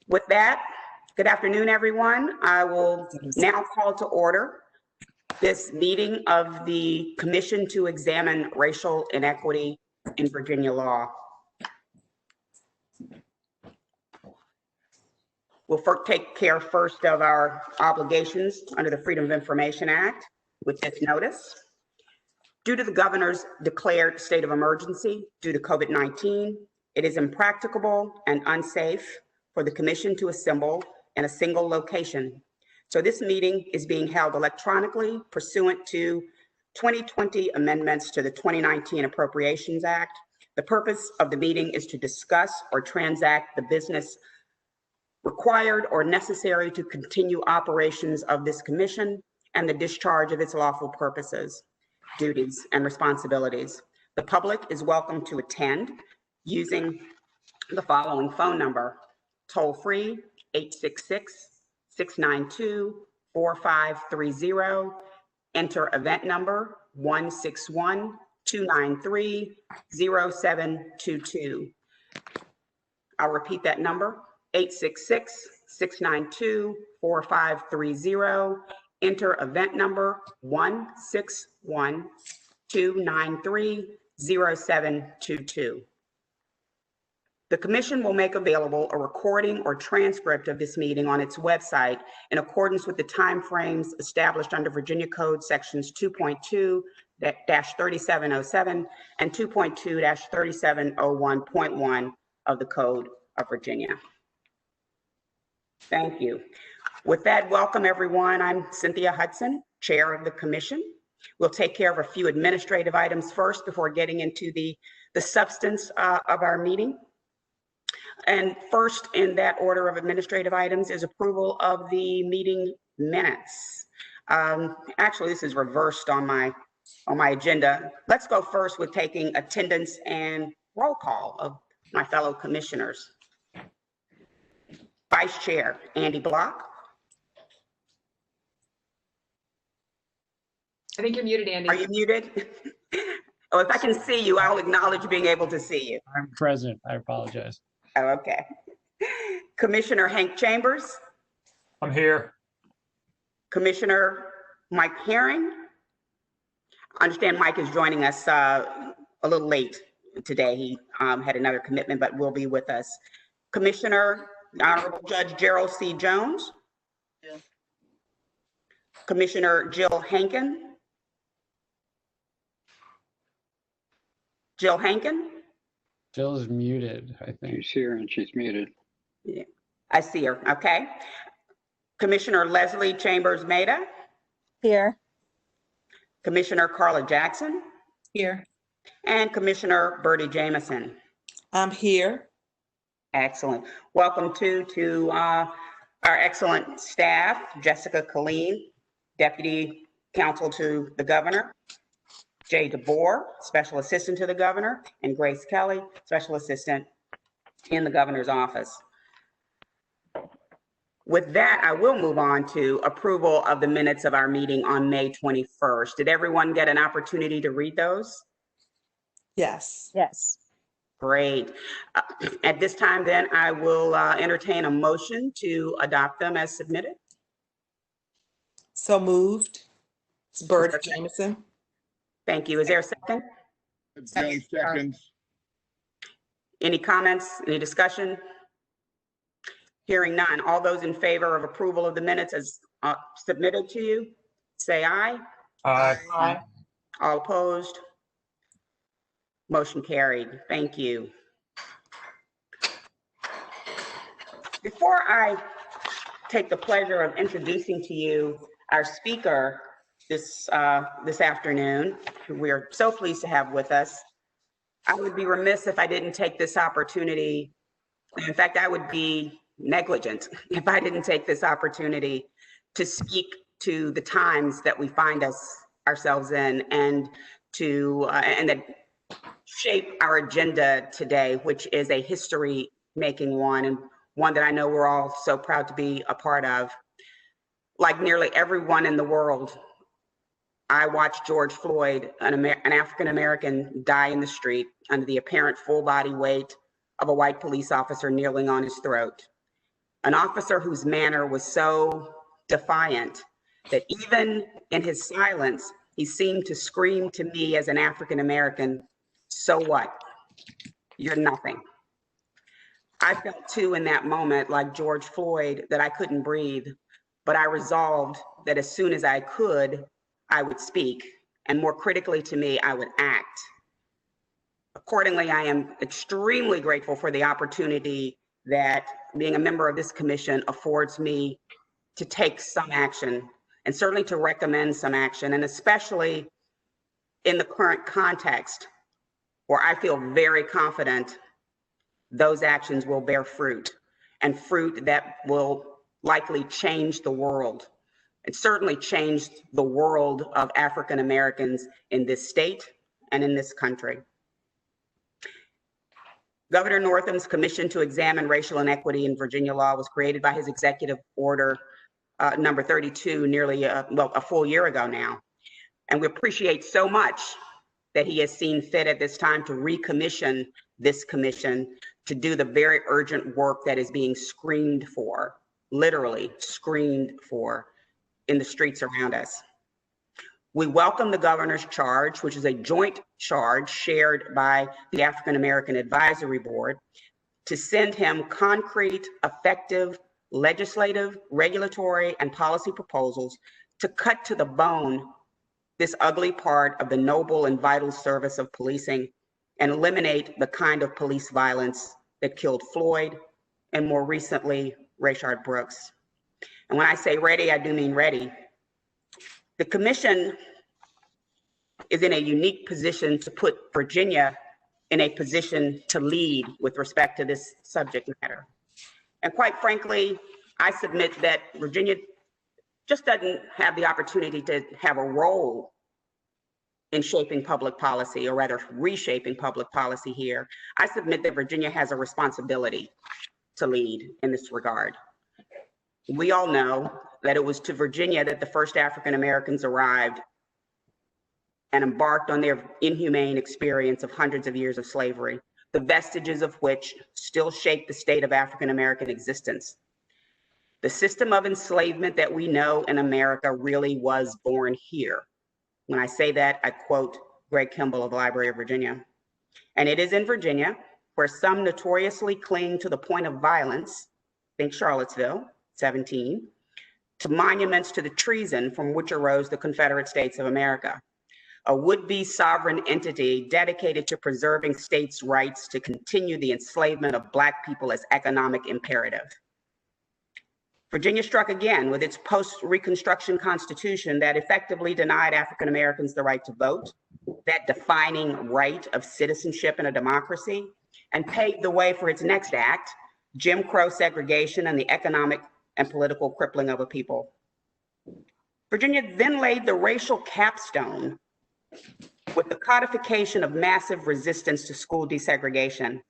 With that, good afternoon, everyone. I will now call to order this meeting of the Commission to Examine Racial Inequity in Virginia Law. We'll take care first of our obligations under the Freedom of Information Act with this notice. Due to the governor's declared state of emergency due to COVID-19, it is impracticable and unsafe for the commission to assemble in a single location. So this meeting is being held electronically pursuant to 2020 amendments to the 2019 Appropriations Act. The purpose of the meeting is to discuss or transact the business required or necessary to continue operations of this commission and the discharge of its lawful purposes, duties, and responsibilities. The public is welcome to attend using the following phone number: toll-free 866-692-4530, enter event number 161-293-0722. I'll repeat that number: 866-692-4530, enter event number 161-293-0722. The Commission will make available a recording or transcript of this meeting on its website in accordance with the timeframes established under Virginia Code Sections 2.2-3707 and 2.2-3701.1 of the Code of Virginia. Thank you. With that, welcome everyone. I'm Cynthia Hudson, Chair of the Commission. We'll take care of a few administrative items first before getting into the substance of our meeting. And first in that order of administrative items is approval of the meeting minutes. Actually, this is reversed on my agenda. Let's go first with taking attendance and roll call of my fellow commissioners. Vice Chair Andy Block. I think you're muted, Andy. Are you muted? Oh, if I can see you, I'll acknowledge being able to see you. I'm present. I apologize. Oh, okay. Commissioner Hank Chambers. I'm here. Commissioner Mike Herring. I understand Mike is joining us a little late today. He had another commitment, but will be with us. Commissioner Honorable Judge Gerald C. Jones. Yeah. Commissioner Jill Hankin. Jill Hankin. Jill is muted, I think. She's here and she's muted. Yeah, I see her. Okay. Commissioner Leslie Chambers Maida. Here. Commissioner Carla Jackson. Here. And Commissioner Bertie Jameson. I'm here. Excellent. Welcome to our excellent staff: Jessica Colleen, Deputy Counsel to the Governor; Jay DeBoer, Special Assistant to the Governor; and Grace Kelly, Special Assistant in the Governor's Office. With that, I will move on to approval of the minutes of our meeting on May 21st. Did everyone get an opportunity to read those? Yes. Yes. Great. At this time, then, I will entertain a motion to adopt them as submitted. So moved. It's Bertie Jameson. Thank you. Is there a second? Jones seconds. Any comments, any discussion? Hearing none. All those in favor of approval of the minutes as submitted to you, say aye. Aye. Aye. All opposed? Motion carried. Thank you. Before I take the pleasure of introducing to you our speaker this afternoon, who we are so pleased to have with us, I would be remiss if I didn't take this opportunity. In fact, I would be negligent if I didn't take this opportunity to speak to the times that we find ourselves in, and that shape our agenda today, which is a history-making one, and one that I know we're all so proud to be a part of. Like nearly everyone in the world, I watched George Floyd, an African-American, die in the street under the apparent full body weight of a white police officer kneeling on his throat. An officer whose manner was so defiant that even in his silence, he seemed to scream to me as an African American, "So what? You're nothing." I felt too in that moment, like George Floyd, that I couldn't breathe, but I resolved that as soon as I could, I would speak, and more critically to me, I would act. Accordingly, I am extremely grateful for the opportunity that being a member of this commission affords me to take some action, and certainly to recommend some action, and especially in the current context where I feel very confident those actions will bear fruit, and fruit that will likely change the world, and certainly change the world of African Americans in this state and in this country. Governor Northam's commission to examine racial inequity in Virginia law was created by his executive order number 32 nearly a full year ago now. And we appreciate so much that he has seen fit at this time to recommission this commission to do the very urgent work that is being screamed for, literally screamed for, in the streets around us. We welcome the governor's charge, which is a joint charge shared by the African American Advisory Board, to send him concrete, effective legislative, regulatory, and policy proposals to cut to the bone this ugly part of the noble and vital service of policing and eliminate the kind of police violence that killed Floyd and more recently, Rayshard Brooks. And when I say ready, I do mean ready. The commission is in a unique position to put Virginia in a position to lead with respect to this subject matter. And quite frankly, I submit that Virginia just doesn't have the opportunity to have a role in shaping public policy, or rather reshaping public policy here. I submit that Virginia has a responsibility to lead in this regard. We all know that it was to Virginia that the first African Americans arrived and embarked on their inhumane experience of hundreds of years of slavery, the vestiges of which still shape the state of African American existence. The system of enslavement that we know in America really was born here. When I say that, I quote Greg Kimball of the Library of Virginia. And it is in Virginia where some notoriously cling to the point of violence, think Charlottesville, 17, to monuments to the treason from which arose the Confederate States of America, a would-be sovereign entity dedicated to preserving states' rights to continue the enslavement of Black people as economic imperative. Virginia struck again with its post-Reconstruction Constitution that effectively denied African Americans the right to vote, that defining right of citizenship in a democracy, and paved the way for its next act, Jim Crow segregation and the economic and political crippling of a people. Virginia then laid the racial capstone with the codification of massive resistance to school desegregation,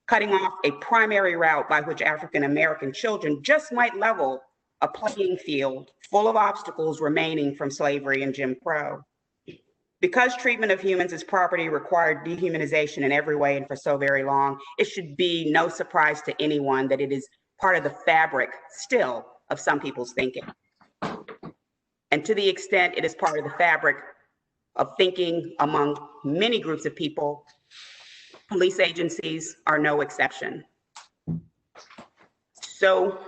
cutting off a primary route by which African American children just might level a playing field full of obstacles remaining from slavery and Jim Crow. Because treatment of humans as property required dehumanization in every way and for so very long, it should be no surprise to anyone that it is part of the fabric still of some people's thinking. And to the extent it is part of the fabric of thinking among many groups of people, police agencies are no exception. So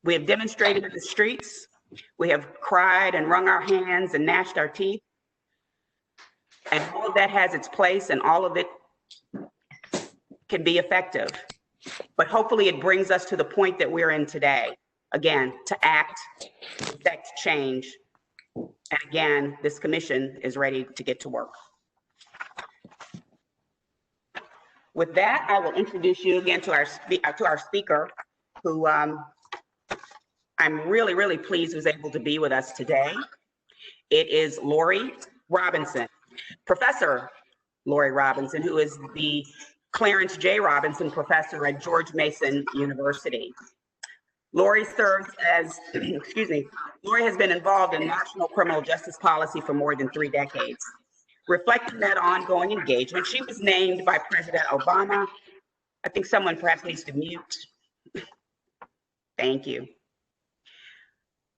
we have demonstrated in the streets, we have cried and wrung our hands and gnashed our teeth, and all of that has its place and all of it can be effective. But hopefully it brings us to the point that we're in today, again, to act, to effect change. And again, this commission is ready to get to work. With that, I will introduce you again to our speaker, who I'm really, really pleased was able to be with us today. It is Lori Robinson, Professor Lori Robinson, who is the Clarence J. Robinson Professor at George Mason University. Lori serves as, Lori has been involved in national criminal justice policy for more than 3 decades. Reflecting that ongoing engagement, she was named by President Obama. I think someone perhaps needs to mute. Thank you.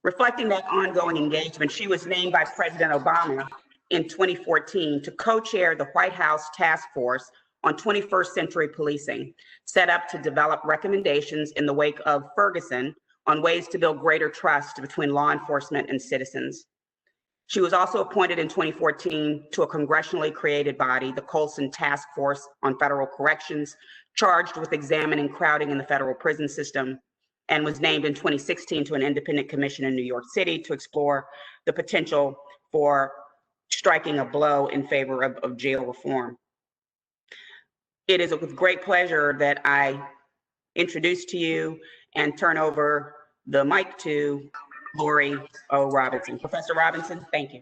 Reflecting that ongoing engagement, she was named by President Obama in 2014 to co-chair the White House Task Force on 21st Century Policing, set up to develop recommendations in the wake of Ferguson on ways to build greater trust between law enforcement and citizens. She was also appointed in 2014 to a congressionally created body, the Colson Task Force on Federal Corrections, charged with examining crowding in the federal prison system, and was named in 2016 to an independent commission in New York City to explore the potential for striking a blow in favor of jail reform. It is with great pleasure that I introduce to you and turn over the mic to Lori O. Robinson. Professor Robinson, thank you.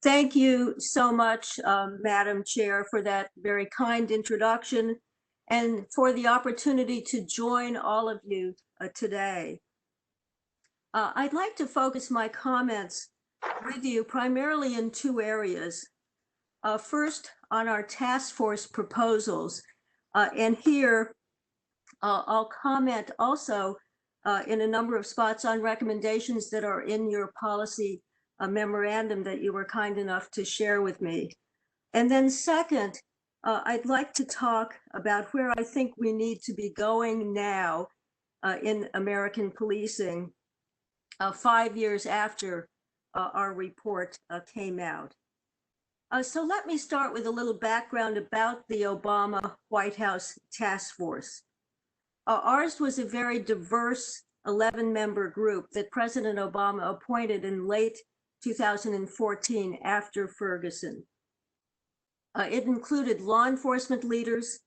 Thank you so much, Madam Chair, for that very kind introduction and for the opportunity to join all of you today. I'd like to focus my comments with you primarily in two areas. First, on our task force proposals, and here I'll comment also in a number of spots on recommendations that are in your policy memorandum that you were kind enough to share with me. And then second, I'd like to talk about where I think we need to be going now in American policing 5 years after our report came out. So let me start with a little background about the Obama White House Task Force. Ours was a very diverse 11-member group that President Obama appointed in late 2014 after Ferguson. It included law enforcement leaders,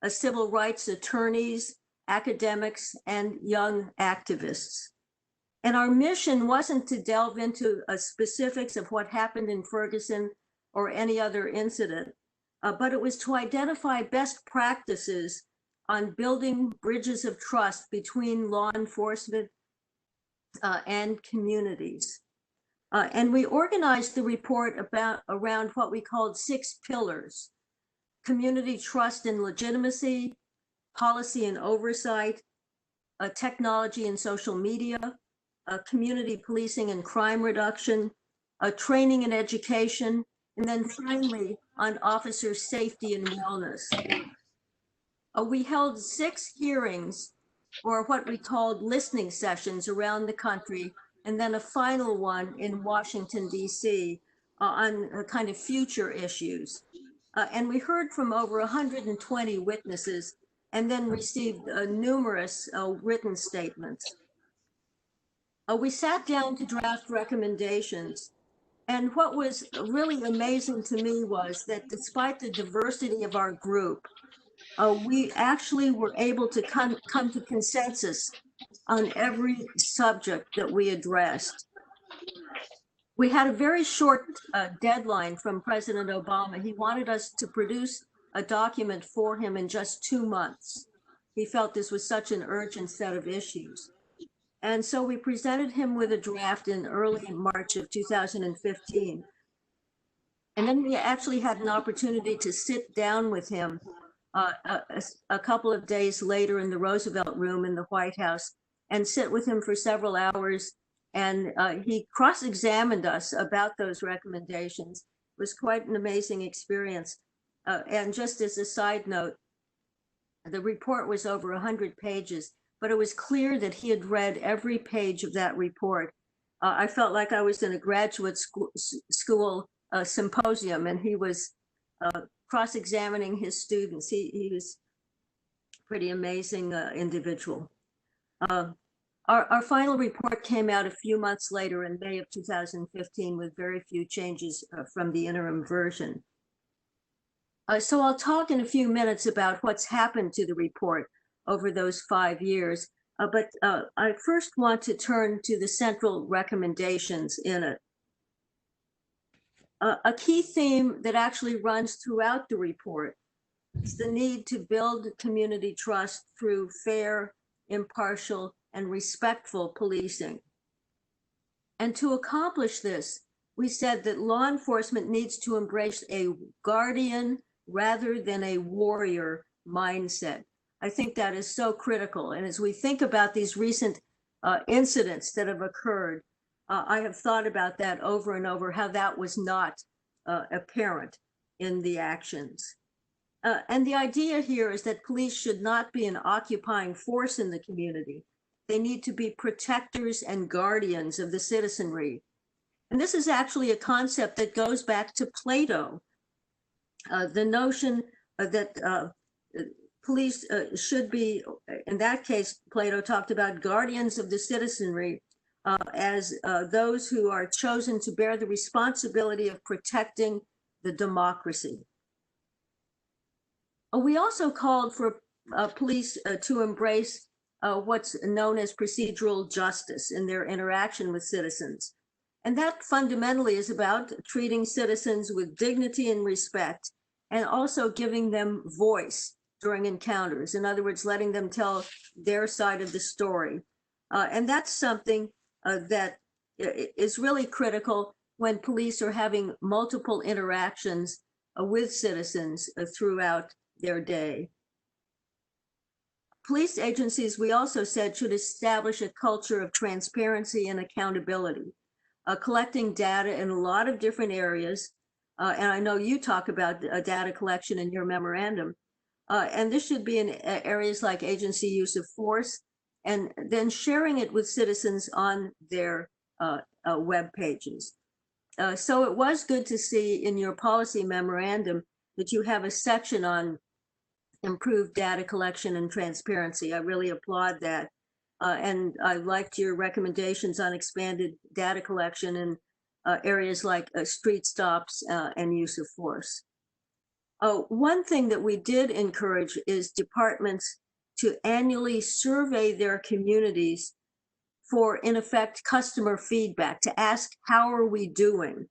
civil rights attorneys, academics, and young activists. And our mission wasn't to delve into specifics of what happened in Ferguson or any other incident, but it was to identify best practices on building bridges of trust between law enforcement and communities. And we organized the report around what we called 6 pillars: community trust and legitimacy, policy and oversight, technology and social media, community policing and crime reduction, training and education, and then finally on officer safety and wellness. We held 6 hearings, or what we called listening sessions, around the country, and then a final one in Washington, D.C. On kind of future issues. And we heard from over 120 witnesses and then received numerous written statements. We sat down to draft recommendations. And what was really amazing to me was that despite the diversity of our group, we actually were able to come to consensus on every subject that we addressed. We had a very short deadline from President Obama. He wanted us to produce a document for him in just 2 months. He felt this was such an urgent set of issues. And so we presented him with a draft in early March of 2015. And then we actually had an opportunity to sit down with him a couple of days later in the Roosevelt Room in the White House and sit with him for several hours. And he cross-examined us about those recommendations. It was quite an amazing experience. And just as a side note, the report was over 100 pages, but it was clear that he had read every page of that report. I felt like I was in a graduate school symposium, and he was cross-examining his students. He was a pretty amazing individual. Our final report came out a few months later in May of 2015 with very few changes from the interim version. So I'll talk in a few minutes about what's happened to the report over those 5 years, but I first want to turn to the central recommendations in it. A key theme that actually runs throughout the report is the need to build community trust through fair, impartial, and respectful policing. And to accomplish this, we said that law enforcement needs to embrace a guardian rather than a warrior mindset. I think that is so critical. And as we think about these recent incidents that have occurred, I have thought about that over and over, how that was not apparent in the actions. And the idea here is that police should not be an occupying force in the community. They need to be protectors and guardians of the citizenry. And this is actually a concept that goes back to Plato. The notion that police should be, in that case, Plato talked about guardians of the citizenry as those who are chosen to bear the responsibility of protecting the democracy. We also called for police to embrace what's known as procedural justice in their interaction with citizens. And that fundamentally is about treating citizens with dignity and respect, and also giving them voice during encounters. In other words, letting them tell their side of the story. And that's something that is really critical when police are having multiple interactions with citizens throughout their day. Police agencies, we also said, should establish a culture of transparency and accountability, collecting data in a lot of different areas. And I know you talk about data collection in your memorandum. And this should be in areas like agency use of force, and then sharing it with citizens on their web pages. So it was good to see in your policy memorandum that you have a section on improved data collection and transparency. I really applaud that. And I liked your recommendations on expanded data collection in areas like street stops and use of force. One thing that we did encourage is departments to annually survey their communities for, in effect, customer feedback, to ask, how are we doing?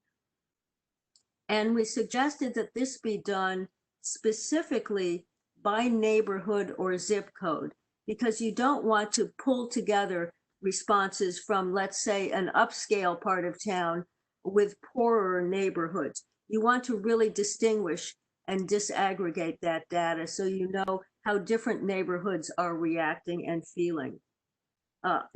And we suggested that this be done specifically by neighborhood or zip code, because you don't want to pull together responses from, let's say, an upscale part of town with poorer neighborhoods. You want to really distinguish and disaggregate that data so you know how different neighborhoods are reacting and feeling.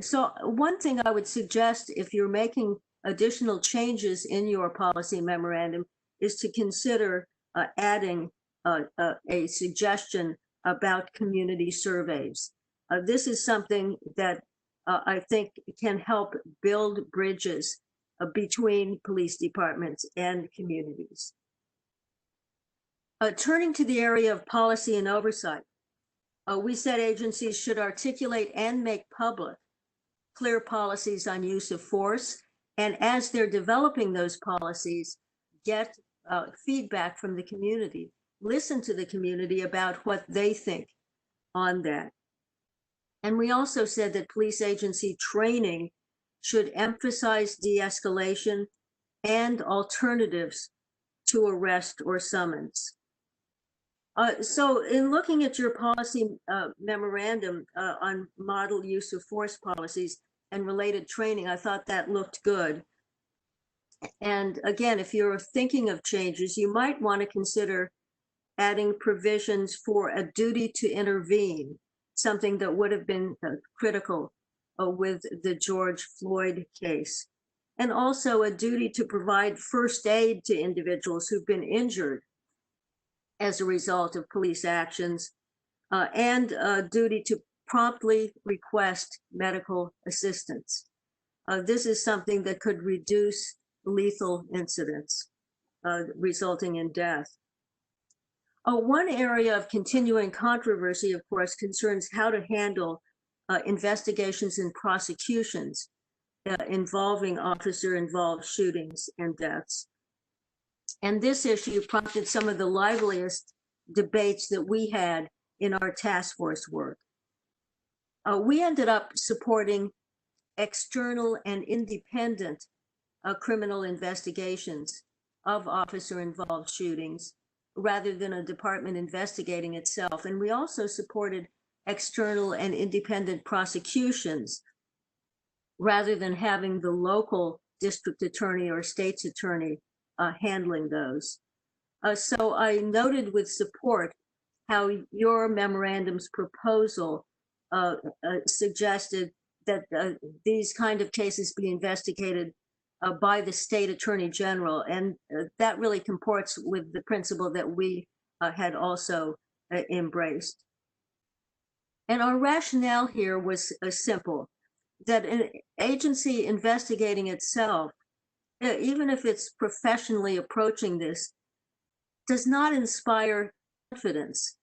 So one thing I would suggest, if you're making additional changes in your policy memorandum, is to consider adding a suggestion about community surveys. This is something that I think can help build bridges between police departments and communities. Turning to the area of policy and oversight, we said agencies should articulate and make public clear policies on use of force, and as they're developing those policies, get feedback from the community. Listen to the community about what they think on that. And we also said that police agency training should emphasize de-escalation and alternatives to arrest or summons. So in looking at your policy memorandum on model use of force policies and related training, I thought that looked good. And again, if you're thinking of changes, you might want to consider adding provisions for a duty to intervene, something that would have been critical with the George Floyd case. And also a duty to provide first aid to individuals who've been injured as a result of police actions, and a duty to promptly request medical assistance. This is something that could reduce lethal incidents resulting in death. One area of continuing controversy, of course, concerns how to handle investigations and prosecutions involving officer-involved shootings and deaths. And this issue prompted some of the liveliest debates that we had in our task force work. We ended up supporting external and independent criminal investigations of officer-involved shootings rather than a department investigating itself. And we also supported external and independent prosecutions rather than having the local district attorney or state's attorney handling those. So I noted with support how your memorandum's proposal suggested that these kind of cases be investigated by the state attorney general. And that really comports with the principle that we had also embraced. And our rationale here was simple, that an agency investigating itself, even if it's professionally approaching this, does not inspire confidence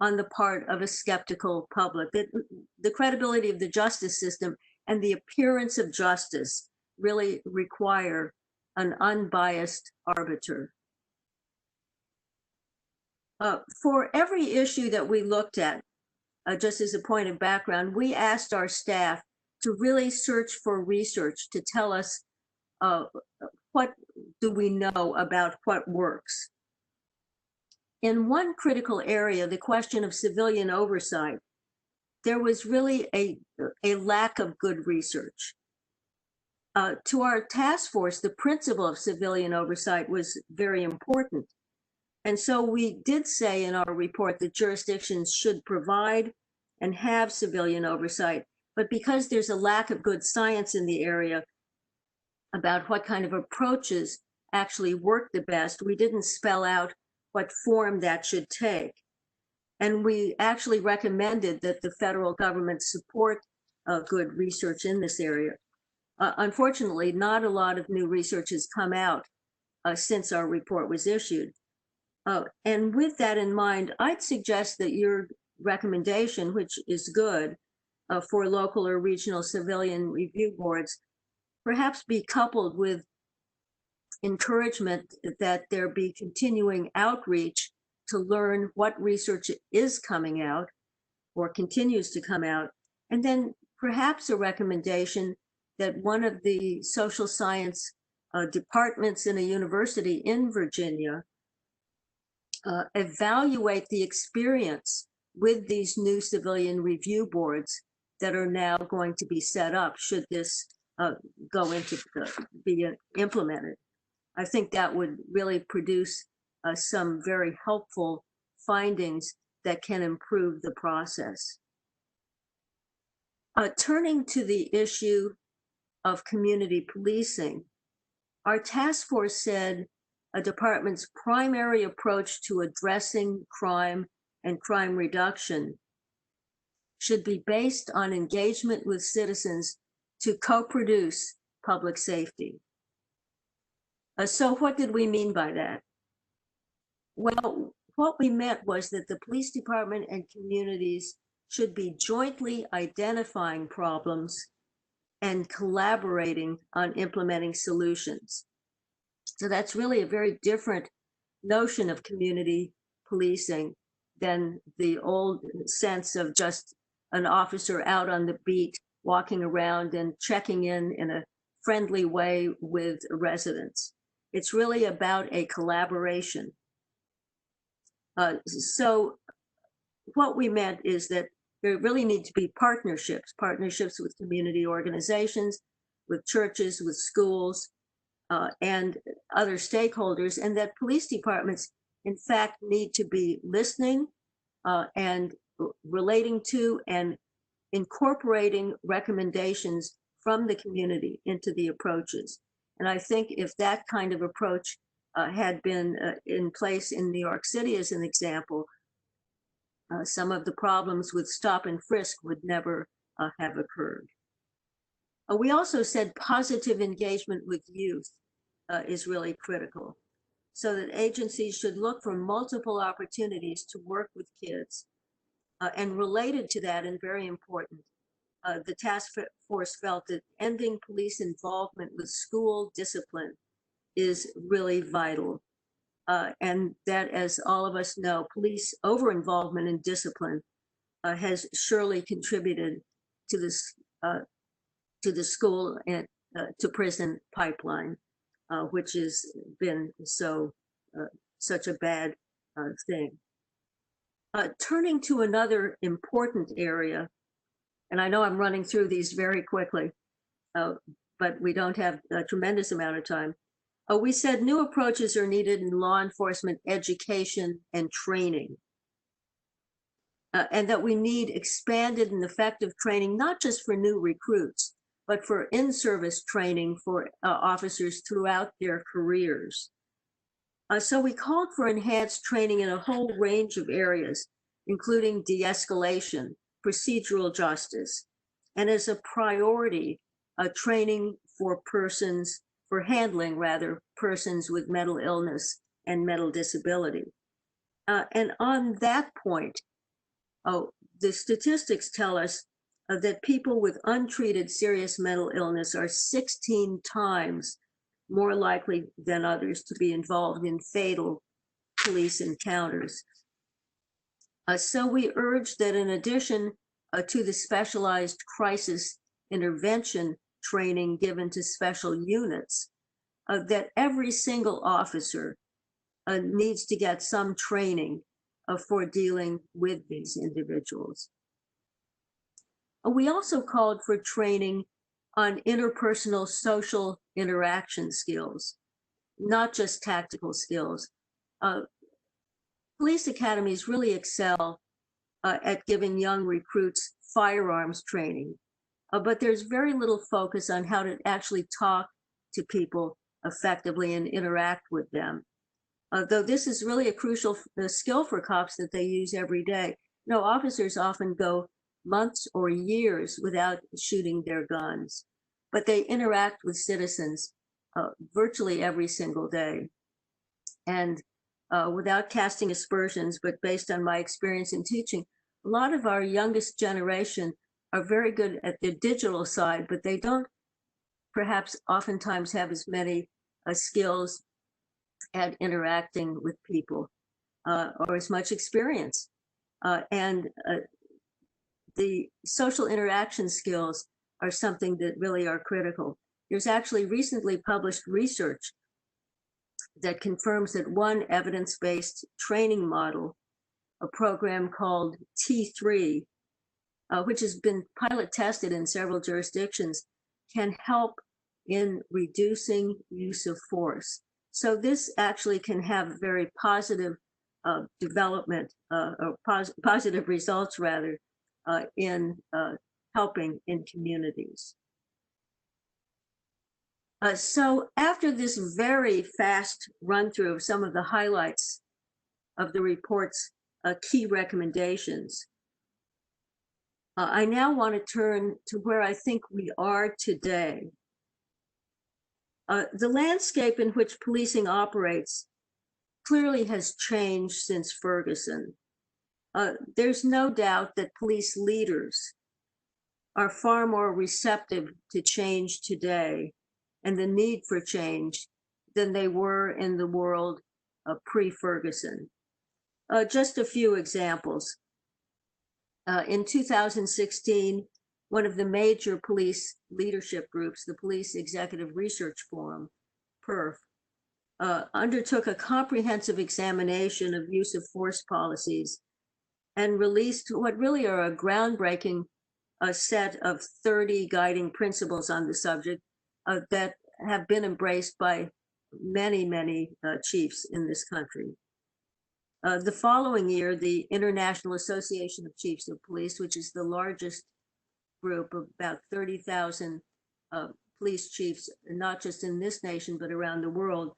on the part of a skeptical public. The credibility of the justice system and the appearance of justice really require an unbiased arbiter. For every issue that we looked at, just as a point of background, we asked our staff to really search for research to tell us what do we know about what works. In one critical area, the question of civilian oversight, there was really a lack of good research. To our task force, the principle of civilian oversight was very important. And so we did say in our report that jurisdictions should provide and have civilian oversight, but because there's a lack of good science in the area about what kind of approaches actually work the best, we didn't spell out what form that should take. And we actually recommended that the federal government support good research in this area. Unfortunately, not a lot of new research has come out since our report was issued. And with that in mind, I'd suggest that your recommendation, which is good for local or regional civilian review boards, perhaps be coupled with encouragement that there be continuing outreach to learn what research is coming out or continues to come out, and then perhaps a recommendation that one of the social science departments in a university in Virginia evaluate the experience with these new civilian review boards that are now going to be set up should this go into be implemented. I think that would really produce some very helpful findings that can improve the process. Turning to the issue of community policing, our task force said a department's primary approach to addressing crime and crime reduction should be based on engagement with citizens to co-produce public safety. So what did we mean by that? Well, what we meant was that the police department and communities should be jointly identifying problems and collaborating on implementing solutions. So that's really a very different notion of community policing than the old sense of just an officer out on the beat, walking around and checking in a friendly way with residents. It's really about a collaboration. So what we meant is that there really need to be partnerships with community organizations, with churches, with schools, and other stakeholders, and that police departments, in fact, need to be listening and relating to and incorporating recommendations from the community into the approaches. And I think if that kind of approach had been in place in New York City, as an example, some of the problems with stop and frisk would never have occurred. We also said positive engagement with youth is really critical, so that agencies should look for multiple opportunities to work with kids. And related to that, and very important, the task force felt that ending police involvement with school discipline is really vital. And that, as all of us know, police over-involvement in discipline has surely contributed to this to the school and to prison pipeline, which has been such a bad thing. Turning to another important area, and I know I'm running through these very quickly, but we don't have a tremendous amount of time. We said new approaches are needed in law enforcement education and training. and that we need expanded and effective training, not just for new recruits, but for in-service training for officers throughout their careers. So we called for enhanced training in a whole range of areas, including de-escalation, procedural justice, and as a priority, training for handling persons with mental illness and mental disability. And on that point, the statistics tell us that people with untreated serious mental illness are 16 times more likely than others to be involved in fatal police encounters. So we urge that in addition to the specialized crisis intervention training given to special units, that every single officer needs to get some training for dealing with these individuals. We also called for training on interpersonal social interaction skills, not just tactical skills. Police academies really excel at giving young recruits firearms training, but there's very little focus on how to actually talk to people effectively and interact with them. Though this is really a crucial skill for cops that they use every day. You know, officers often go months or years without shooting their guns, but they interact with citizens virtually every single day. And without casting aspersions, but based on my experience in teaching, a lot of our youngest generation are very good at the digital side, but they don't perhaps oftentimes have as many skills at interacting with people or as much experience. And the social interaction skills are something that really are critical. There's actually recently published research that confirms that one evidence-based training model, a program called T3, which has been pilot tested in several jurisdictions, can help in reducing use of force. So this actually can have very positive development or positive results rather in helping in communities. So after this very fast run through of some of the highlights of the report's key recommendations, I now want to turn to where I think we are today. The landscape in which policing operates clearly has changed since Ferguson. There's no doubt that police leaders are far more receptive to change today and the need for change than they were in the world pre-Ferguson. Just a few examples. In 2016, one of the major police leadership groups, the Police Executive Research Forum, PERF, undertook a comprehensive examination of use of force policies and released what really are a groundbreaking set of 30 guiding principles on the subject that have been embraced by many, many chiefs in this country. The following year, the International Association of Chiefs of Police, which is the largest group of about 30,000 police chiefs, not just in this nation, but around the world,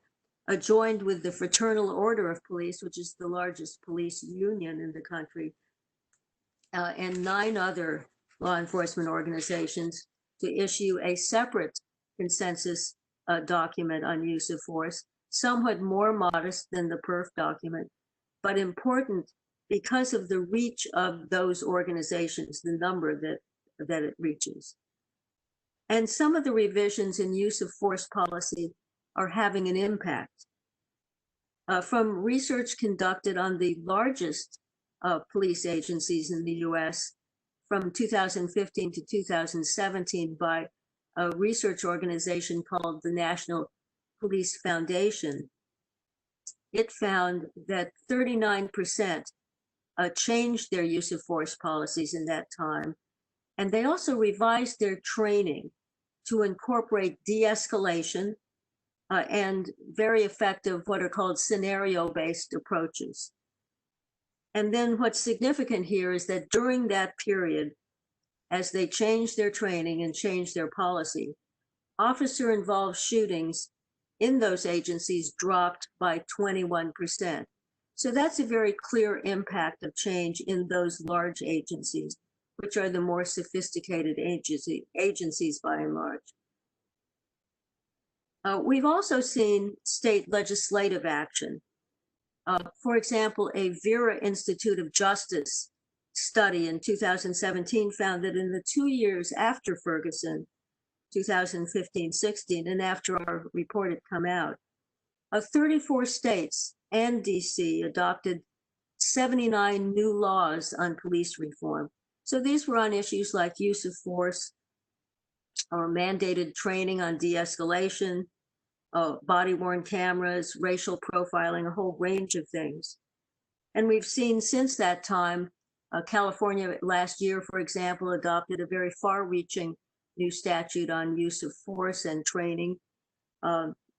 joined with the Fraternal Order of Police, which is the largest police union in the country, and 9 other law enforcement organizations to issue a separate consensus document on use of force, somewhat more modest than the PERF document, but important because of the reach of those organizations, the number that it reaches. And some of the revisions in use of force policy are having an impact. From research conducted on the largest police agencies in the US from 2015 to 2017 by a research organization called the National Police Foundation, it found that 39% changed their use of force policies in that time. And they also revised their training to incorporate de-escalation and very effective what are called scenario-based approaches. And then what's significant here is that during that period, as they changed their training and changed their policy, officer-involved shootings in those agencies dropped by 21%. So that's a very clear impact of change in those large agencies, which are the more sophisticated agencies by and large. We've also seen state legislative action. For example, a Vera Institute of Justice study in 2017 found that in the 2 years after Ferguson, 2015-16, and after our report had come out, 34 states and DC adopted 79 new laws on police reform. So these were on issues like use of force or mandated training on de-escalation, body-worn cameras, racial profiling, a whole range of things. And we've seen since that time, California last year, for example, adopted a very far-reaching new statute on use of force and training.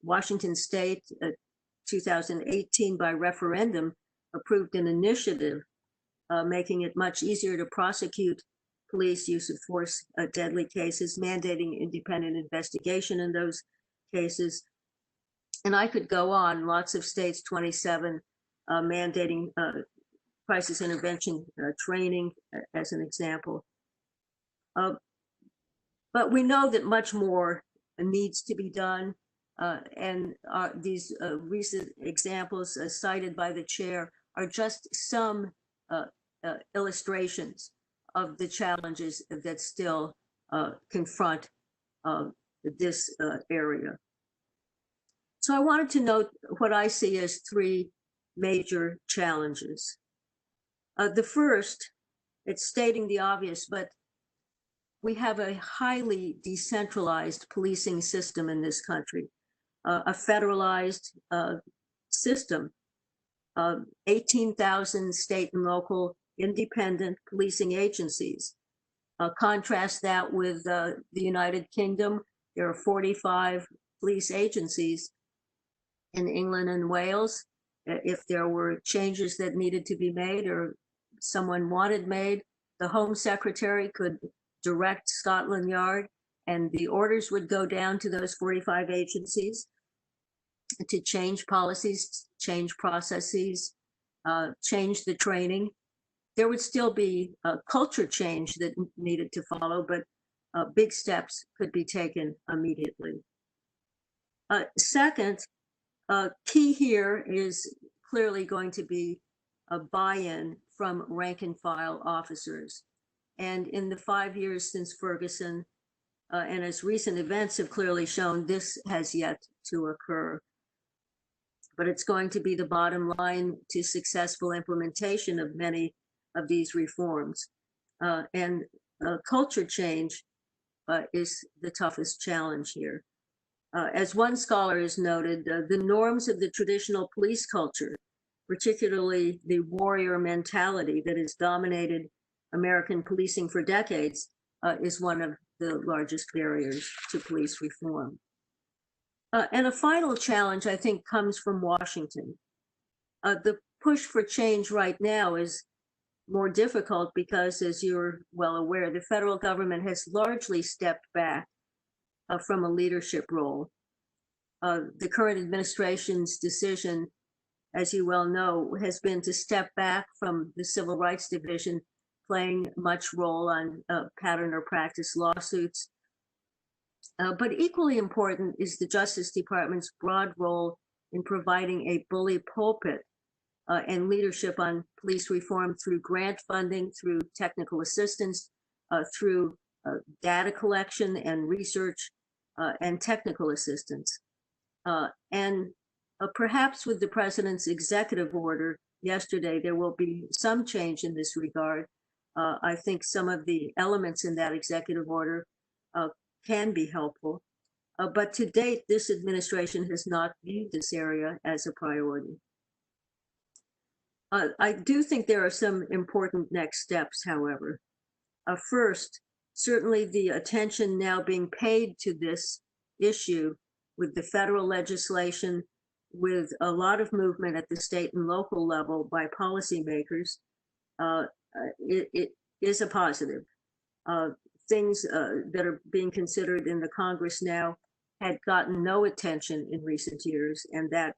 Washington State, 2018 by referendum, approved an initiative making it much easier to prosecute police use of force deadly cases, mandating independent investigation in those cases. And I could go on, lots of states, 27, mandating crisis intervention training as an example. But we know that much more needs to be done. And these recent examples cited by the chair are just some illustrations of the challenges that still confront this area. So I wanted to note what I see as three major challenges. The first, it's stating the obvious, but we have a highly decentralized policing system in this country, a federalized system, 18,000 state and local independent policing agencies. Contrast that with the United Kingdom. There are 45 police agencies in England and Wales. If there were changes that needed to be made or someone wanted made, the Home Secretary could direct Scotland Yard and the orders would go down to those 45 agencies to change policies, change processes, change the training. There would still be a culture change that needed to follow, but big steps could be taken immediately. Second, key here is clearly going to be a buy-in from rank and file officers. And in the 5 years since Ferguson, and as recent events have clearly shown, this has yet to occur. But it's going to be the bottom line to successful implementation of many of these reforms. And culture change is the toughest challenge here. As one scholar has noted, the norms of the traditional police culture, particularly the warrior mentality that has dominated American policing for decades, is one of the largest barriers to police reform. And a final challenge, I think, comes from Washington. The push for change right now is more difficult because, as you're well aware, the federal government has largely stepped back from a leadership role. The current administration's decision, as you well know, has been to step back from the Civil Rights Division, playing much role on pattern or practice lawsuits. But equally important is the Justice Department's broad role in providing a bully pulpit and leadership on police reform through grant funding, through technical assistance, through data collection and research, and technical assistance. And perhaps with the president's executive order yesterday, there will be some change in this regard. I think some of the elements in that executive order can be helpful. But to date, this administration has not viewed this area as a priority. I do think there are some important next steps, however. First, certainly the attention now being paid to this issue with the federal legislation, with a lot of movement at the state and local level by policymakers, it is a positive. Things that are being considered in the Congress now had gotten no attention in recent years, and that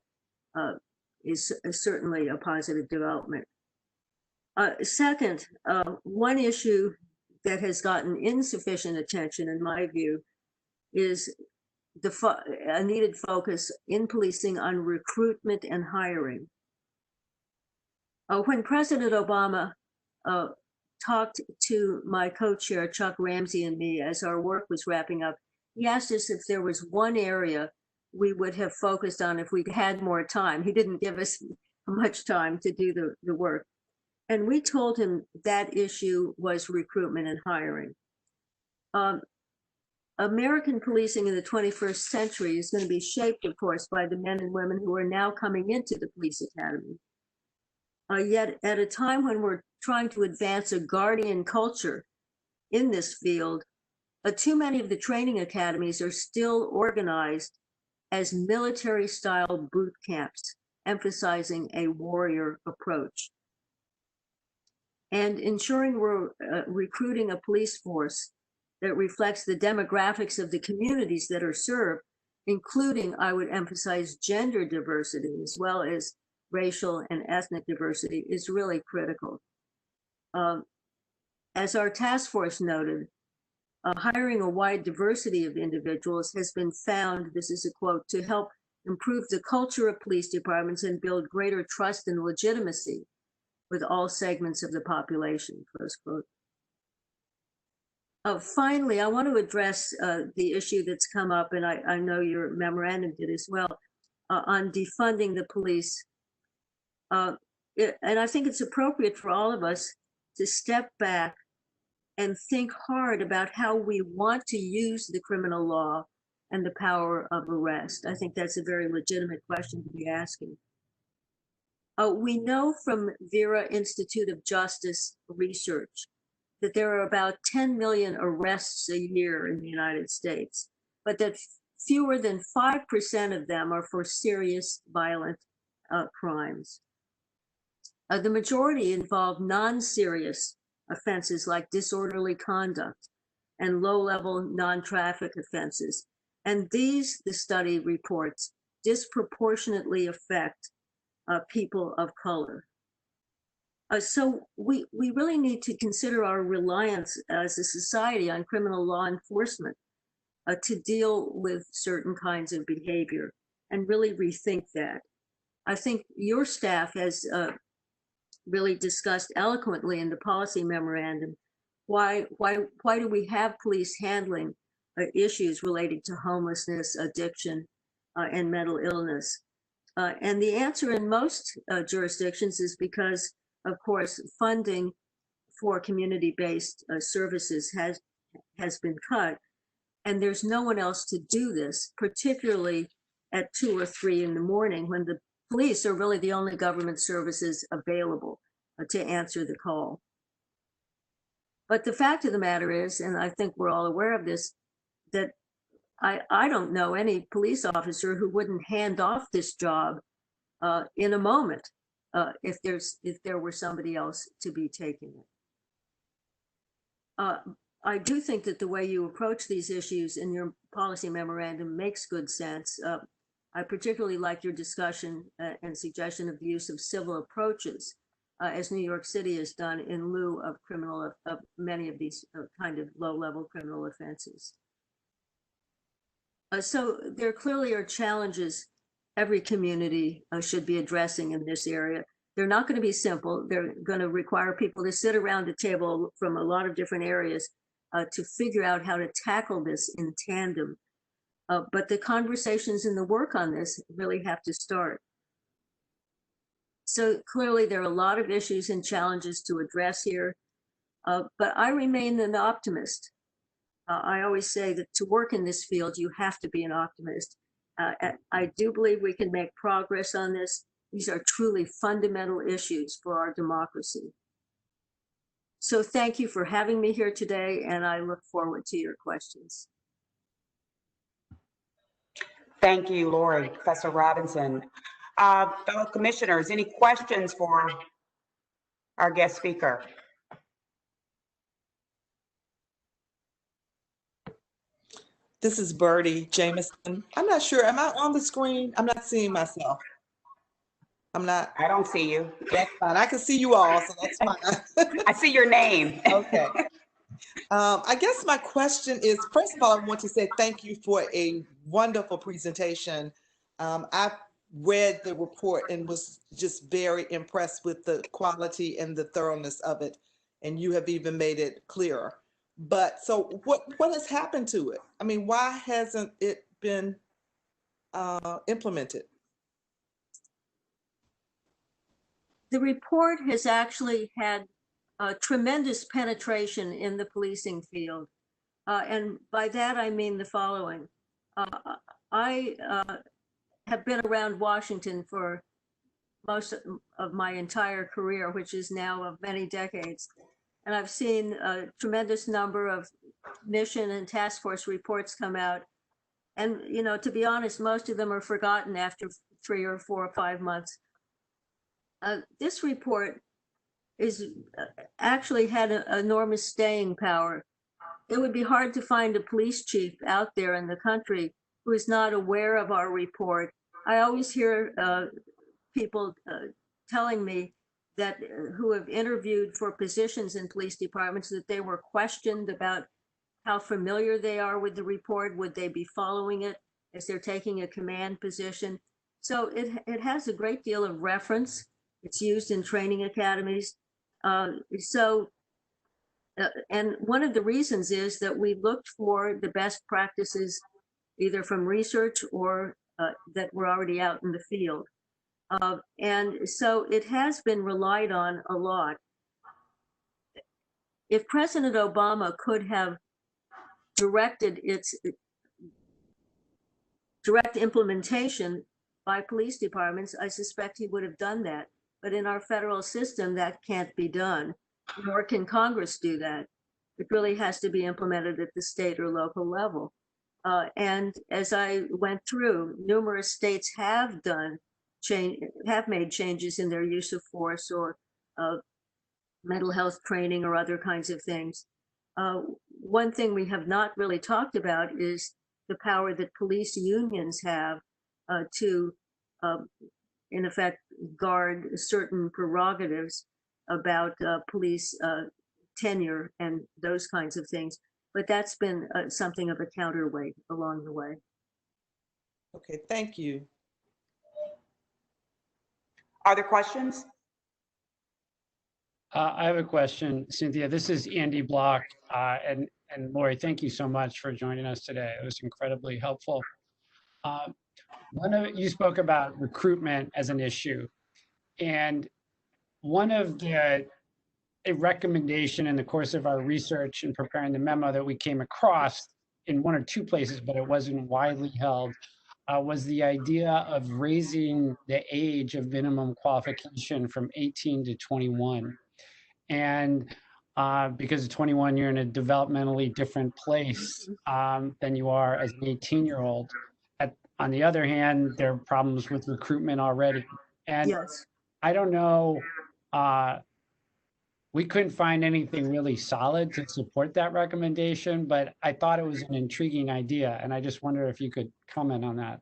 is certainly a positive development. Second, one issue that has gotten insufficient attention, in my view, is a needed focus in policing on recruitment and hiring. When President Obama talked to my co-chair, Chuck Ramsey, and me as our work was wrapping up, he asked us if there was one area we would have focused on if we'd had more time. He didn't give us much time to do the work. And we told him that issue was recruitment and hiring. American policing in the 21st century is going to be shaped, of course, by the men and women who are now coming into the police academy. Yet at a time when we're trying to advance a guardian culture in this field, too many of the training academies are still organized as military-style boot camps, emphasizing a warrior approach. And ensuring we're recruiting a police force that reflects the demographics of the communities that are served, including, I would emphasize, gender diversity as well as racial and ethnic diversity, is really critical. As our task force noted, hiring a wide diversity of individuals has been found, this is a quote, to help improve the culture of police departments and build greater trust and legitimacy with all segments of the population, close quote. Finally, I want to address the issue that's come up, and I know your memorandum did as well, on defunding the police. And I think it's appropriate for all of us to step back and think hard about how we want to use the criminal law and the power of arrest. I think that's a very legitimate question to be asking. We know from Vera Institute of Justice research that there are about 10 million arrests a year in the United States, but that fewer than 5% of them are for serious violent crimes. The majority involve non-serious offenses like disorderly conduct and low-level non-traffic offenses. And these, the study reports, disproportionately affect people of color. So we really need to consider our reliance as a society on criminal law enforcement to deal with certain kinds of behavior and really rethink that. I think your staff has really discussed eloquently in the policy memorandum why do we have police handling issues related to homelessness, addiction, and mental illness. And the answer in most jurisdictions is because, of course, funding for community-based services has been cut, and there's no one else to do this, particularly at 2 or 3 in the morning when the police are really the only government services available to answer the call. But the fact of the matter is, and I think we're all aware of this, that I don't know any police officer who wouldn't hand off this job in a moment if there were somebody else to be taking it. I do think that the way you approach these issues in your policy memorandum makes good sense. I particularly like your discussion and suggestion of the use of civil approaches, as New York City has done in lieu of many of these kind of low-level criminal offenses. So there clearly are challenges every community should be addressing in this area. They're not going to be simple. They're going to require people to sit around a table from a lot of different areas to figure out how to tackle this in tandem. But the conversations and the work on this really have to start. So clearly there are a lot of issues and challenges to address here, but I remain an optimist. I always say that to work in this field, you have to be an optimist. I do believe we can make progress on this. These are truly fundamental issues for our democracy. So thank you for having me here today, and I look forward to your questions. Thank you, Lori, Professor Robinson. Fellow commissioners, any questions for our guest speaker. This is Birdie Jameson. I'm not sure. Am I on the screen? I'm not seeing myself. I'm not. I don't see you. That's fine. I can see you all, so that's fine. I see your name. Okay. I guess my question is, first of all, I want to say thank you for a wonderful presentation. I read the report and was just very impressed with the quality and the thoroughness of it. And you have even made it clearer. But so what has happened to it? I mean, why hasn't it been implemented? The report has actually had tremendous penetration in the policing field. And by that, I mean the following. I have been around Washington for most of my entire career, which is now of many decades. And I've seen a tremendous number of mission and task force reports come out. And, you know, to be honest, most of them are forgotten after 3 or 4 or 5 months. This report is actually had an enormous staying power. It would be hard to find a police chief out there in the country who is not aware of our report. I always hear people telling me that who have interviewed for positions in police departments that they were questioned about how familiar they are with the report. Would they be following it as they're taking a command position? So it has a great deal of reference. It's used in training academies. And one of the reasons is that we looked for the best practices, either from research or that were already out in the field. And so it has been relied on a lot. If President Obama could have directed its direct implementation by police departments, I suspect he would have done that. But in our federal system, that can't be done, nor can Congress do that. It really has to be implemented at the state or local level. And as I went through, numerous states have made changes in their use of force or mental health training or other kinds of things. One thing we have not really talked about is the power that police unions have to, in effect, guard certain prerogatives about police tenure and those kinds of things. But that's been something of a counterweight along the way. Okay, thank you. Other questions? I have a question, Cynthia. This is Andy Block, and Lori, thank you so much for joining us today. It was incredibly helpful. You spoke about recruitment as an issue, and one of a recommendation in the course of our research and preparing the memo that we came across in 1 or 2 places, but it wasn't widely held, was the idea of raising the age of minimum qualification from 18 to 21. And because at 21, you're in a developmentally different place than you are as an 18-year-old. On the other hand, there are problems with recruitment already. And Yes. I don't know, we couldn't find anything really solid to support that recommendation, but I thought it was an intriguing idea. And I just wonder if you could comment on that.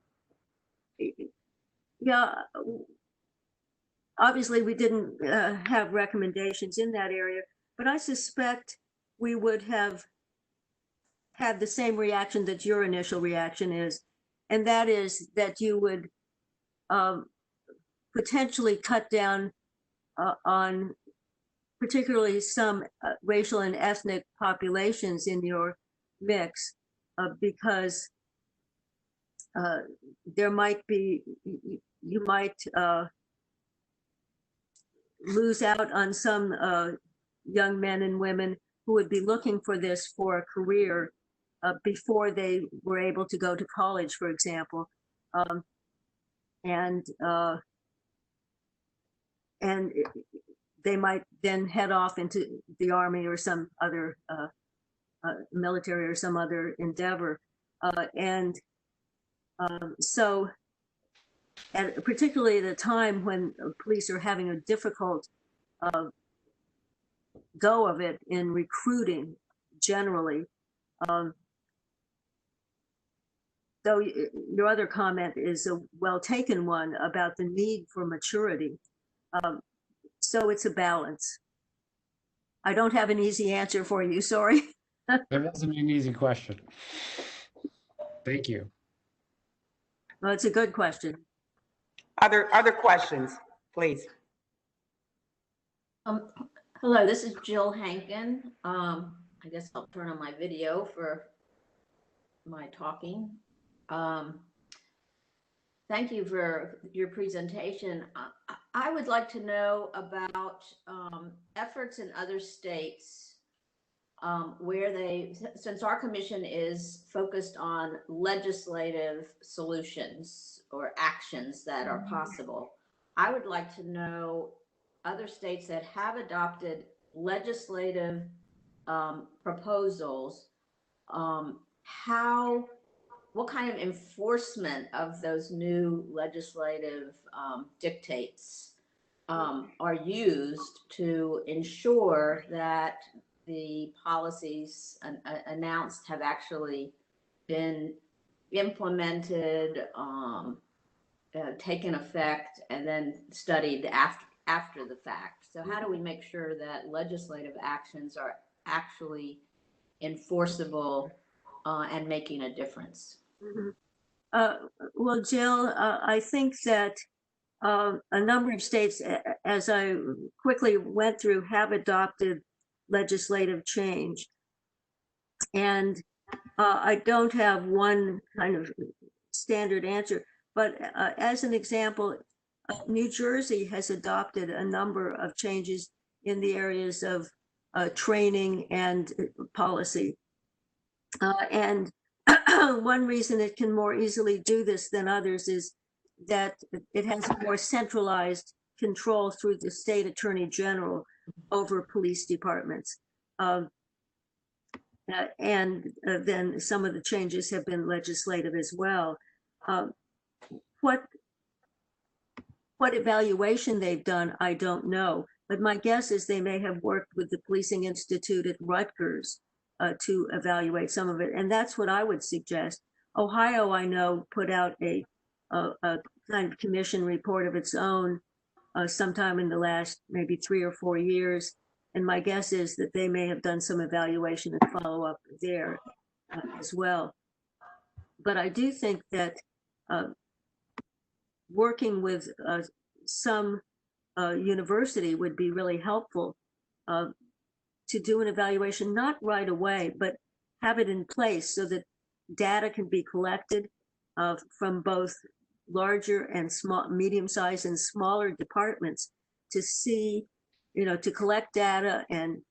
Yeah, obviously we didn't have recommendations in that area, but I suspect we would have had the same reaction that your initial reaction is, and that is that you would potentially cut down on particularly some racial and ethnic populations in your mix, because there might be, you might lose out on some young men and women who would be looking for this for a career before they were able to go to college, for example. And they might then head off into the army or some other military or some other endeavor. So, and particularly at a time when police are having a difficult go of it in recruiting generally. Though your other comment is a well-taken one about the need for maturity. So it's a balance. I don't have an easy answer for you, sorry. That wasn't an easy question. Thank you. Well, it's a good question. Other questions, please. Hello, this is Jill Hankin. I guess I'll turn on my video for my talking. Thank you for your presentation. I would like to know about efforts in other states where since our commission is focused on legislative solutions or actions that are possible, I would like to know other states that have adopted legislative proposals, what kind of enforcement of those new legislative dictates are used to ensure that the policies announced have actually been implemented, taken effect, and then studied after the fact. So how do we make sure that legislative actions are actually enforceable and making a difference? Well, Jill, I think that a number of states, as I quickly went through, have adopted legislative change. And I don't have one kind of standard answer, but as an example, New Jersey has adopted a number of changes in the areas of training and policy. And one reason it can more easily do this than others is that it has more centralized control through the state attorney general over police departments. And then some of the changes have been legislative as well. What evaluation they've done, I don't know. But my guess is they may have worked with the Policing Institute at Rutgers to evaluate some of it. And that's what I would suggest. Ohio, I know, put out a kind of commission report of its own sometime in the last maybe 3 or 4 years. And my guess is that they may have done some evaluation and follow up there as well. But I do think that working with some university would be really helpful to do an evaluation, not right away, but have it in place so that data can be collected from both larger and small, medium-sized and smaller departments to see, to collect data and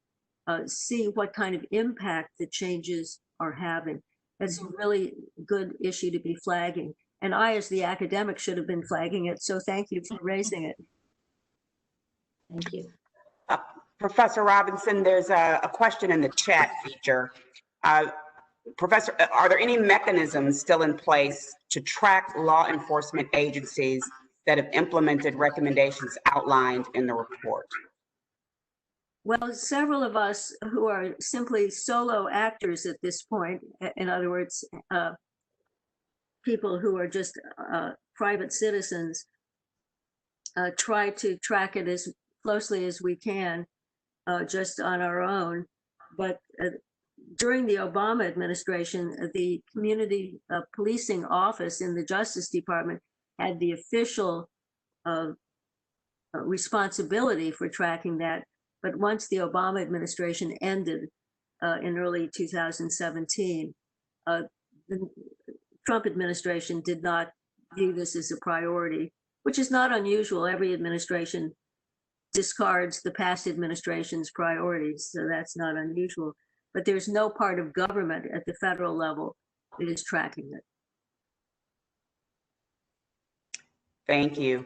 see what kind of impact the changes are having. That's a really good issue to be flagging. And I, as the academic, should have been flagging it. So thank you for raising it. Thank you. Professor Robinson, there's a question in the chat feature. Professor, are there any mechanisms still in place to track law enforcement agencies that have implemented recommendations outlined in the report? Well, several of us who are simply solo actors at this point, in other words, people who are just private citizens, try to track it as closely as we can, just on our own. But during the Obama administration, the Community Policing Office in the Justice Department had the official responsibility for tracking that. But once the Obama administration ended in early 2017, the Trump administration did not view this as a priority, which is not unusual. Every administration discards the past administration's priorities, so that's not unusual. But there's no part of government at the federal level that is tracking it. Thank you. Is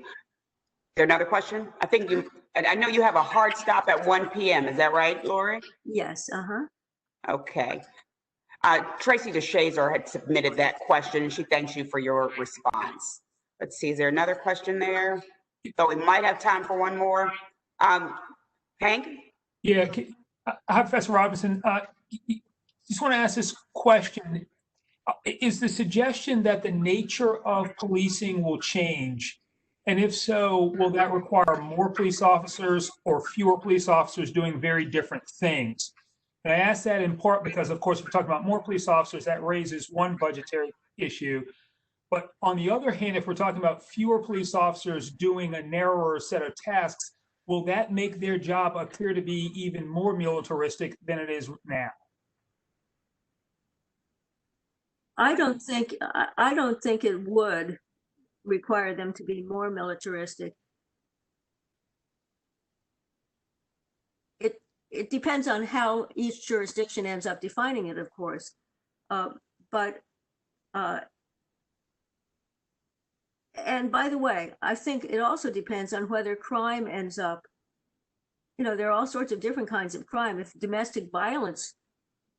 there another question? I know you have a hard stop at 1 p.m. Is that right, Lori? Yes, Okay. Tracy DeShazer had submitted that question and she thanks you for your response. Let's see, is there another question there? So we might have time for one more. Hank? Yeah, Hi, Professor Robinson. Just want to ask this question. Is the suggestion that the nature of policing will change? And if so, will that require more police officers or fewer police officers doing very different things? And I ask that in part because, of course, we're talking about more police officers, that raises one budgetary issue. But on the other hand, if we're talking about fewer police officers doing a narrower set of tasks, will that make their job appear to be even more militaristic than it is now? I don't think it would require them to be more militaristic. It depends on how each jurisdiction ends up defining it, of course. And by the way, I think it also depends on whether crime ends up, there are all sorts of different kinds of crime. If domestic violence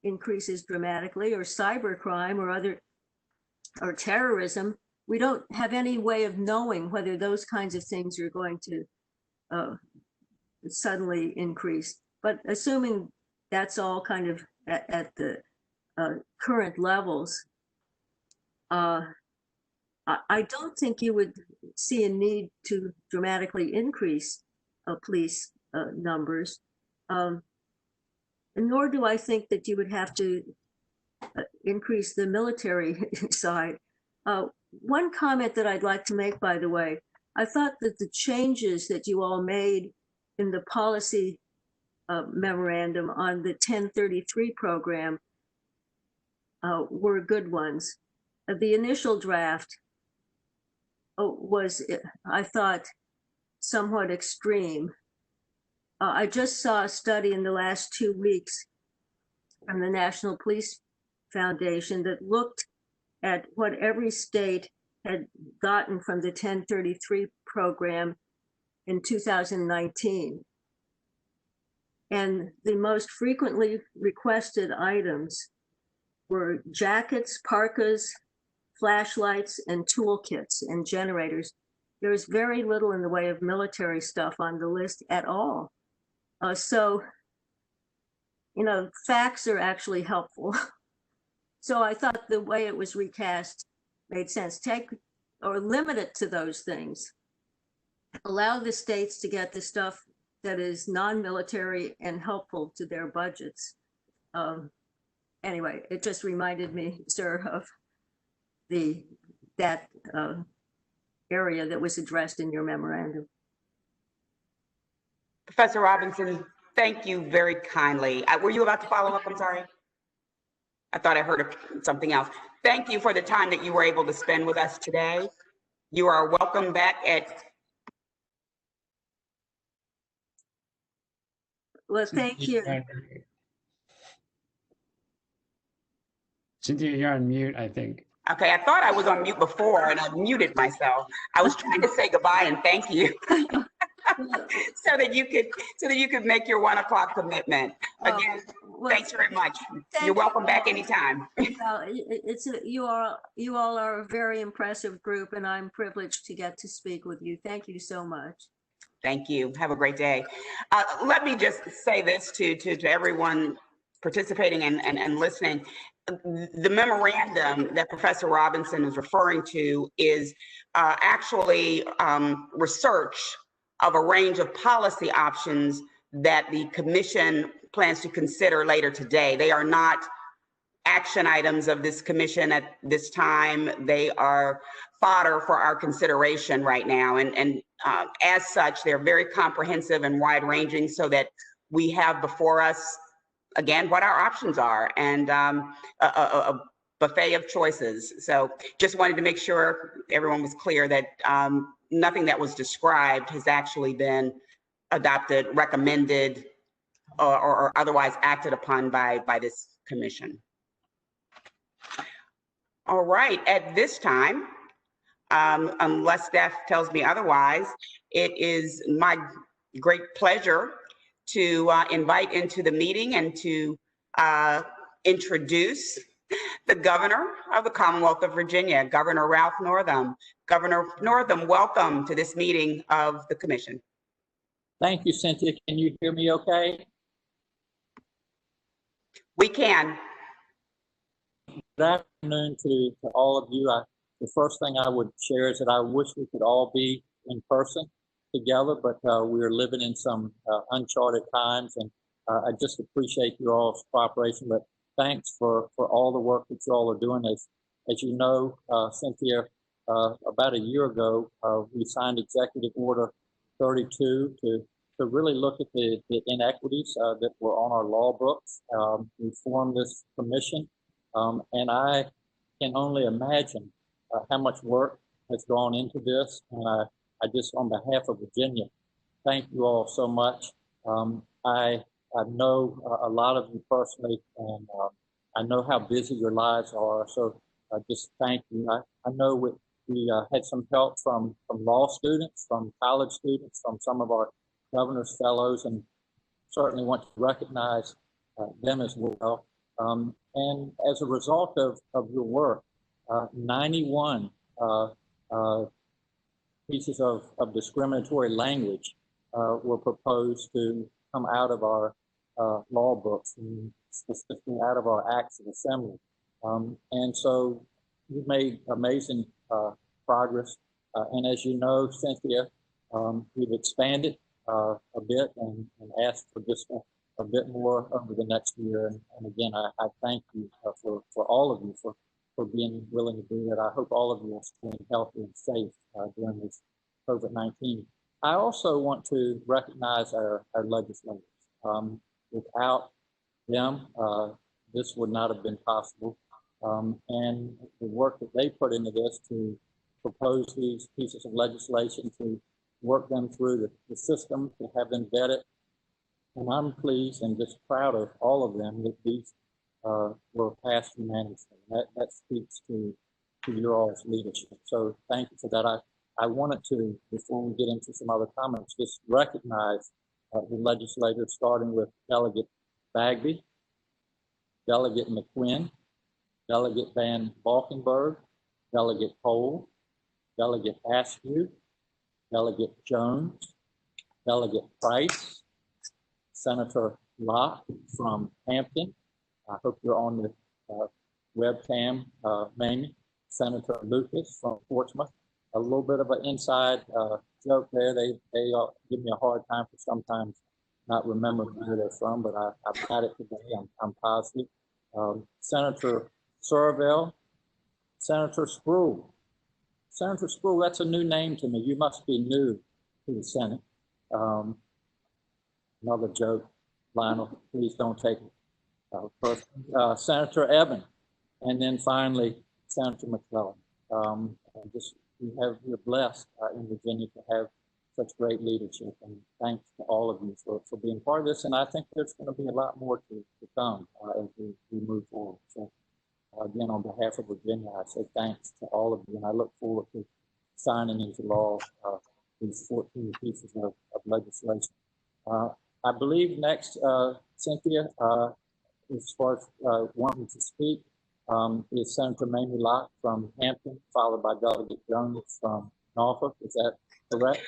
increases dramatically, or cyber crime, or terrorism, we don't have any way of knowing whether those kinds of things are going to suddenly increase. But assuming that's all kind of at the current levels, I don't think you would see a need to dramatically increase police numbers. Nor do I think that you would have to increase the military side. One comment that I'd like to make, by the way, I thought that the changes that you all made in the policy memorandum on the 1033 program were good ones. The initial draft was, I thought, somewhat extreme. I just saw a study in the last 2 weeks from the National Police Foundation that looked at what every state had gotten from the 1033 program in 2019. And the most frequently requested items were jackets, parkas, flashlights, and toolkits and generators. There's very little in the way of military stuff on the list at all. So, facts are actually helpful. So I thought the way it was recast made sense. Take or limit it to those things. Allow the states to get the stuff that is non-military and helpful to their budgets. Anyway, it just reminded me, sir, of that area that was addressed in your memorandum. Professor Robinson, thank you very kindly. Were you about to follow up? I'm sorry. I thought I heard something else. Thank you for the time that you were able to spend with us today. You are welcome back at. Well, thank you. Cynthia, you're on mute, I think. Okay, I thought I was on mute before and I muted myself. I was trying to say goodbye and thank you. so that you could make your 1 o'clock commitment. Again, thanks very much. You're welcome back anytime. Well, you all are a very impressive group, and I'm privileged to get to speak with you. Thank you so much. Thank you. Have a great day. Let me just say this to everyone participating and listening. The memorandum that Professor Robinson is referring to is actually research of a range of policy options that the commission plans to consider later today. They are not action items of this commission at this time. They are fodder for our consideration right now. And as such, they're very comprehensive and wide ranging so that we have before us, again, what our options are and a buffet of choices. So just wanted to make sure everyone was clear that nothing that was described has actually been adopted, recommended, or otherwise acted upon by this commission. All right, at this time, unless staff tells me otherwise, it is my great pleasure to invite into the meeting and to introduce the Governor of the Commonwealth of Virginia, Governor Ralph Northam. Governor Northam, welcome to this meeting of the Commission. Thank you, Cynthia. Can you hear me okay? We can. Good afternoon to all of you. The first thing I would share is that I wish we could all be in person together, but we're living in some uncharted times, and I just appreciate your all's cooperation. But thanks for all the work that you all are doing. As you know, Cynthia, about a year ago, we signed Executive Order 32 to really look at the inequities that were on our law books. We formed this commission. And I can only imagine how much work has gone into this. And I just, on behalf of Virginia, thank you all so much. I know a lot of you personally, and I know how busy your lives are. So just thank you. I know we had some help from law students, from college students, from some of our governor's fellows, and certainly want to recognize them as well. And as a result of your work, 91 pieces of discriminatory language were proposed to come out of our law books, and specifically out of our acts of assembly. And so you've made amazing progress. And as you know, Cynthia, we've expanded a bit and asked for just a bit more over the next year. And again, I thank you for all of you for being willing to do that. I hope all of you are staying healthy and safe during this COVID-19. I also want to recognize our legislators. Without them, this would not have been possible. And the work that they put into this to propose these pieces of legislation, to work them through the system, to have them vetted. And I'm pleased and just proud of all of them that these were passed unanimously. That speaks to your all's leadership. So thank you for that. I wanted to, before we get into some other comments, just recognize the legislators, starting with Delegate Bagby, Delegate McQuinn, Delegate Van Valkenburg, Delegate Cole, Delegate Askew, Delegate Jones, Delegate Price, Senator Locke from Hampton. I hope you're on the webcam, Mamie. Senator Lucas from Portsmouth. A little bit of an inside joke there. They give me a hard time for sometimes not remembering where they're from, but I've got it today. I'm positive. Senator Sorrell, Senator Spruill. Senator Spruill, that's a new name to me. You must be new to the Senate. Another joke, Lionel, please don't take it personally. Senator Evans, and then finally, Senator McClellan. We're blessed in Virginia to have such great leadership, and thanks to all of you for being part of this. And I think there's going to be a lot more to come as we move forward. So again, on behalf of Virginia, I say thanks to all of you, and I look forward to signing into law these 14 pieces of legislation. I believe next, Cynthia, as far as wanting to speak, is Senator Mamie Locke from Hampton, followed by Delegate Jones from Norfolk. Is that correct?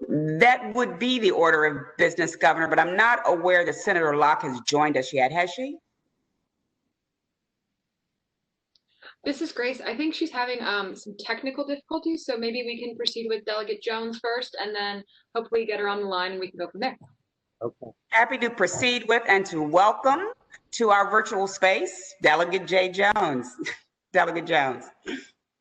That would be the order of business, Governor, but I'm not aware that Senator Locke has joined us yet. Has she? This is Grace. I think she's having some technical difficulties, so maybe we can proceed with Delegate Jones first, and then hopefully get her on the line and we can go from there. Okay. Happy to proceed with and to welcome to our virtual space, Delegate J. Jones. Delegate Jones.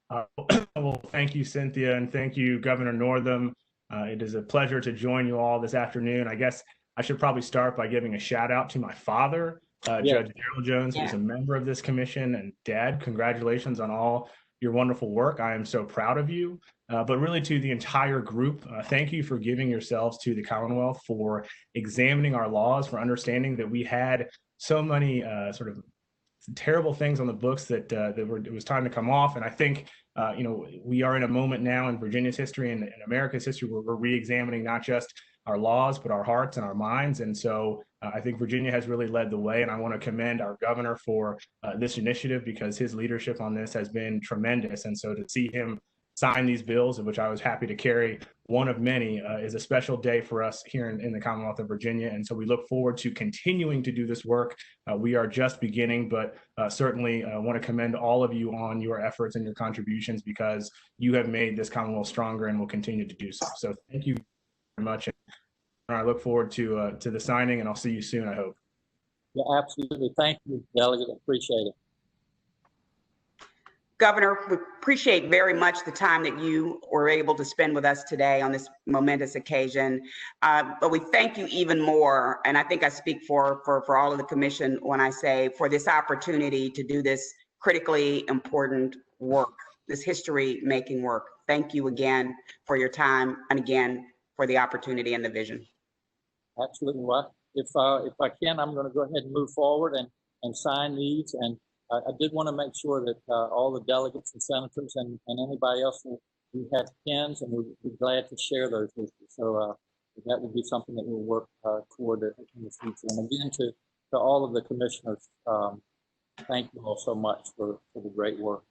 Well, thank you, Cynthia, and thank you, Governor Northam. It is a pleasure to join you all this afternoon. I guess I should probably start by giving a shout out to my father, Judge Darrell Jones, who's a member of this commission. And Dad, congratulations on all your wonderful work. I am so proud of you. But really to the entire group, thank you for giving yourselves to the Commonwealth, for examining our laws, for understanding that we had so many sort of terrible things on the books that it was time to come off. And I think we are in a moment now in Virginia's history and in America's history where we're re-examining not just our laws, but our hearts and our minds. And so I think Virginia has really led the way, and I want to commend our governor for this initiative, because his leadership on this has been tremendous. And so to see him sign these bills, in which I was happy to carry one of many, is a special day for us here in the Commonwealth of Virginia. And so we look forward to continuing to do this work. We are just beginning, but certainly want to commend all of you on your efforts and your contributions, because you have made this Commonwealth stronger and will continue to do so. So thank you very much. And I look forward to the signing, and I'll see you soon, I hope. Yeah, absolutely. Thank you, Delegate. Appreciate it. Governor, we appreciate very much the time that you were able to spend with us today on this momentous occasion. But we thank you even more, and I think I speak for all of the commission when I say for this opportunity to do this critically important work, this history-making work. Thank you again for your time, and again for the opportunity and the vision. Absolutely. Well, if I can, I'm going to go ahead and move forward and sign these. And I did want to make sure that all the delegates and senators and anybody else who has pens, and we'd be glad to share those with you. So that would be something that we'll work toward in the future. And again, to all of the commissioners, thank you all so much for the great work.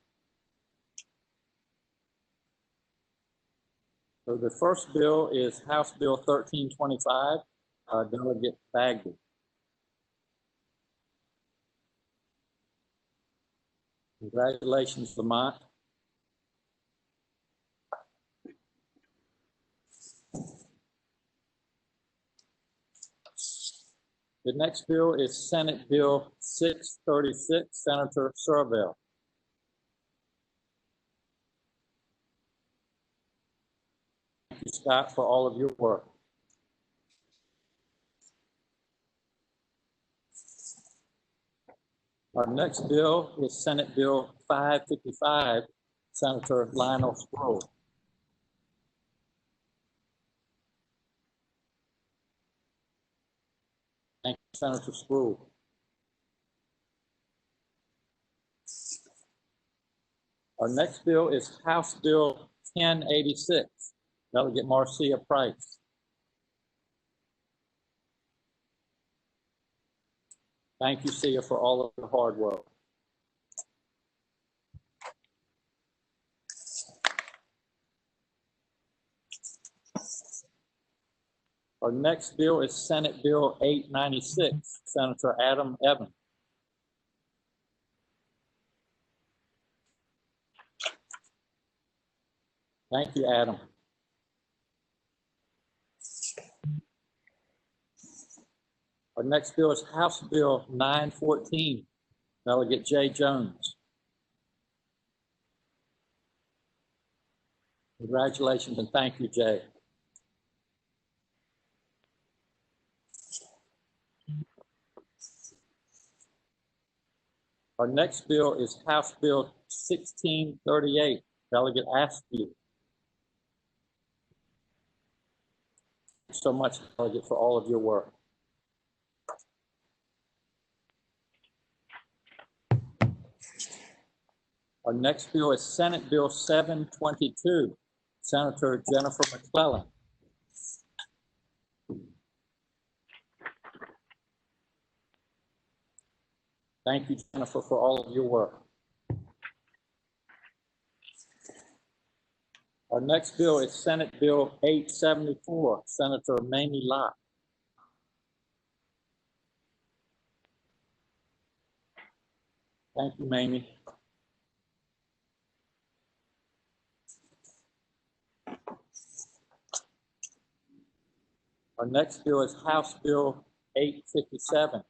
So the first bill is House Bill 1325, Delegate Bagby. Congratulations, Vermont. The next bill is Senate Bill 636, Senator Servell. Thank you, Scott, for all of your work. Our next bill is Senate Bill 555, Senator Lionel Sproul. Thank you, Senator Sproul. Our next bill is House Bill 1086, Delegate Marcia Price. Thank you, Sia, for all of the hard work. Our next bill is Senate Bill 896, Senator Adam Evans. Thank you, Adam. Our next bill is House Bill 914, Delegate Jay Jones. Congratulations and thank you, Jay. Our next bill is House Bill 1638, Delegate Askew. Thank you so much, Delegate, for all of your work. Our next bill is Senate Bill 722, Senator Jennifer McClellan. Thank you, Jennifer, for all of your work. Our next bill is Senate Bill 874, Senator Mamie Lott. Thank you, Mamie. Our next bill is House Bill 857,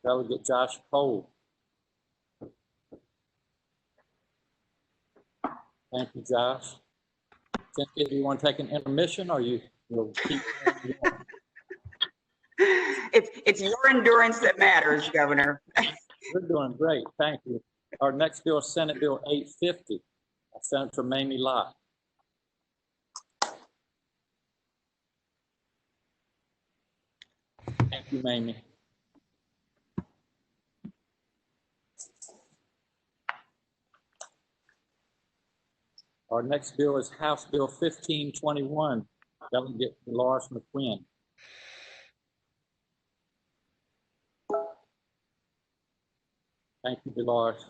Delegate Josh Cole. Thank you, Josh. Cynthia, do you want to take an intermission, or you will keep? It's your endurance that matters, Governor. We're doing great. Thank you. Our next bill is Senate Bill 850, Senator Mamie Lott. Thank you, Mamie. Our next bill is House Bill 1521, Delegate Dolores McQuinn. Thank you, Dolores.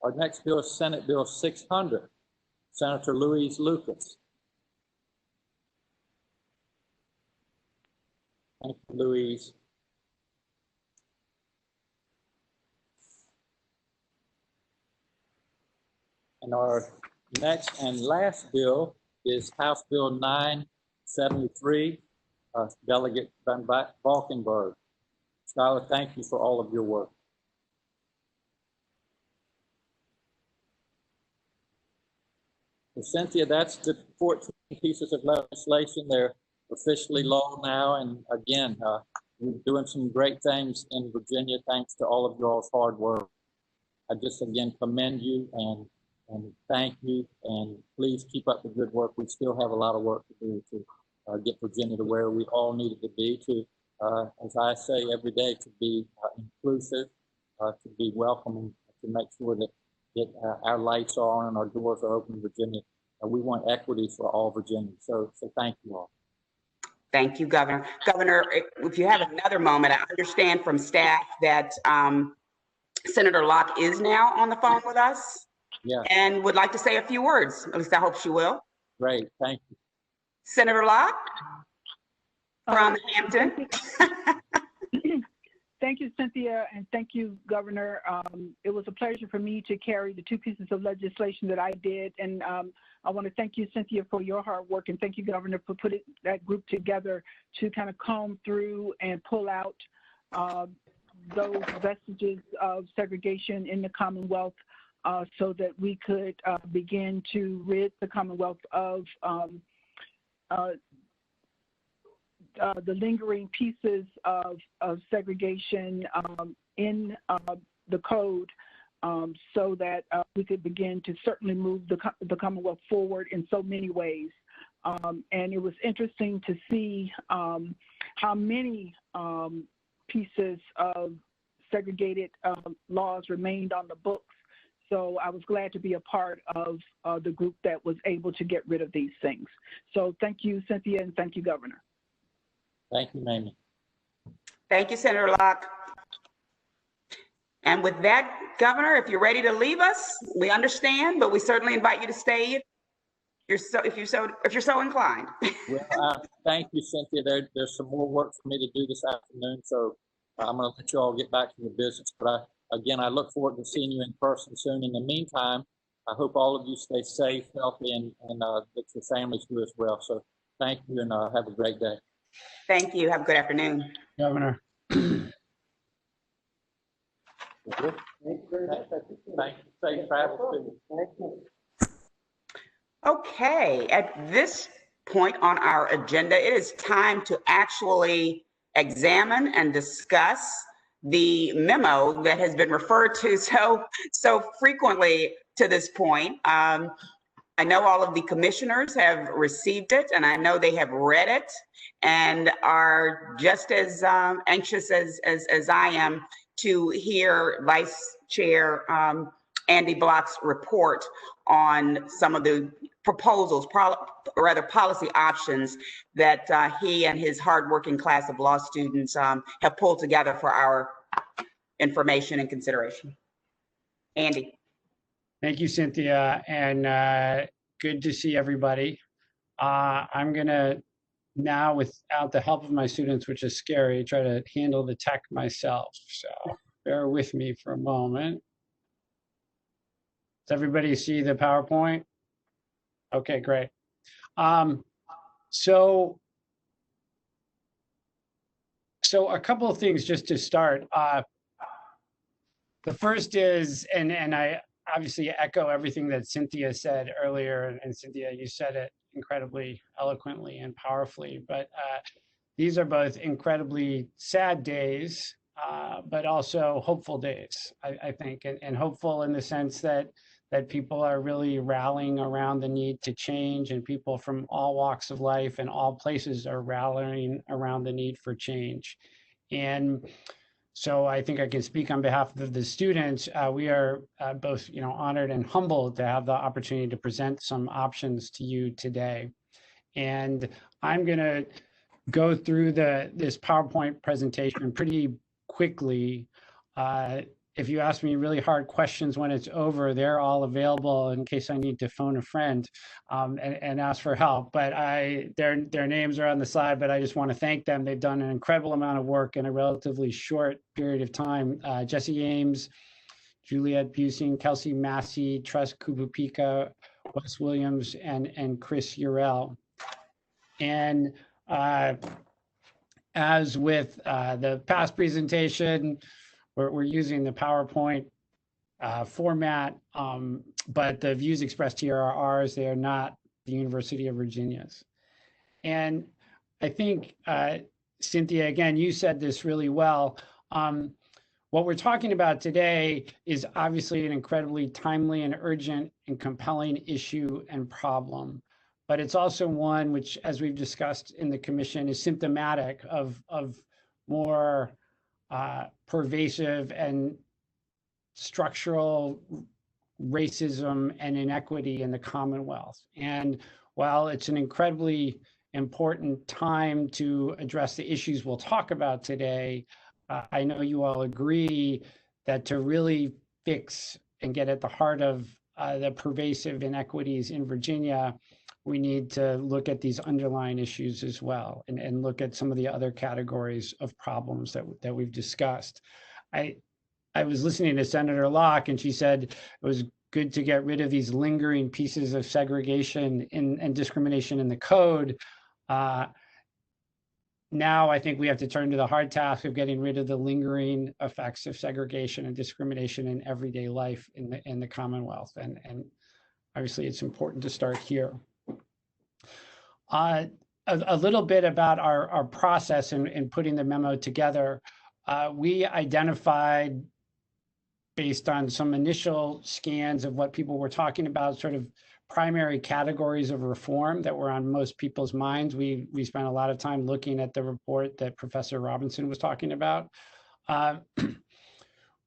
Our next bill is Senate Bill 600, Senator Louise Lucas. Thank you, Louise. And our next and last bill is House Bill 973, Delegate Van Valkenburg. Skylar, thank you for all of your work. So Cynthia, that's the 14 pieces of legislation. They're officially law now. And again, we're doing some great things in Virginia thanks to all of y'all's hard work. I just again commend you and thank you, and please keep up the good work. We still have a lot of work to do to get Virginia to where we all needed to be, to, as I say every day, to be inclusive, to be welcoming, to make sure that our lights are on and our doors are open in Virginia. We want equity for all Virginians. So thank you all. Thank you, Governor. Governor, if you have another moment, I understand from staff that Senator Locke is now on the phone with us. Yeah. And would like to say a few words. At least I hope she will. Great, thank you. Senator Locke from Hampton. Thank you, Cynthia, and thank you, Governor. It was a pleasure for me to carry the 2 pieces of legislation that I did, and I want to thank you, Cynthia, for your hard work, and thank you, Governor, for putting that group together to kind of comb through and pull out those vestiges of segregation in the Commonwealth, so that we could begin to rid the Commonwealth of the lingering pieces of segregation in the code, so that we could begin to certainly move the Commonwealth forward in so many ways. And it was interesting to see how many pieces of segregated laws remained on the books. So I was glad to be a part of the group that was able to get rid of these things. So thank you, Cynthia, and thank you, Governor. Thank you, Mamie. Thank you, Senator Locke. And with that, Governor, if you're ready to leave us, we understand, but we certainly invite you to stay if you're so inclined. Well, thank you, Cynthia. There's some more work for me to do this afternoon, so I'm going to let you all get back to your business. But again, I look forward to seeing you in person soon. In the meantime, I hope all of you stay safe, healthy, and that your families do as well. So thank you, and have a great day. Thank you. Have a good afternoon. Governor. Thank you very much. Thank you. Safe travels to you. Okay, at this point on our agenda, it is time to actually examine and discuss the memo that has been referred to so frequently to this point. I know all of the commissioners have received it, and I know they have read it and are just as anxious as I am to hear Vice Chair Andy Block's report on some of the proposals, rather policy options that he and his hardworking class of law students have pulled together for our information and consideration. Andy. Thank you, Cynthia, and good to see everybody. I'm gonna now, without the help of my students, which is scary, try to handle the tech myself. So bear with me for a moment. Does everybody see the PowerPoint? Okay, great. So a couple of things just to start. The first is, and I obviously echo everything that Cynthia said earlier, and Cynthia, you said it incredibly eloquently and powerfully, but these are both incredibly sad days, but also hopeful days, I think, and hopeful in the sense that people are really rallying around the need to change, and people from all walks of life and all places are rallying around the need for change. And so I think I can speak on behalf of the students. We are both, honored and humbled to have the opportunity to present some options to you today. And I'm going to go through this PowerPoint presentation pretty quickly. if you ask me really hard questions when it's over, they're all available in case I need to phone a friend and ask for help. But their names are on the side, but I just want to thank them. They've done an incredible amount of work in a relatively short period of time. Jesse Ames, Juliette Busing, Kelsey Massey, Tress Kubupika, Wes Williams, and Chris Urell. And as with the past presentation, we're using the PowerPoint format, but the views expressed here are ours. They are not the University of Virginia's. And I think, Cynthia, again, you said this really well. What we're talking about today is obviously an incredibly timely and urgent and compelling issue and problem. But it's also one which, as we've discussed in the commission, is symptomatic of more pervasive and structural racism and inequity in the Commonwealth. And while it's an incredibly important time to address the issues we'll talk about today, I know you all agree that to really fix and get at the heart of the pervasive inequities in Virginia, we need to look at these underlying issues as well and look at some of the other categories of problems that we've discussed. I was listening to Senator Locke, and she said it was good to get rid of these lingering pieces of segregation and discrimination in the code. Now I think we have to turn to the hard task of getting rid of the lingering effects of segregation and discrimination in everyday life in the Commonwealth. And obviously it's important to start here. A little bit about our process in putting the memo together. We identified, based on some initial scans of what people were talking about, sort of primary categories of reform that were on most people's minds. We spent a lot of time looking at the report that Professor Robinson was talking about.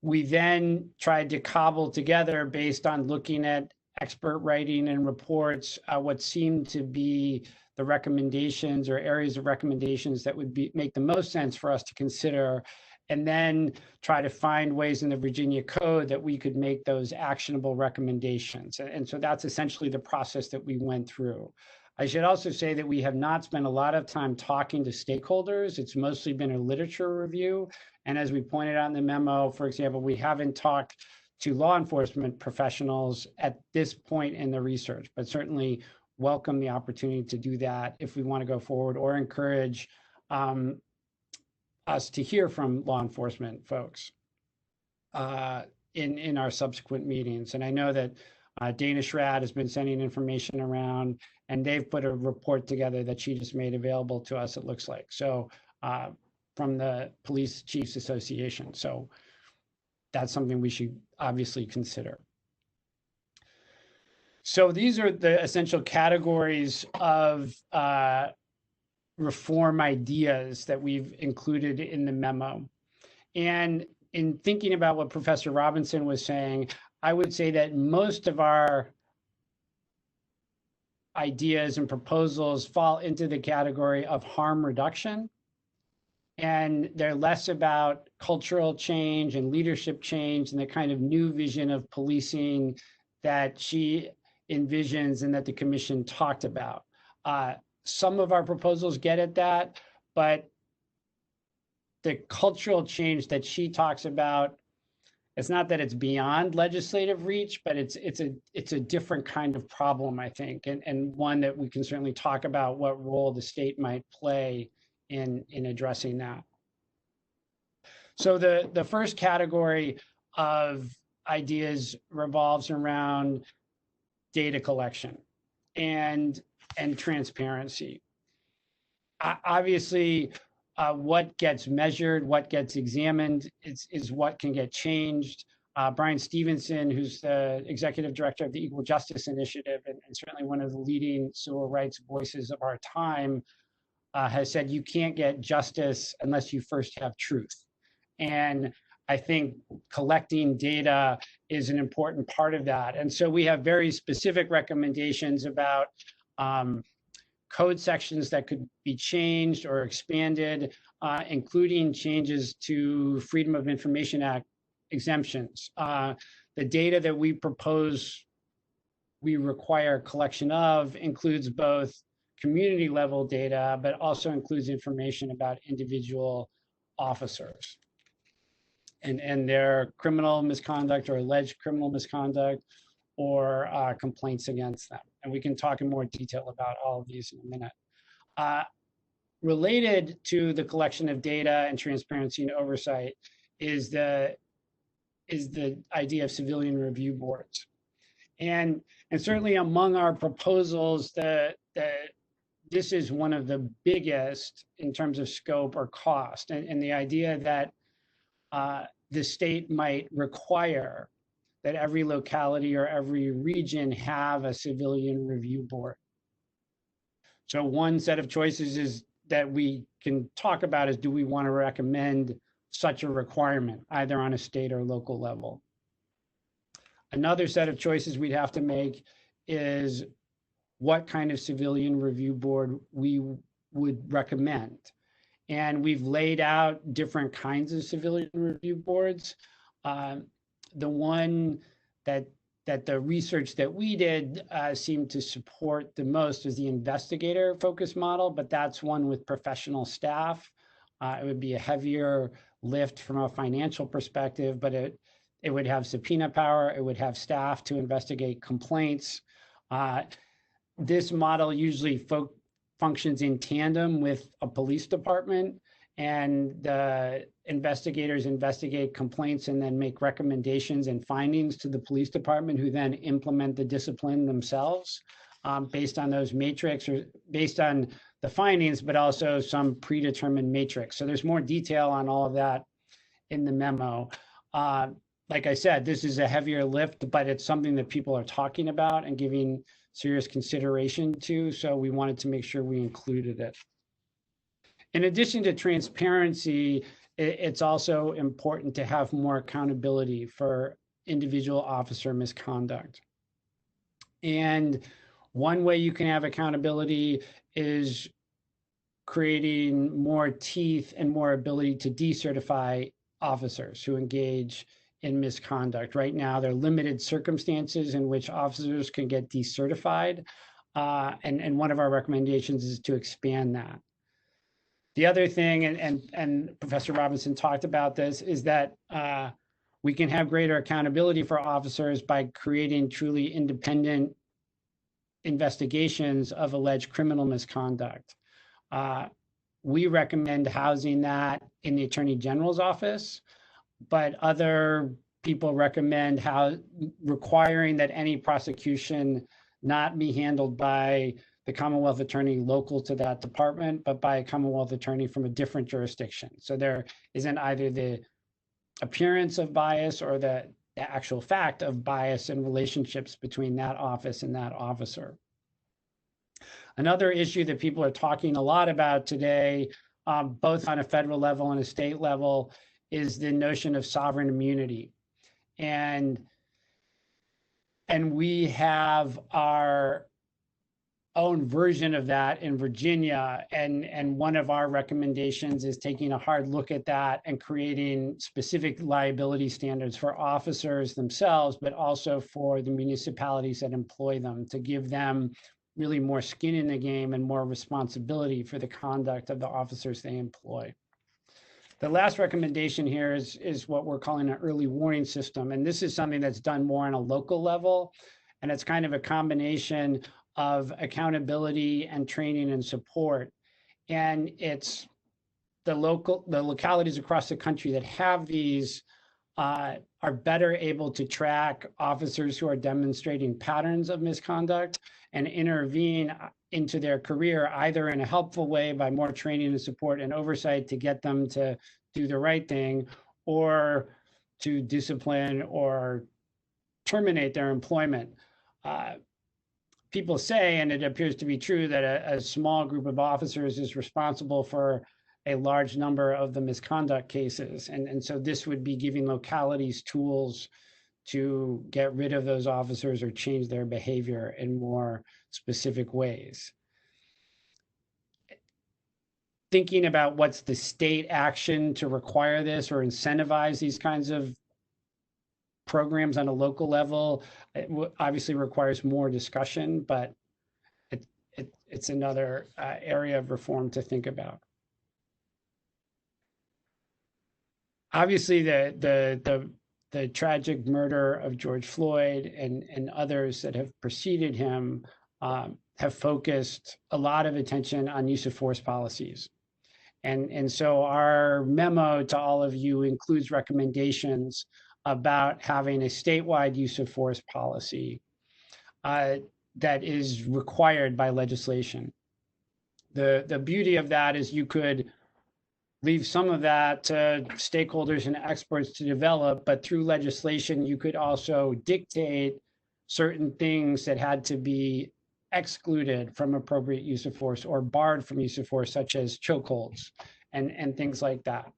We then tried to cobble together, based on looking at expert writing and reports, what seemed to be the recommendations or areas of recommendations that would make the most sense for us to consider, and then try to find ways in the Virginia Code that we could make those actionable recommendations. And so that's essentially the process that we went through. I should also say that we have not spent a lot of time talking to stakeholders. It's mostly been a literature review. And as we pointed out in the memo, for example, we haven't talked to law enforcement professionals at this point in the research, but certainly welcome the opportunity to do that if we want to go forward, or encourage us to hear from law enforcement folks in our subsequent meetings. And I know that Dana Schrad has been sending information around, and they've put a report together that she just made available to us, it looks like. So from the Police Chiefs Association. So that's something we should obviously consider. So these are the essential categories of reform ideas that we've included in the memo. And in thinking about what Professor Robinson was saying, I would say that most of our ideas and proposals fall into the category of harm reduction. And they're less about cultural change and leadership change and the kind of new vision of policing that she envisions and that the commission talked about. Some of our proposals get at that, but the cultural change that she talks about, it's not that it's beyond legislative reach, but it's a different kind of problem, I think, and one that we can certainly talk about what role the state might play in addressing that. So the first category of ideas revolves around data collection and transparency. Obviously, what gets measured, what gets examined is what can get changed. Brian Stevenson, who's the executive director of the Equal Justice Initiative and certainly one of the leading civil rights voices of our time, has said you can't get justice unless you first have truth. And I think collecting data is an important part of that. And so we have very specific recommendations about code sections that could be changed or expanded, including changes to Freedom of Information Act exemptions. The data that we propose we require collection of includes both community level data, but also includes information about individual officers and their criminal misconduct or alleged criminal misconduct or complaints against them. And we can talk in more detail about all of these in a minute. Related to the collection of data and transparency and oversight is the idea of civilian review boards. And certainly among our proposals, this is one of the biggest in terms of scope or cost. And the idea that the state might require that every locality or every region have a civilian review board. So one set of choices is that we can talk about is, do we want to recommend such a requirement, either on a state or local level? Another set of choices we'd have to make is what kind of civilian review board we would recommend. And we've laid out different kinds of civilian review boards. The one that the research that we did seemed to support the most was the investigator focused model, but that's one with professional staff. It would be a heavier lift from a financial perspective, but it would have subpoena power. It would have staff to investigate complaints. This model usually functions in tandem with a police department, and the investigators investigate complaints and then make recommendations and findings to the police department, who then implement the discipline themselves based on those matrix or based on the findings, but also some predetermined matrix. So there's more detail on all of that in the memo. Like I said, this is a heavier lift, but it's something that people are talking about and giving serious consideration to. So we wanted to make sure we included it. In addition to transparency, it's also important to have more accountability for individual officer misconduct. And one way you can have accountability is creating more teeth and more ability to decertify officers who engage in misconduct. Right now, there are limited circumstances in which officers can get decertified. And one of our recommendations is to expand that. The other thing, and Professor Robinson talked about this, is that we can have greater accountability for officers by creating truly independent investigations of alleged criminal misconduct. We recommend housing that in the Attorney General's office, but other people recommend requiring that any prosecution not be handled by the Commonwealth Attorney local to that department, but by a Commonwealth Attorney from a different jurisdiction. So there isn't either the appearance of bias or the actual fact of bias and relationships between that office and that officer. Another issue that people are talking a lot about today, both on a federal level and a state level, is the notion of sovereign immunity. And we have our own version of that in Virginia. And one of our recommendations is taking a hard look at that and creating specific liability standards for officers themselves, but also for the municipalities that employ them, to give them really more skin in the game and more responsibility for the conduct of the officers they employ. The last recommendation here is what we're calling an early warning system. And this is something that's done more on a local level. And it's kind of a combination of accountability and training and support. And it's the localities across the country that have these are better able to track officers who are demonstrating patterns of misconduct and intervene into their career, either in a helpful way by more training and support and oversight to get them to do the right thing, or to discipline or terminate their employment. People say, and it appears to be true, that a small group of officers is responsible for a large number of the misconduct cases. And so this would be giving localities tools to get rid of those officers or change their behavior in more specific ways. Thinking about what's the state action to require this or incentivize these kinds of programs on a local level, obviously requires more discussion, but it's another area of reform to think about. Obviously, the tragic murder of George Floyd and others that have preceded him have focused a lot of attention on use of force policies. And so our memo to all of you includes recommendations about having a statewide use of force policy that is required by legislation. The beauty of that is you could leave some of that to stakeholders and experts to develop, but through legislation, you could also dictate certain things that had to be excluded from appropriate use of force or barred from use of force, such as chokeholds and things like that.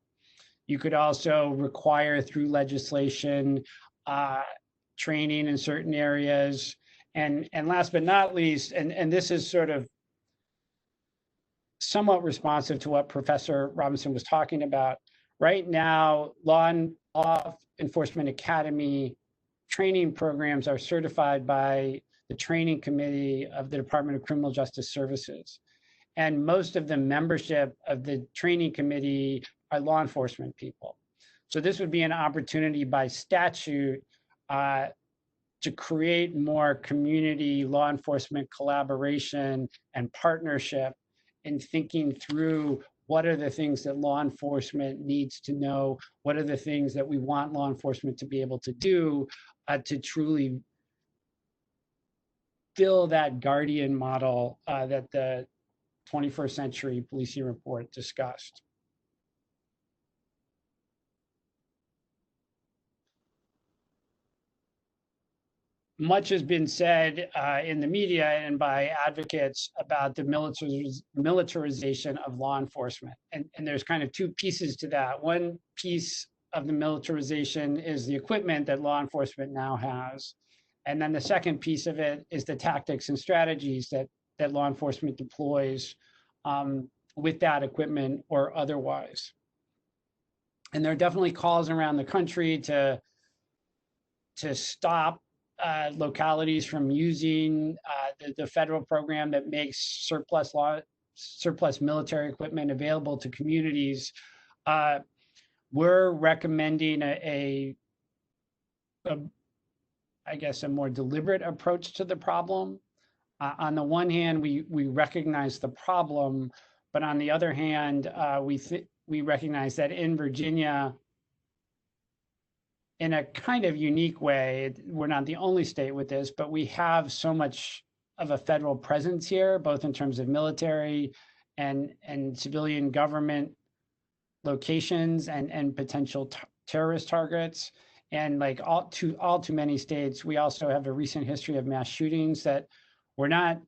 You could also require through legislation training in certain areas. And last but not least, and this is sort of somewhat responsive to what Professor Robinson was talking about. Right now, law enforcement academy training programs are certified by the training committee of the Department of Criminal Justice Services. And most of the membership of the training committee are law enforcement people. So this would be an opportunity by statute to create more community law enforcement collaboration and partnership in thinking through what are the things that law enforcement needs to know, what are the things that we want law enforcement to be able to do to truly fill that guardian model that the 21st Century Policing Report discussed. Much has been said in the media and by advocates about the militarization of law enforcement. And there's kind of two pieces to that. One piece of the militarization is the equipment that law enforcement now has. And then the second piece of it is the tactics and strategies that law enforcement deploys with that equipment or otherwise. And there are definitely calls around the country to stop localities from using the federal program that makes surplus military equipment available to communities. We're recommending I guess, a more deliberate approach to the problem. On the one hand, we recognize the problem, but on the other hand, we recognize that in Virginia, in a kind of unique way, we're not the only state with this, but we have so much of a federal presence here, both in terms of military and civilian government locations and potential terrorist targets. And like all too many states, we also have a recent history of mass shootings that we're not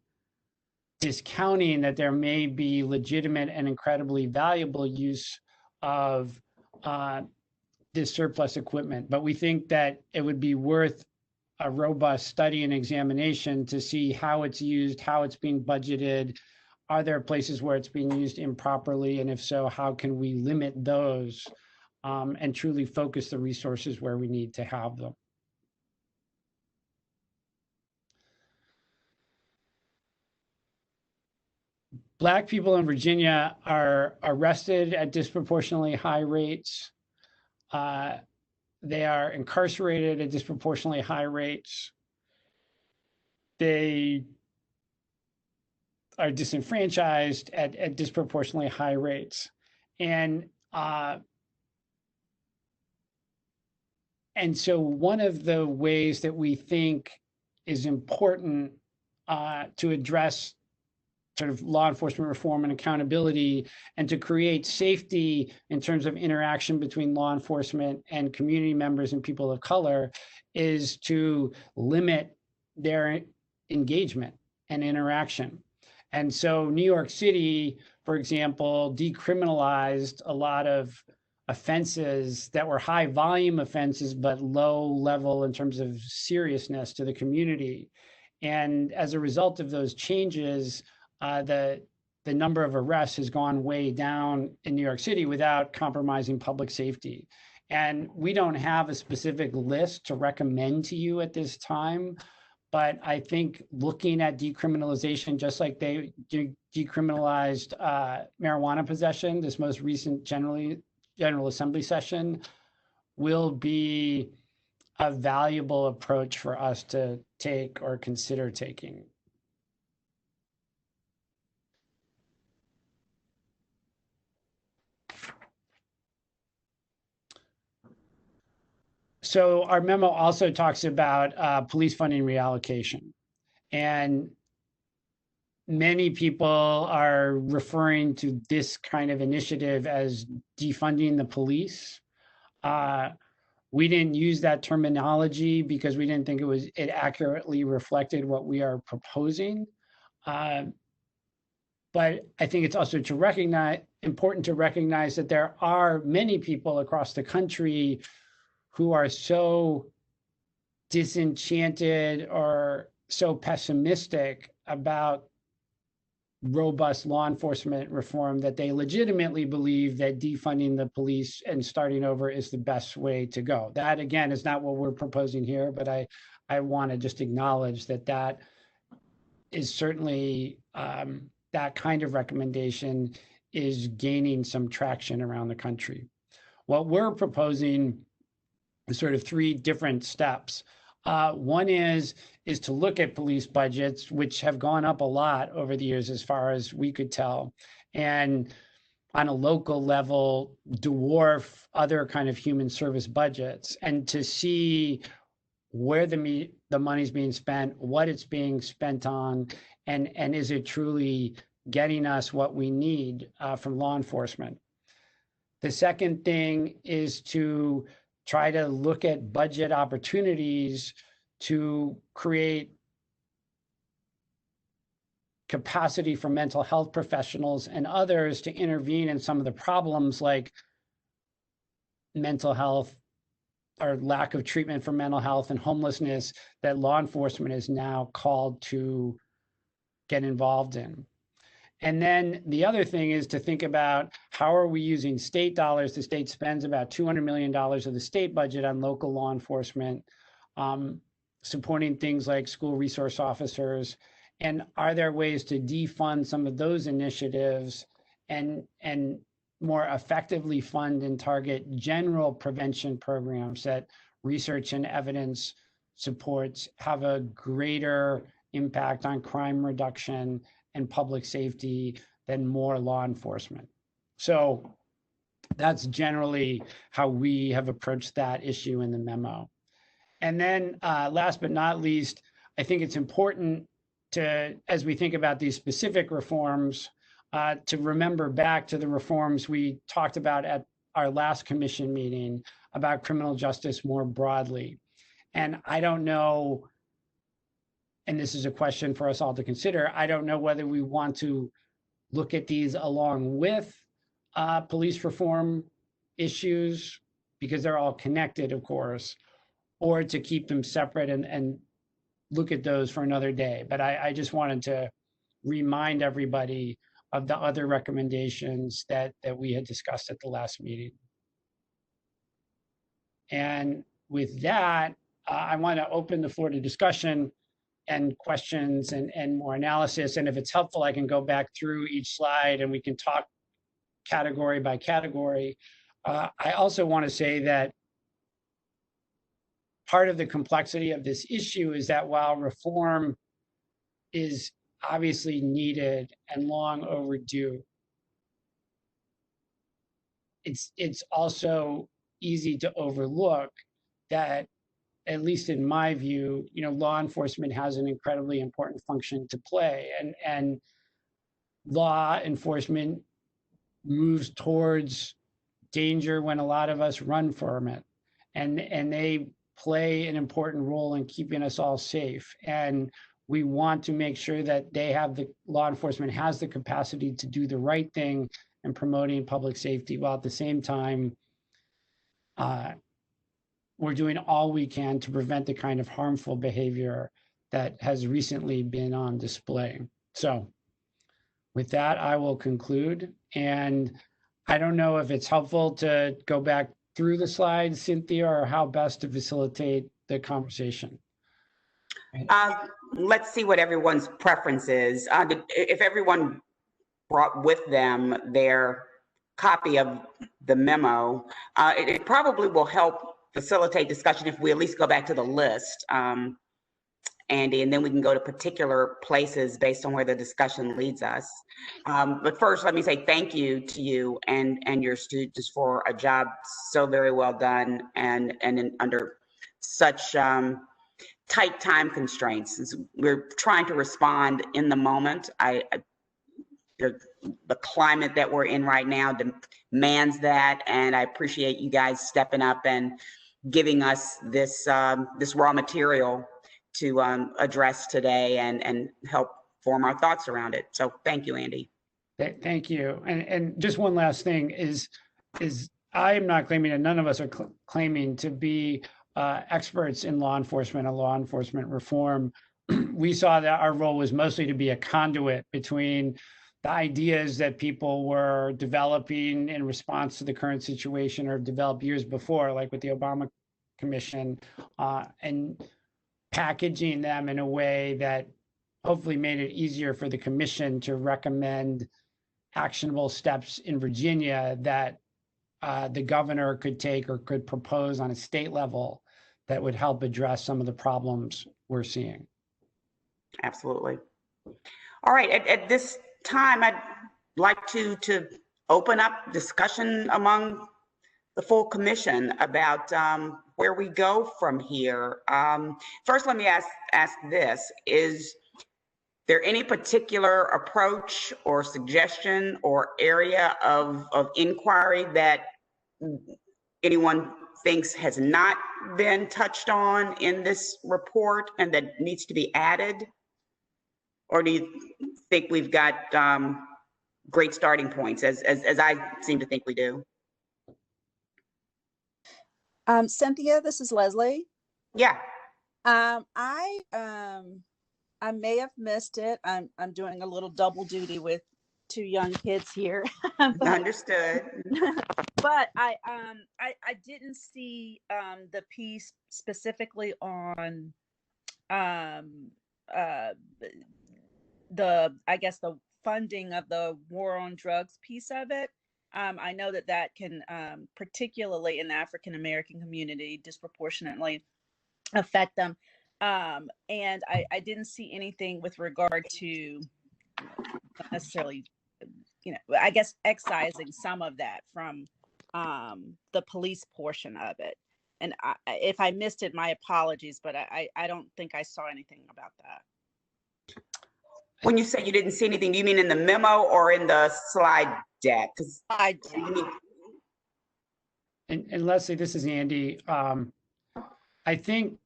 discounting that there may be legitimate and incredibly valuable use of this surplus equipment, but we think that it would be worth a robust study and examination to see how it's used, how it's being budgeted. Are there places where it's being used improperly? And if so, how can we limit those and truly focus the resources where we need to have them? Black people in Virginia are arrested at disproportionately high rates. They are incarcerated at disproportionately high rates. They are disenfranchised at disproportionately high rates. And so one of the ways that we think is important to address sort of law enforcement reform and accountability and to create safety in terms of interaction between law enforcement and community members and people of color is to limit their engagement and interaction. And so New York City, for example, decriminalized a lot of offenses that were high volume offenses, but low level in terms of seriousness to the community. And as a result of those changes, the number of arrests has gone way down in New York City without compromising public safety. And we don't have a specific list to recommend to you at this time, but I think looking at decriminalization, just like they decriminalized marijuana possession, this most recent General Assembly session, will be a valuable approach for us to take or consider taking. So our memo also talks about police funding reallocation. And many people are referring to this kind of initiative as defunding the police. We didn't use that terminology because we didn't think it accurately reflected what we are proposing. But I think it's also important to recognize that there are many people across the country who are so disenchanted or so pessimistic about robust law enforcement reform that they legitimately believe that defunding the police and starting over is the best way to go. That, again, is not what we're proposing here, but I want to just acknowledge that is certainly that kind of recommendation is gaining some traction around the country. What we're proposing is sort of three different steps. One is to look at police budgets, which have gone up a lot over the years, as far as we could tell, and on a local level, dwarf other kind of human service budgets, and to see where the money's being spent, what it's being spent on, and is it truly getting us what we need from law enforcement. The second thing is to try to look at budget opportunities to create capacity for mental health professionals and others to intervene in some of the problems like mental health or lack of treatment for mental health and homelessness that law enforcement is now called to get involved in. And then the other thing is to think about how are we using state dollars? The state spends about $200 million of the state budget on local law enforcement, supporting things like school resource officers. And are there ways to defund some of those initiatives and more effectively fund and target general prevention programs that research and evidence supports have a greater impact on crime reduction and public safety than more law enforcement? So that's generally how we have approached that issue in the memo. And then last but not least, I think it's important to, as we think about these specific reforms, to remember back to the reforms we talked about at our last commission meeting about criminal justice more broadly. And I don't know, and this is a question for us all to consider, I don't know whether we want to look at these along with police reform issues, because they're all connected, of course, or to keep them separate and look at those for another day. But I just wanted to remind everybody of the other recommendations that we had discussed at the last meeting. And with that, I want to open the floor to discussion and questions and more analysis. And if it's helpful, I can go back through each slide and we can talk category by category. I also want to say that part of the complexity of this issue is that while reform is obviously needed and long overdue, it's also easy to overlook that, at least in my view, law enforcement has an incredibly important function to play, and law enforcement moves towards danger when a lot of us run from it, and they play an important role in keeping us all safe. And we want to make sure that law enforcement has the capacity to do the right thing and promoting public safety, while at the same time, we're doing all we can to prevent the kind of harmful behavior that has recently been on display. So with that, I will conclude. And I don't know if it's helpful to go back through the slides, Cynthia, or how best to facilitate the conversation? Let's see what everyone's preference is. If everyone brought with them their copy of the memo, it probably will help facilitate discussion if we at least go back to the list, Andy, and then we can go to particular places based on where the discussion leads us. But first, let me say thank you to you and your students for a job so very well done and under such tight time constraints. We're trying to respond in the moment. The climate that we're in right now demands that, and I appreciate you guys stepping up and giving us this raw material to address today and help form our thoughts around it. So thank you, Andy. Thank you. And just one last thing is I am not claiming, and none of us are claiming to be experts in law enforcement and law enforcement reform. We saw that our role was mostly to be a conduit between the ideas that people were developing in response to the current situation or developed years before, like with the Obama Commission, and packaging them in a way that hopefully made it easier for the commission to recommend actionable steps in Virginia that the governor could take or could propose on a state level that would help address some of the problems we're seeing. Absolutely. All right, at this time, I'd like to open up discussion among the full commission about where we go from here. First, let me ask this: is there any particular approach or suggestion or area of inquiry that anyone thinks has not been touched on in this report and that needs to be added? Or do you think we've got great starting points, as I seem to think we do? Cynthia, this is Leslie. Yeah. I may have missed it. I'm doing a little double duty with two young kids here. Understood. But I didn't see the piece specifically on the funding of the war on drugs piece of it. I know that can, particularly in the African American community, disproportionately affect them. And I didn't see anything with regard to not necessarily, excising some of that from the police portion of it. And if I missed it, my apologies, but I don't think I saw anything about that. When you say you didn't see anything, do you mean in the memo or in the slide deck? And Leslie, this is Andy. I think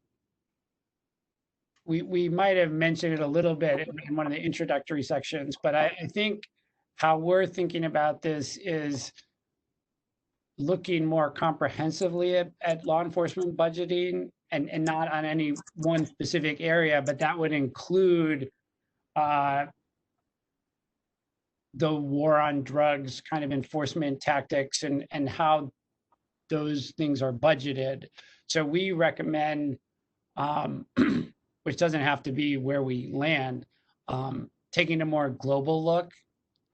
we might have mentioned it a little bit in one of the introductory sections, but I think how we're thinking about this is looking more comprehensively at law enforcement budgeting and not on any one specific area, but that would include the war on drugs kind of enforcement tactics and how those things are budgeted. So we recommend, which doesn't have to be where we land, taking a more global look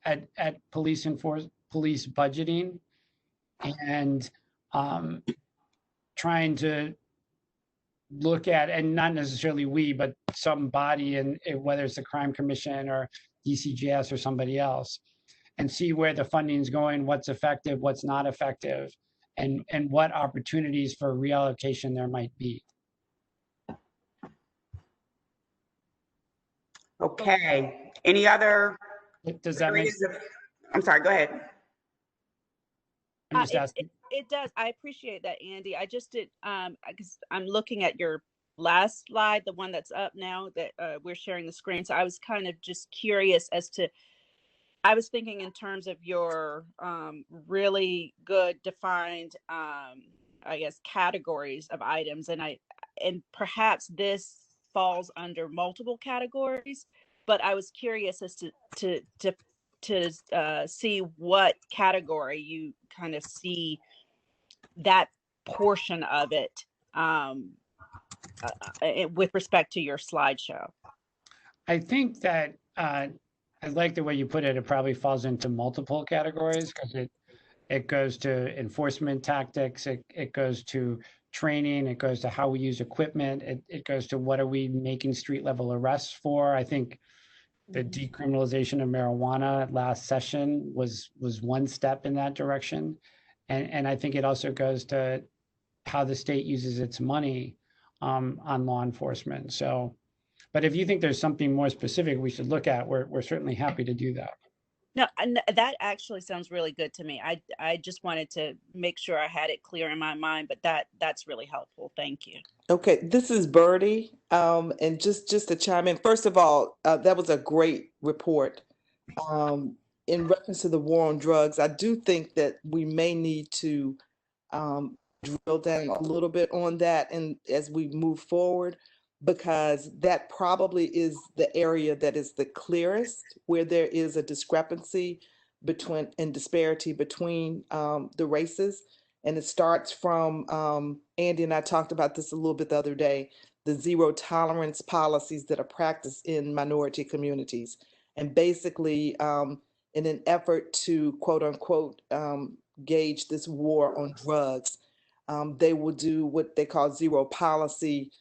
at police budgeting and trying to look at, and not necessarily we, but some body, and whether it's the Crime Commission or DCJS or somebody else, and see where the funding is going, what's effective, what's not effective, and what opportunities for reallocation there might be. Okay. Any other? Does that make sense? I'm sorry, go ahead. I'm just asking. It does. I appreciate that, Andy. I just did, because I'm looking at your last slide, the one that's up now that we're sharing the screen. So I was kind of just curious as to, I was thinking in terms of your really good defined, categories of items. And perhaps this falls under multiple categories, but I was curious as to see what category you kind of see that portion of it with respect to your slideshow? I think that I like the way you put it. It probably falls into multiple categories because it goes to enforcement tactics, it goes to training, it goes to how we use equipment, it goes to what are we making street level arrests for. I think the decriminalization of marijuana last session was one step in that direction. And I think it also goes to how the state uses its money on law enforcement. So, but if you think there's something more specific we should look at, we're certainly happy to do that. No, and that actually sounds really good to me. I just wanted to make sure I had it clear in my mind, but that's really helpful. Thank you. Okay, this is Birdie. And just to chime in, first of all, that was a great report. In reference to the war on drugs, I do think that we may need to drill down a little bit on that and as we move forward, because that probably is the area that is the clearest where there is a discrepancy between and disparity between the races. And it starts from Andy and I talked about this a little bit the other day, the zero tolerance policies that are practiced in minority communities. And basically, in an effort to quote unquote gauge this war on drugs, they will do what they call zero policy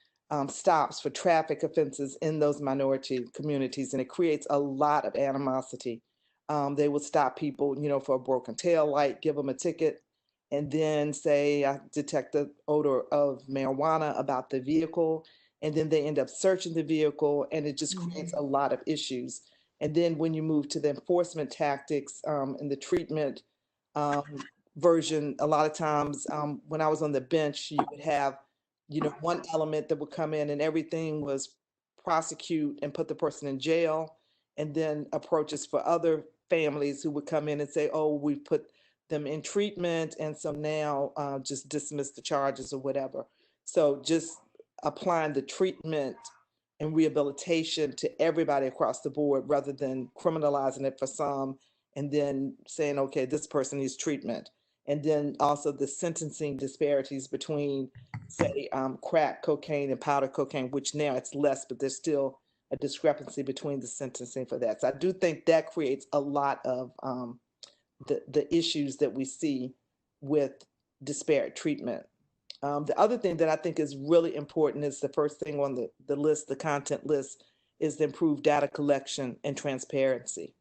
stops for traffic offenses in those minority communities, and it creates a lot of animosity. They will stop people, for a broken tail light, give them a ticket, and then say, I detect the odor of marijuana about the vehicle, and then they end up searching the vehicle, and it just creates a lot of issues. And then when you move to the enforcement tactics and the treatment version, a lot of times when I was on the bench, you would have, one element that would come in and everything was prosecute and put the person in jail, and then approaches for other families who would come in and say, oh, we put them in treatment, and so now just dismiss the charges or whatever. So just applying the treatment and rehabilitation to everybody across the board rather than criminalizing it for some and then saying, okay, this person needs treatment. And then also the sentencing disparities between, say, crack cocaine and powder cocaine, which now it's less, but there's still a discrepancy between the sentencing for that. So I do think that creates a lot of the issues that we see with disparate treatment. The other thing that I think is really important is the first thing on the list, the content list, is the improved data collection and transparency.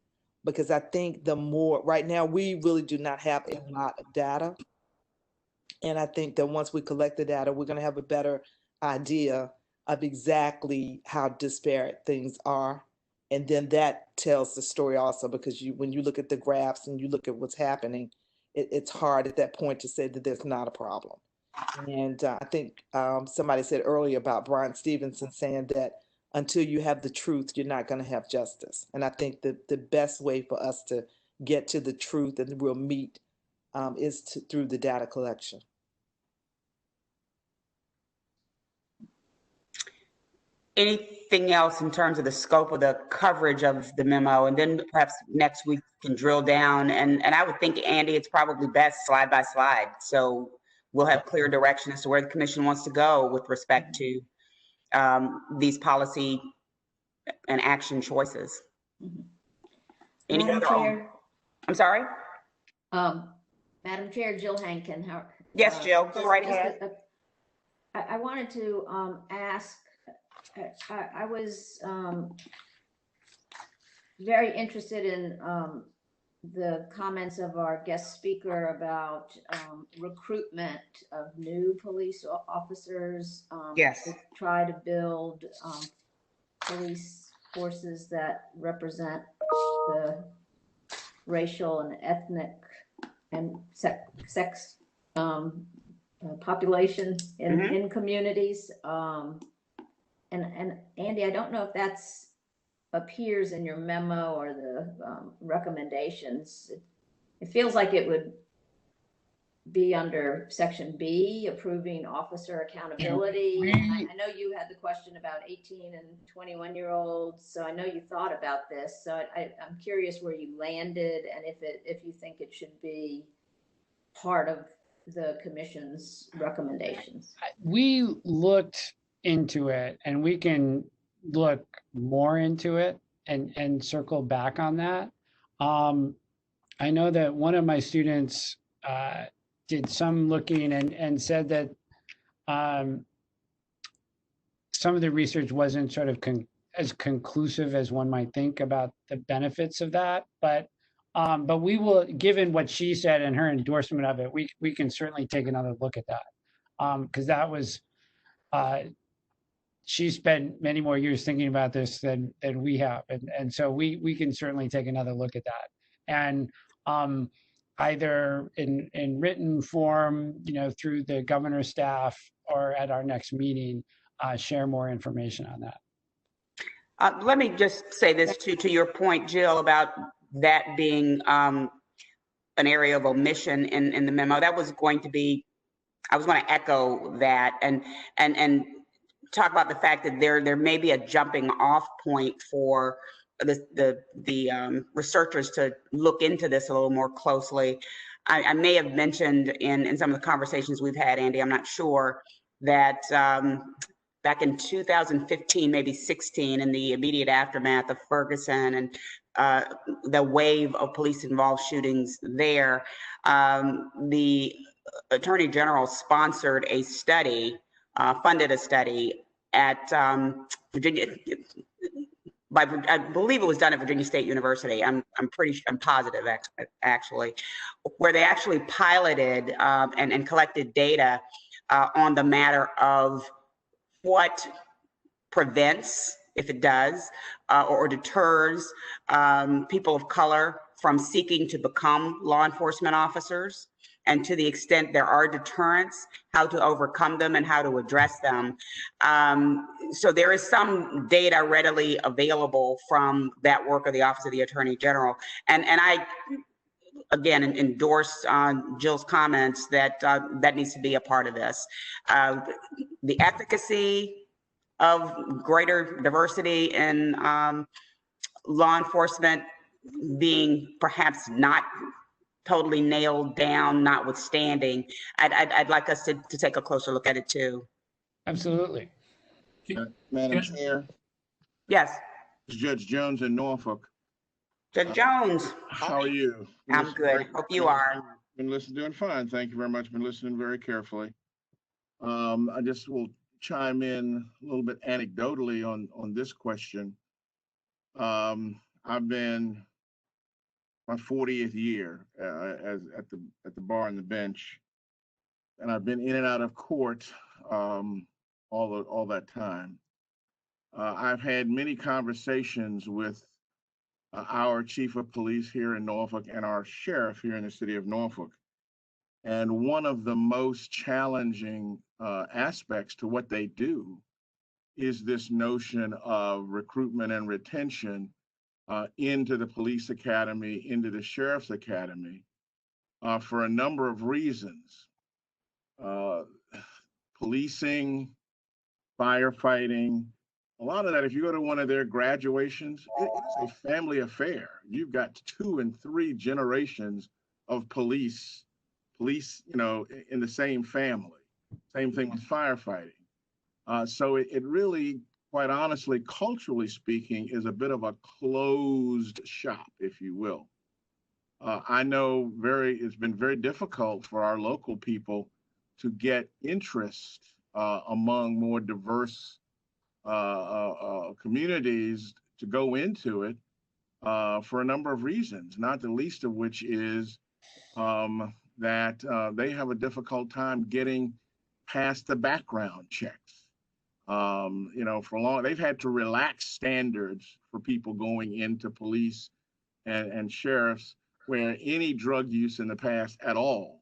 Because I think the more, right now, we really do not have a lot of data. And I think that once we collect the data, we're going to have a better idea of exactly how disparate things are. And then that tells the story also, because when you look at the graphs and you look at what's happening, it's hard at that point to say that there's not a problem. And I think somebody said earlier about Brian Stevenson saying that until you have the truth, you're not going to have justice. And I think that the best way for us to get to the truth and the real meat is through the data collection. Anything else in terms of the scope of the coverage of the memo? And then perhaps next week can drill down. And I would think, Andy, it's probably best slide by slide. So we'll have clear direction as to where the commission wants to go with respect to these policy and action choices. Any Madam other? Chair. I'm sorry? Madam Chair, Jill Hankin. Yes, Jill, go right ahead. I wanted to ask, I was very interested in the comments of our guest speaker about recruitment of new police officers. Yes. To try to build police forces that represent the racial and ethnic and sex population in communities. And Andy, I don't know if that's appears in your memo or the recommendations. It feels like it would be under section B, approving officer accountability. And I know you had the question about 18 and 21-year-olds, so I know you thought about this. So I'm curious where you landed and if you think it should be part of the commission's recommendations? We looked into it, and we can look more into it and circle back on that. I know that one of my students did some looking and said that some of the research wasn't sort of as conclusive as one might think about the benefits of that. But we will, given what she said and her endorsement of it, we can certainly take another look at that, because that was she spent many more years thinking about this than we have, and so we can certainly take another look at that, and either in written form, through the governor's staff, or at our next meeting, share more information on that. Let me just say this to your point, Jill, about that being an area of omission in the memo. That was going to be, I was going to echo that and talk about the fact that there may be a jumping off point for the researchers to look into this a little more closely. I may have mentioned in some of the conversations we've had, Andy, I'm not sure, that back in 2015, maybe 16, in the immediate aftermath of Ferguson and the wave of police-involved shootings there, the Attorney General sponsored a study, funded a study at Virginia, I believe it was done at Virginia State University. I'm positive, actually, where they actually piloted and collected data on the matter of what prevents, if it does, or deters people of color from seeking to become law enforcement officers, and to the extent there are deterrents, how to overcome them and how to address them. So there is some data readily available from that work of the Office of the Attorney General. And I, again, endorse Jill's comments that that needs to be a part of this. The efficacy of greater diversity in law enforcement being perhaps not totally nailed down, notwithstanding, I'd like us to take a closer look at it too. Absolutely. Madam Chair, Yes, Judge Jones in Norfolk. Judge Jones, How are you? I'm good. Hope you are. Been listening, doing fine. Thank you very much. Been listening very carefully. I just will chime in a little bit anecdotally on this question. I've been my 40th year as at the bar and the bench, and I've been in and out of court all that time. I've had many conversations with our chief of police here in Norfolk and our sheriff here in the city of Norfolk. And one of the most challenging aspects to what they do is this notion of recruitment and retention into the police academy, into the sheriff's academy, for a number of reasons. Policing, firefighting, a lot of that, if you go to one of their graduations, it is a family affair. You've got 2 and 3 generations of police, in the same family. Same thing with firefighting. So it really, quite honestly, culturally speaking, is a bit of a closed shop, if you will. I know it's been very difficult for our local people to get interest among more diverse communities to go into it for a number of reasons, not the least of which is that they have a difficult time getting past the background checks. For long, they've had to relax standards for people going into police and sheriffs, where any drug use in the past at all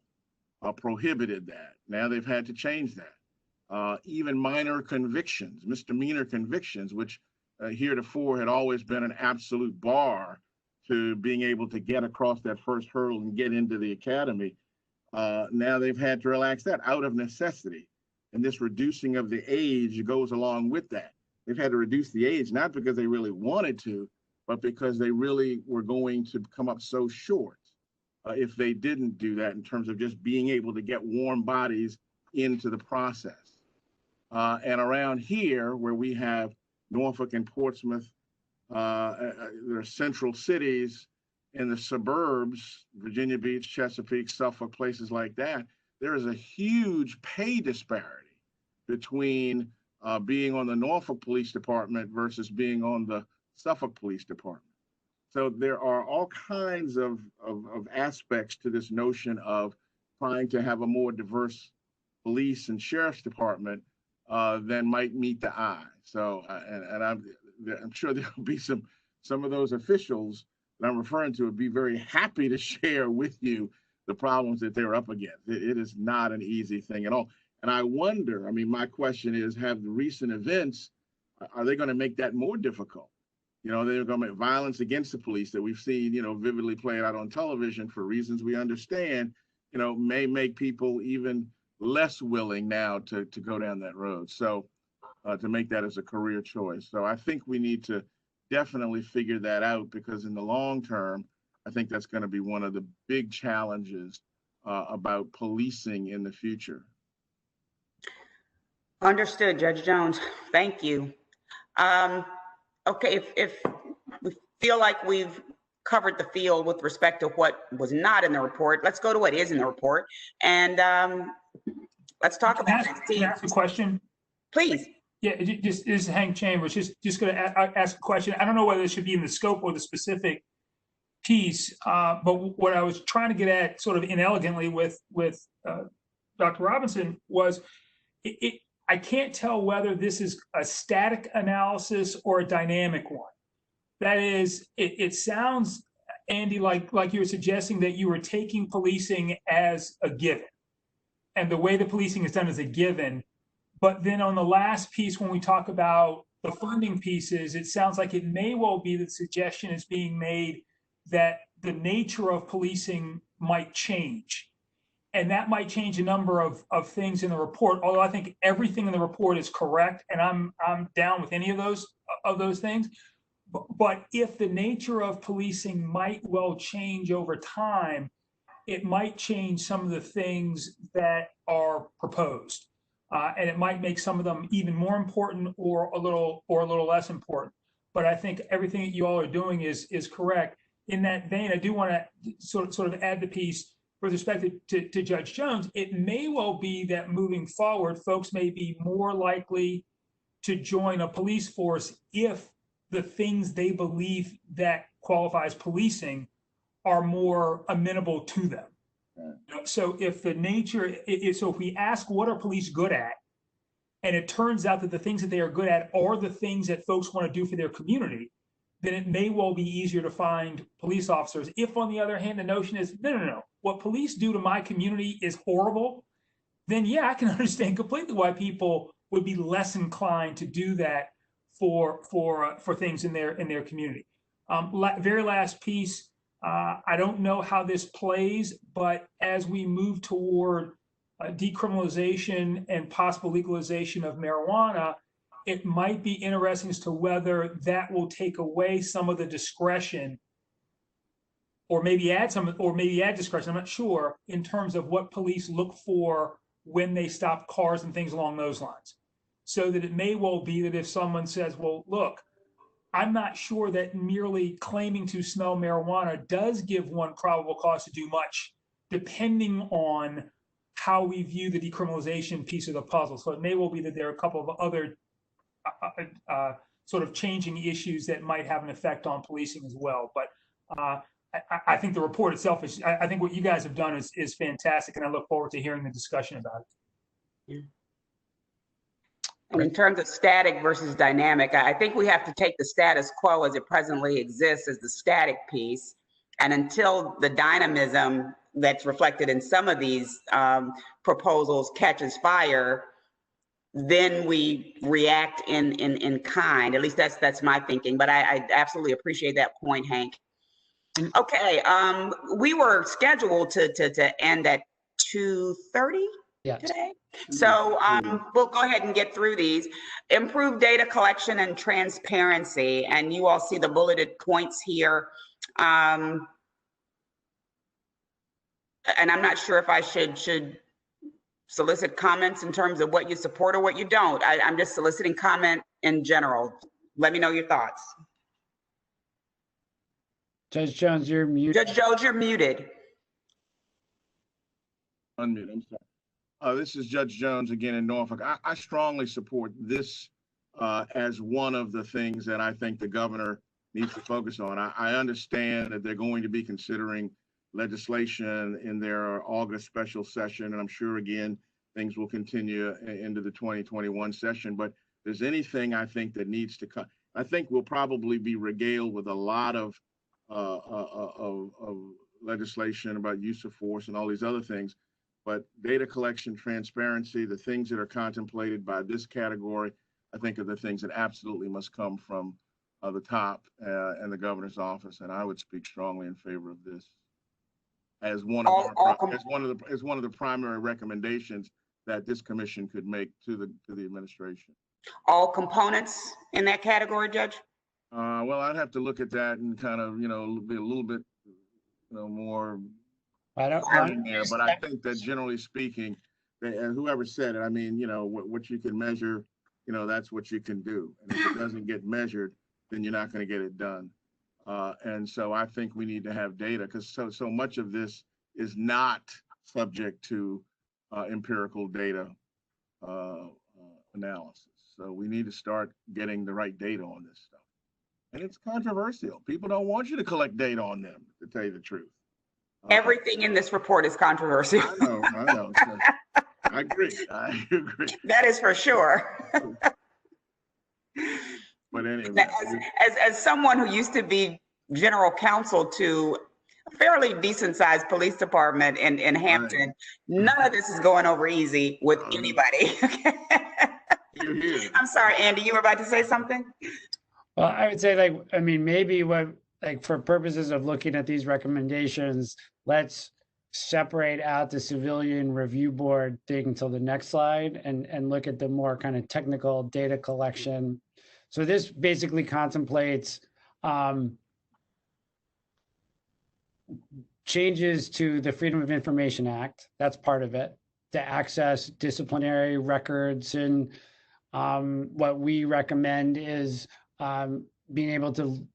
prohibited that. Now they've had to change that. Even minor convictions, misdemeanor convictions, which heretofore had always been an absolute bar to being able to get across that first hurdle and get into the academy. Now they've had to relax that out of necessity. And this reducing of the age goes along with that. They've had to reduce the age, not because they really wanted to, but because they really were going to come up so short. if they didn't do that in terms of just being able to get warm bodies into the process. And around here, where we have Norfolk and Portsmouth, there are central cities. In the suburbs, Virginia Beach, Chesapeake, Suffolk, places like that, there is a huge pay disparity between being on the Norfolk Police Department versus being on the Suffolk Police Department. So there are all kinds of aspects to this notion of trying to have a more diverse police and sheriff's department than might meet the eye. So, and I'm sure there'll be some of those officials that I'm referring to would be very happy to share with you the problems that they're up against. It is not an easy thing at all. And I wonder, I mean, my question is, have the recent events, are they going to make that more difficult? You know, they're going to make violence against the police that we've seen, you know, vividly played out on television for reasons we understand, you know, may make people even less willing now to go down that road. So to make that as a career choice. So I think we need to definitely figure that out, because in the long term, I think that's going to be one of the big challenges about policing in the future. Understood, Judge Jones. Thank you. Okay, if we feel like we've covered the field with respect to what was not in the report, let's go to what is in the report. And let's talk about it. Can I ask a question? Please. Yeah, this is Hank Chambers. Just going to ask a question. I don't know whether it should be in the scope or the specific piece, but what I was trying to get at, sort of inelegantly with Dr. Robinson, was I can't tell whether this is a static analysis or a dynamic one. That is, it sounds, Andy, like you were suggesting that you were taking policing as a given, and the way the policing is done is a given. But then on the last piece, when we talk about the funding pieces, it sounds like it may well be that the suggestion is being made that the nature of policing might change. And that might change a number of things in the report, although I think everything in the report is correct, and I'm down with any of those things. But if the nature of policing might well change over time, it might change some of the things that are proposed. And it might make some of them even more important or a little less important. But I think everything that you all are doing is correct. In that vein, I do want to sort of add the piece with respect to Judge Jones. It may well be that moving forward, folks may be more likely to join a police force if the things they believe that qualifies policing are more amenable to them. So if the nature, so if we ask what are police good at, and it turns out that the things that they are good at are the things that folks want to do for their community, then it may well be easier to find police officers. If, on the other hand, the notion is, no, what police do to my community is horrible, then yeah, I can understand completely why people would be less inclined to do that for things in their community. Very last piece. I don't know how this plays, but as we move toward decriminalization and possible legalization of marijuana, it might be interesting as to whether that will take away some of the discretion, or maybe add discretion, I'm not sure, in terms of what police look for when they stop cars and things along those lines. So that it may well be that if someone says, well, look, I'm not sure that merely claiming to smell marijuana does give one probable cause to do much, depending on how we view the decriminalization piece of the puzzle. So it may well be that there are a couple of other sort of changing issues that might have an effect on policing as well. But I think the report itself is, I think what you guys have done is fantastic, and I look forward to hearing the discussion about it. Yeah. And in terms of static versus dynamic, I think we have to take the status quo as it presently exists as the static piece. And until the dynamism that's reflected in some of these proposals catches fire, then we react in kind. At least that's my thinking. But I absolutely appreciate that point, Hank. Okay, we were scheduled to end at 2:30 today. So we'll go ahead and get through these. Improved data collection and transparency. And you all see the bulleted points here. and I'm not sure if I should solicit comments in terms of what you support or what you don't. I'm just soliciting comment in general. Let me know your thoughts. Judge Jones, you're muted. Judge Jones, you're muted. Unmute, I'm sorry. This is Judge Jones again in Norfolk. I strongly support this as one of the things that I think the governor needs to focus on. I understand that they're going to be considering legislation in their August special session, and I'm sure, again, things will continue into the 2021 session. But if there's anything I think that needs to come, I think we'll probably be regaled with a lot of legislation about use of force and all these other things. But data collection, transparency, the things that are contemplated by this category, I think are the things that absolutely must come from the top and the governor's office. And I would speak strongly in favor of this as one of the primary recommendations that this commission could make to the administration. All components in that category, Judge? Well, I'd have to look at that and kind of, be a little bit, more in there. But I think that generally speaking, and whoever said it, I mean, what you can measure, that's what you can do. And if it doesn't get measured, then you're not going to get it done. And so I think we need to have data, because so much of this is not subject to empirical data analysis. So we need to start getting the right data on this stuff. And it's controversial. People don't want you to collect data on them, to tell you the truth. Everything in this report is controversial. I know. So, I agree. That is for sure. But anyway. As someone who used to be general counsel to a fairly decent sized police department in Hampton, right. None of this is going over easy with anybody. I'm sorry, Andy, you were about to say something? Well, I would say maybe for purposes of looking at these recommendations, let's separate out the civilian review board thing until the next slide and look at the more kind of technical data collection. So this basically contemplates changes to the Freedom of Information Act. That's part of it, to access disciplinary records. And what we recommend is being able to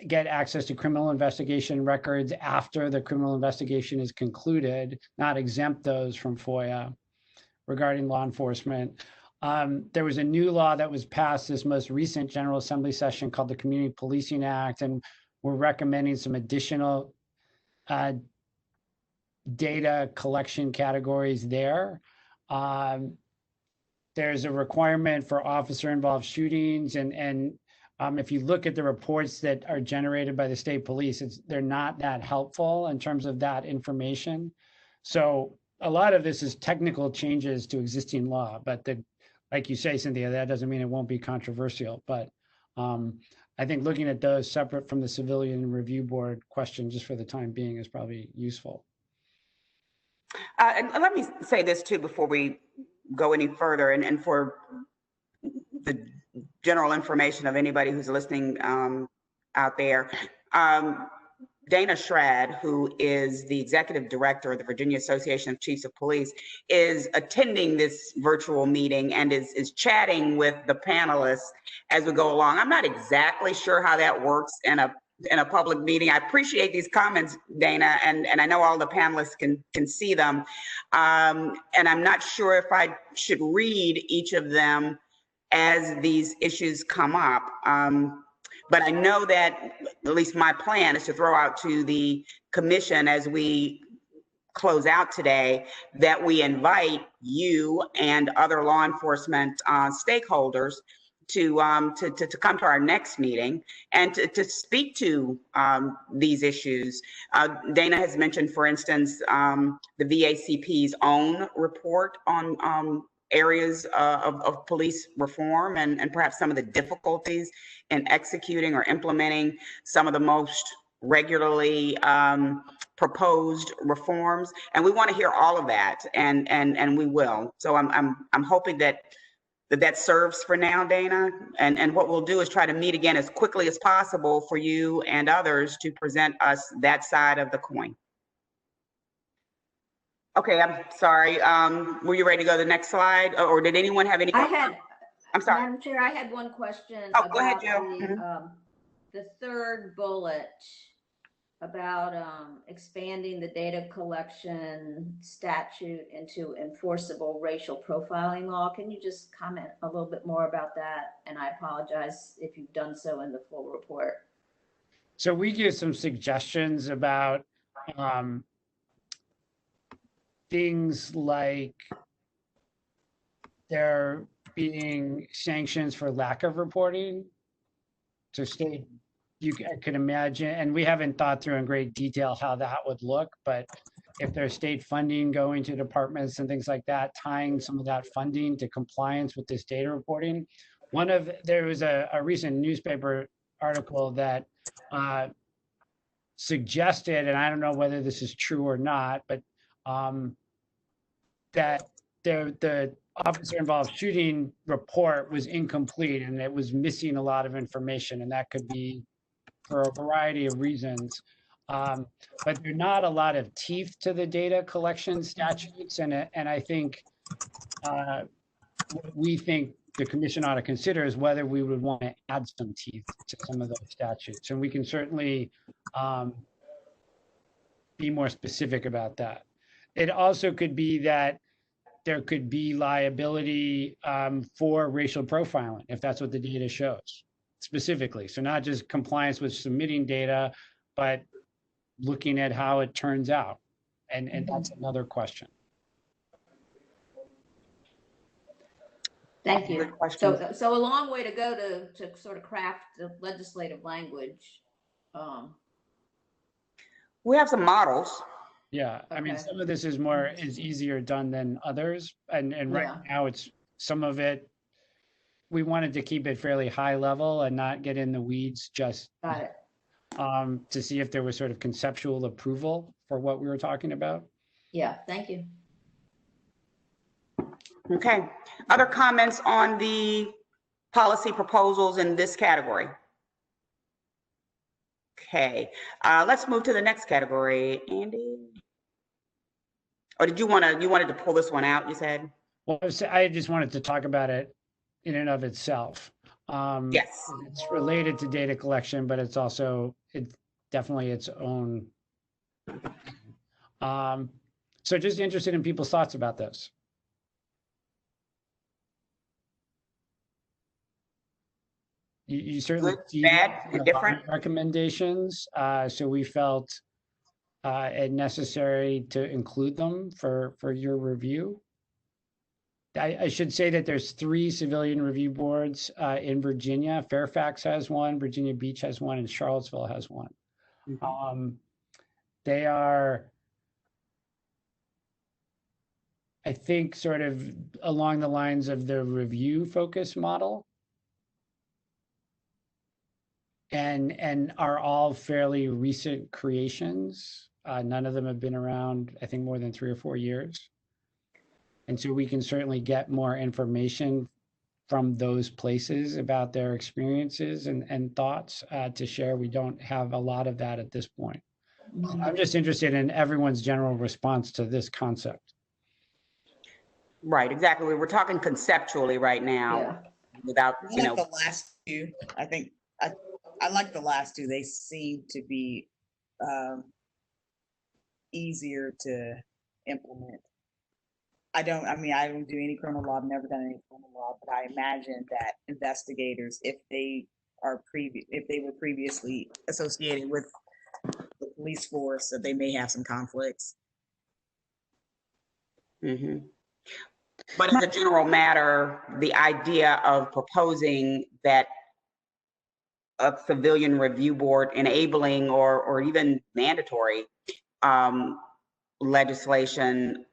get access to criminal investigation records after the criminal investigation is concluded, not exempt those from FOIA regarding law enforcement. There was a new law that was passed this most recent General Assembly session called the Community Policing Act, and we're recommending some additional data collection categories there. There's a requirement for officer-involved shootings, and if you look at the reports that are generated by the state police, they're not that helpful in terms of that information. So a lot of this is technical changes to existing law, but like you say, Cynthia, that doesn't mean it won't be controversial. But I think looking at those separate from the civilian review board question, just for the time being, is probably useful. And let me say this too before we go any further, and for the general information of anybody who's listening out there. Dana Schrad, who is the executive director of the Virginia Association of Chiefs of Police, is attending this virtual meeting and is chatting with the panelists as we go along. I'm not exactly sure how that works in a public meeting. I appreciate these comments, Dana, and I know all the panelists can see them. And I'm not sure if I should read each of them as these issues come up. But I know that at least my plan is to throw out to the commission as we close out today that we invite you and other law enforcement stakeholders to come to our next meeting and to speak to these issues. Dana has mentioned, for instance, the VACP's own report on areas of police reform and perhaps some of the difficulties in executing or implementing some of the most regularly proposed reforms. And we want to hear all of that, and we will. So I'm hoping that serves for now, Dana. And what we'll do is try to meet again as quickly as possible for you and others to present us that side of the coin. Okay, I'm sorry. Were you ready to go to the next slide, or did anyone have any? I'm sorry. Madam Chair, I had one question Oh, go ahead, about Joe. the third bullet about expanding the data collection statute into enforceable racial profiling law. Can you just comment a little bit more about that? And I apologize if you've done so in the full report. So we give some suggestions about things like there being sanctions for lack of reporting. So state, I could imagine, and we haven't thought through in great detail how that would look, but if there's state funding going to departments and things like that, tying some of that funding to compliance with this data reporting. There was a recent newspaper article that suggested, and I don't know whether this is true or not, but that the officer involved shooting report was incomplete and it was missing a lot of information, and that could be for a variety of reasons. But there are not a lot of teeth to the data collection statutes, and I think what we think the commission ought to consider is whether we would want to add some teeth to some of those statutes, and we can certainly be more specific about that. It also could be that there could be liability for racial profiling, if that's what the data shows specifically. So not just compliance with submitting data, but looking at how it turns out. And that's another question. Thank you. So a long way to go to sort of craft the legislative language. We have some models. Yeah, I mean, some of this is easier done than others. And right now it's some of it, we wanted to keep it fairly high level and not get in the weeds just to see if there was sort of conceptual approval for what we were talking about. Yeah, thank you. Okay, other comments on the policy proposals in this category? Okay, let's move to the next category. Andy? Or did you wanted to pull this one out, you said? Well, I just wanted to talk about it in and of itself. Yes. It's related to data collection, but it's definitely its own. So just interested in people's thoughts about this. You certainly Good, bad, indifferent recommendations. So we felt it necessary to include them for your review. I should say that there's 3 civilian review boards in Virginia. Fairfax has one, Virginia Beach has one, and Charlottesville has one. They are, I think, sort of along the lines of the review focus model, and are all fairly recent creations. None of them have been around, I think, more than 3 or 4 years. And so we can certainly get more information from those places about their experiences and thoughts to share. We don't have a lot of that at this point. I'm just interested in everyone's general response to this concept. Right, exactly. We're talking conceptually right now, without, I like the last 2. I think I like the last 2. They seem to be easier to implement. I don't do any criminal law. I've never done any criminal law, but I imagine that investigators, if they were previously associated with the police force, that they may have some conflicts. But as a general matter, the idea of proposing that a civilian review board enabling or even mandatory legislation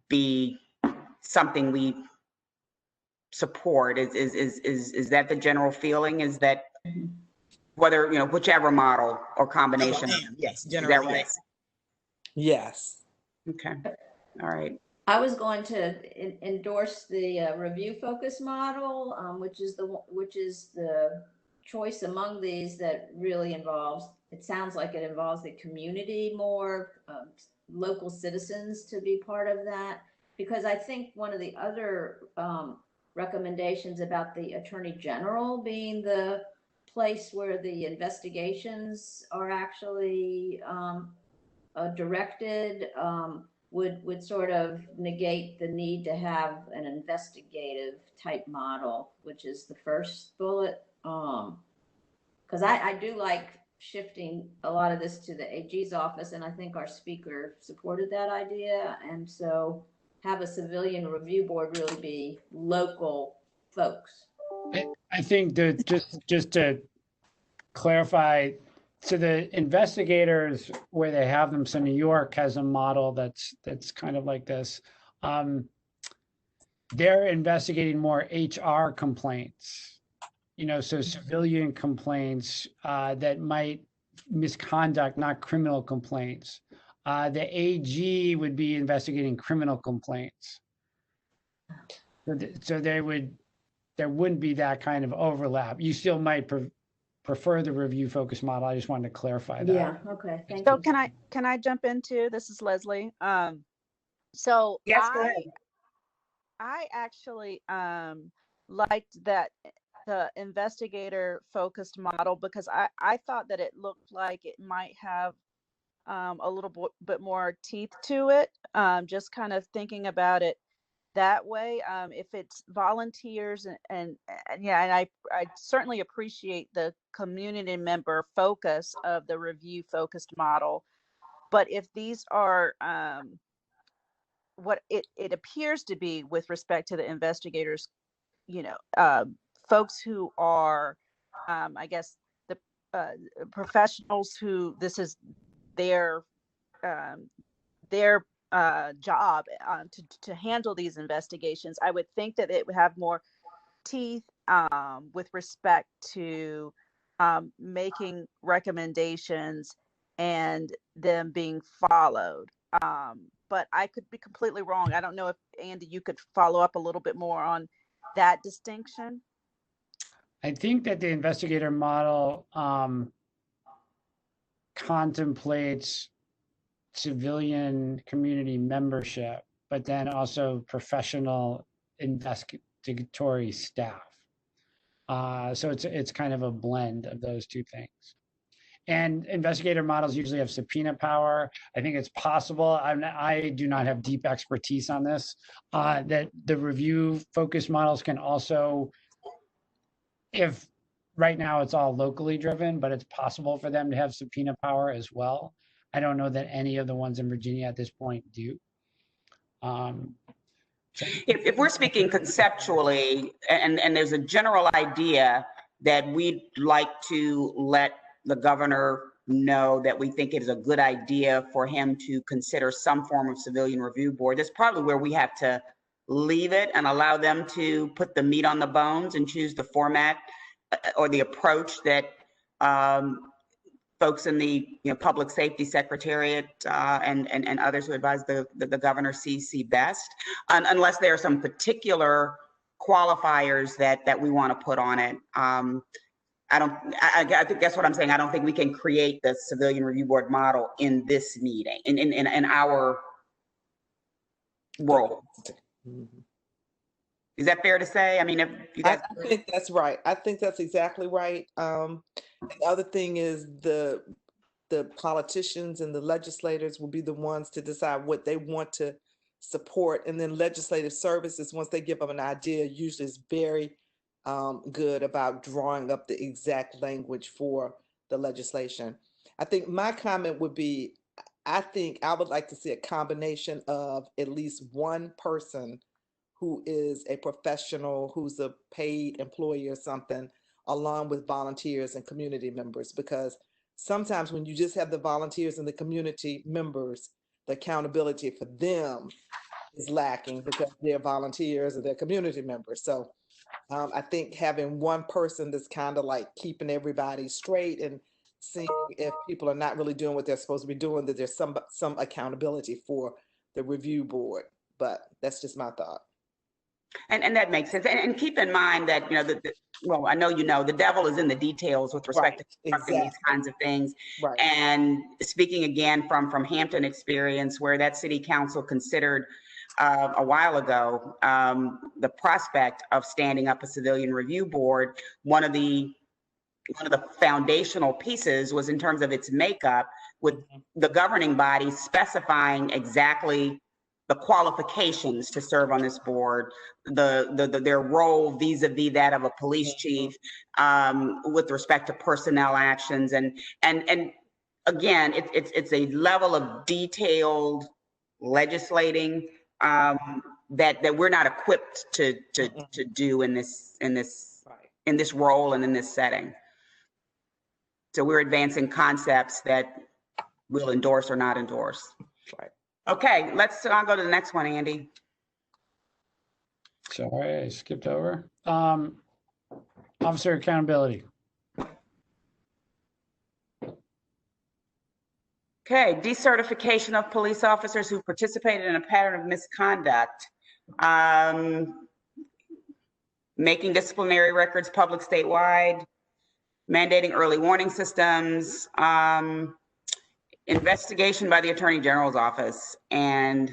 be something we support is that the general feeling? Is that whether, whichever model or combination? Yes, generally, right? Yes. Okay, all right. I was going to endorse the review focus model, which is the choice among these that really involves. It sounds like it involves the community more, local citizens to be part of that. Because I think one of the other recommendations about the Attorney General being the place where the investigations are actually directed would sort of negate the need to have an investigative type model, which is the first bullet. Because I do like shifting a lot of this to the AG's office, and I think our speaker supported that idea. And so have a civilian review board really be local folks. I think that just to clarify, so the investigators where they have them, so New York has a model that's kind of like this. They're investigating more HR complaints, so civilian complaints that might misconduct, not criminal complaints. The AG would be investigating criminal complaints. So there wouldn't be that kind of overlap. You still might prefer the review focus model. I just wanted to clarify that. Yeah, okay, thank So you. can I jump into this? Is Leslie. So Yes, go ahead. I actually liked that the investigator focused model because I thought that it looked like it might have a little bit more teeth to it. Just kind of thinking about it that way. If it's volunteers and yeah, and I certainly appreciate the community member focus of the review focused model. But if these are what it appears to be with respect to the investigators, folks who are, I guess, the professionals who this is their job to handle these investigations, I would think that it would have more teeth with respect to making recommendations and them being followed. But I could be completely wrong. I don't know if, Andy, you could follow up a little bit more on that distinction. I think that the investigator model contemplates civilian community membership, but then also professional investigatory staff. So it's kind of a blend of those two things. And investigator models usually have subpoena power. I think it's possible. I do not have deep expertise on this. That the review focus models can also, if right now it's all locally driven, but it's possible for them to have subpoena power as well. I don't know that any of the ones in Virginia at this point do. If we're speaking conceptually, and there's a general idea that we'd like to let the governor know that we think it is a good idea for him to consider some form of civilian review board, that's probably where we have to leave it and allow them to put the meat on the bones and choose the format or the approach that folks in the public safety secretariat and others who advise the governor see best, unless there are some particular qualifiers that we want to put on it. I think that's what I'm saying. I don't think we can create the civilian review board model in this meeting, in our world. Mm-hmm. Is that fair to say? I mean, if you guys, I think that's right. I think that's exactly right. The other thing is the politicians and the legislators will be the ones to decide what they want to support, and then legislative services, once they give them an idea, usually is very good about drawing up the exact language for the legislation. I think my comment would be, I think I would like to see a combination of at least one person who is a professional, who's a paid employee or something, along with volunteers and community members, because sometimes when you just have the volunteers and the community members, the accountability for them is lacking because they're volunteers or they're community members. So I think having one person that's kind of like keeping everybody straight and seeing if people are not really doing what they're supposed to be doing, that there's some accountability for the review board. But that's just my thought. And that makes sense. And keep in mind that, you know, well, I know you know, the devil is in the details with respect to constructing these kinds of things. Right. And speaking again from Hampton experience, where that city council considered a while ago the prospect of standing up a civilian review board, one of the foundational pieces was in terms of its makeup, with the governing body specifying exactly the qualifications to serve on this board, their role vis-a-vis that of a police chief, with respect to personnel actions, and again, it's a level of detailed legislating that we're not equipped to do in this role and in this setting. So we're advancing concepts that we'll endorse or not endorse. Right. Okay, let's go to the next one, Andy. Sorry, I skipped over. Officer accountability. Okay, decertification of police officers who participated in a pattern of misconduct, making disciplinary records public statewide, mandating early warning systems, investigation by the Attorney General's office, and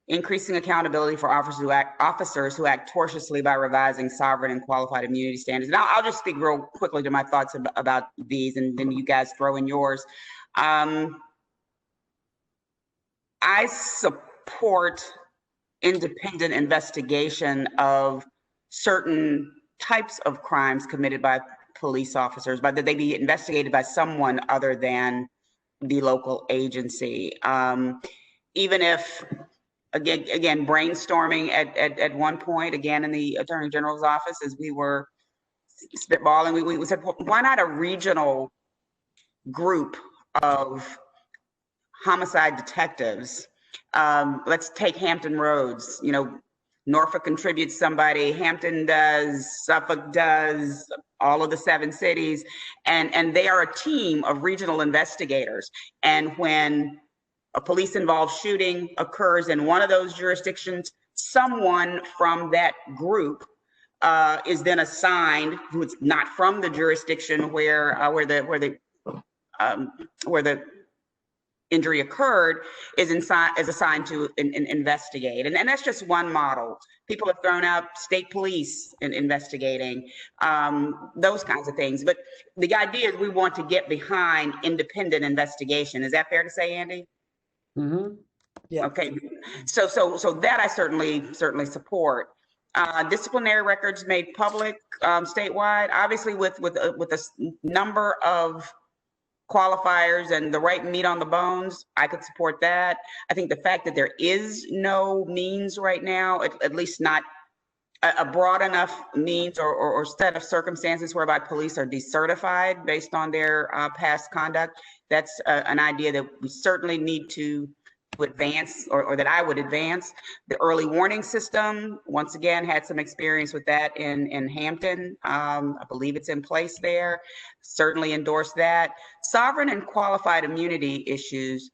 increasing accountability for officers who act tortiously by revising sovereign and qualified immunity standards. Now, I'll just speak real quickly to my thoughts about these, and then you guys throw in yours. I support independent investigation of certain types of crimes committed by police officers, but that they be investigated by someone other than the local agency. Even if, again, brainstorming at one point, again, in the Attorney General's office, as we were spitballing, we said, well, why not a regional group of homicide detectives? Let's take Hampton Roads. You know, Norfolk contributes somebody, Hampton does, Suffolk does, all of the 7 cities, and they are a team of regional investigators. And when a police involved shooting occurs in one of those jurisdictions, someone from that group is then assigned, who's not from the jurisdiction where the injury occurred, is assigned to investigate. And that's just one model. People have thrown out state police in investigating, those kinds of things. But the idea is we want to get behind independent investigation. Is that fair to say, Andy? Mm-hmm. Yeah. Okay. So that I certainly support. Disciplinary records made public statewide, obviously with a number of qualifiers and the right meat on the bones, I could support that. I think the fact that there is no means right now, at least not a broad enough means or set of circumstances whereby police are decertified based on their past conduct, that's an idea that we certainly need to advance, or that I would advance. The early warning system, once again, had some experience with that in Hampton. I believe it's in place there. Certainly endorse that. Sovereign and qualified immunity issues,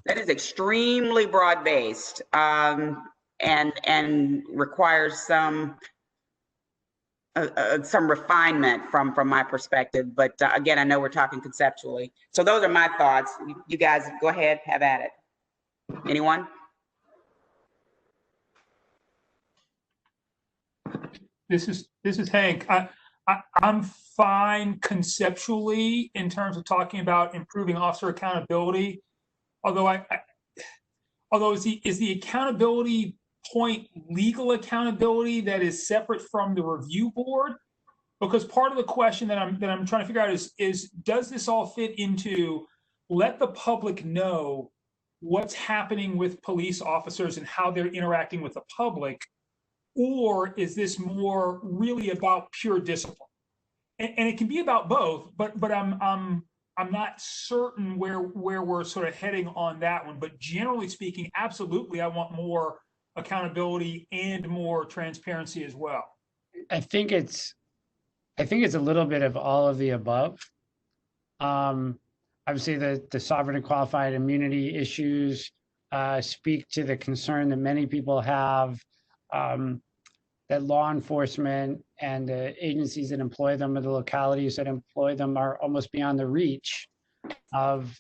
that is extremely broad-based, and requires some refinement from my perspective. But again, I know we're talking conceptually. So those are my thoughts. You guys go ahead, have at it. Anyone? This is Hank. I'm fine conceptually in terms of talking about improving officer accountability. Although is the accountability point legal accountability that is separate from the review board? Because part of the question that I'm trying to figure out is does this all fit into let the public know what's happening with police officers and how they're interacting with the public, or is this more really about pure discipline? And it can be about both, but I'm not certain where we're sort of heading on that one. But generally speaking, absolutely, I want more accountability and more transparency as well. I think it's a little bit of all of the above. Obviously, the sovereign and qualified immunity issues speak to the concern that many people have. that law enforcement and the agencies that employ them or the localities that employ them are almost beyond the reach of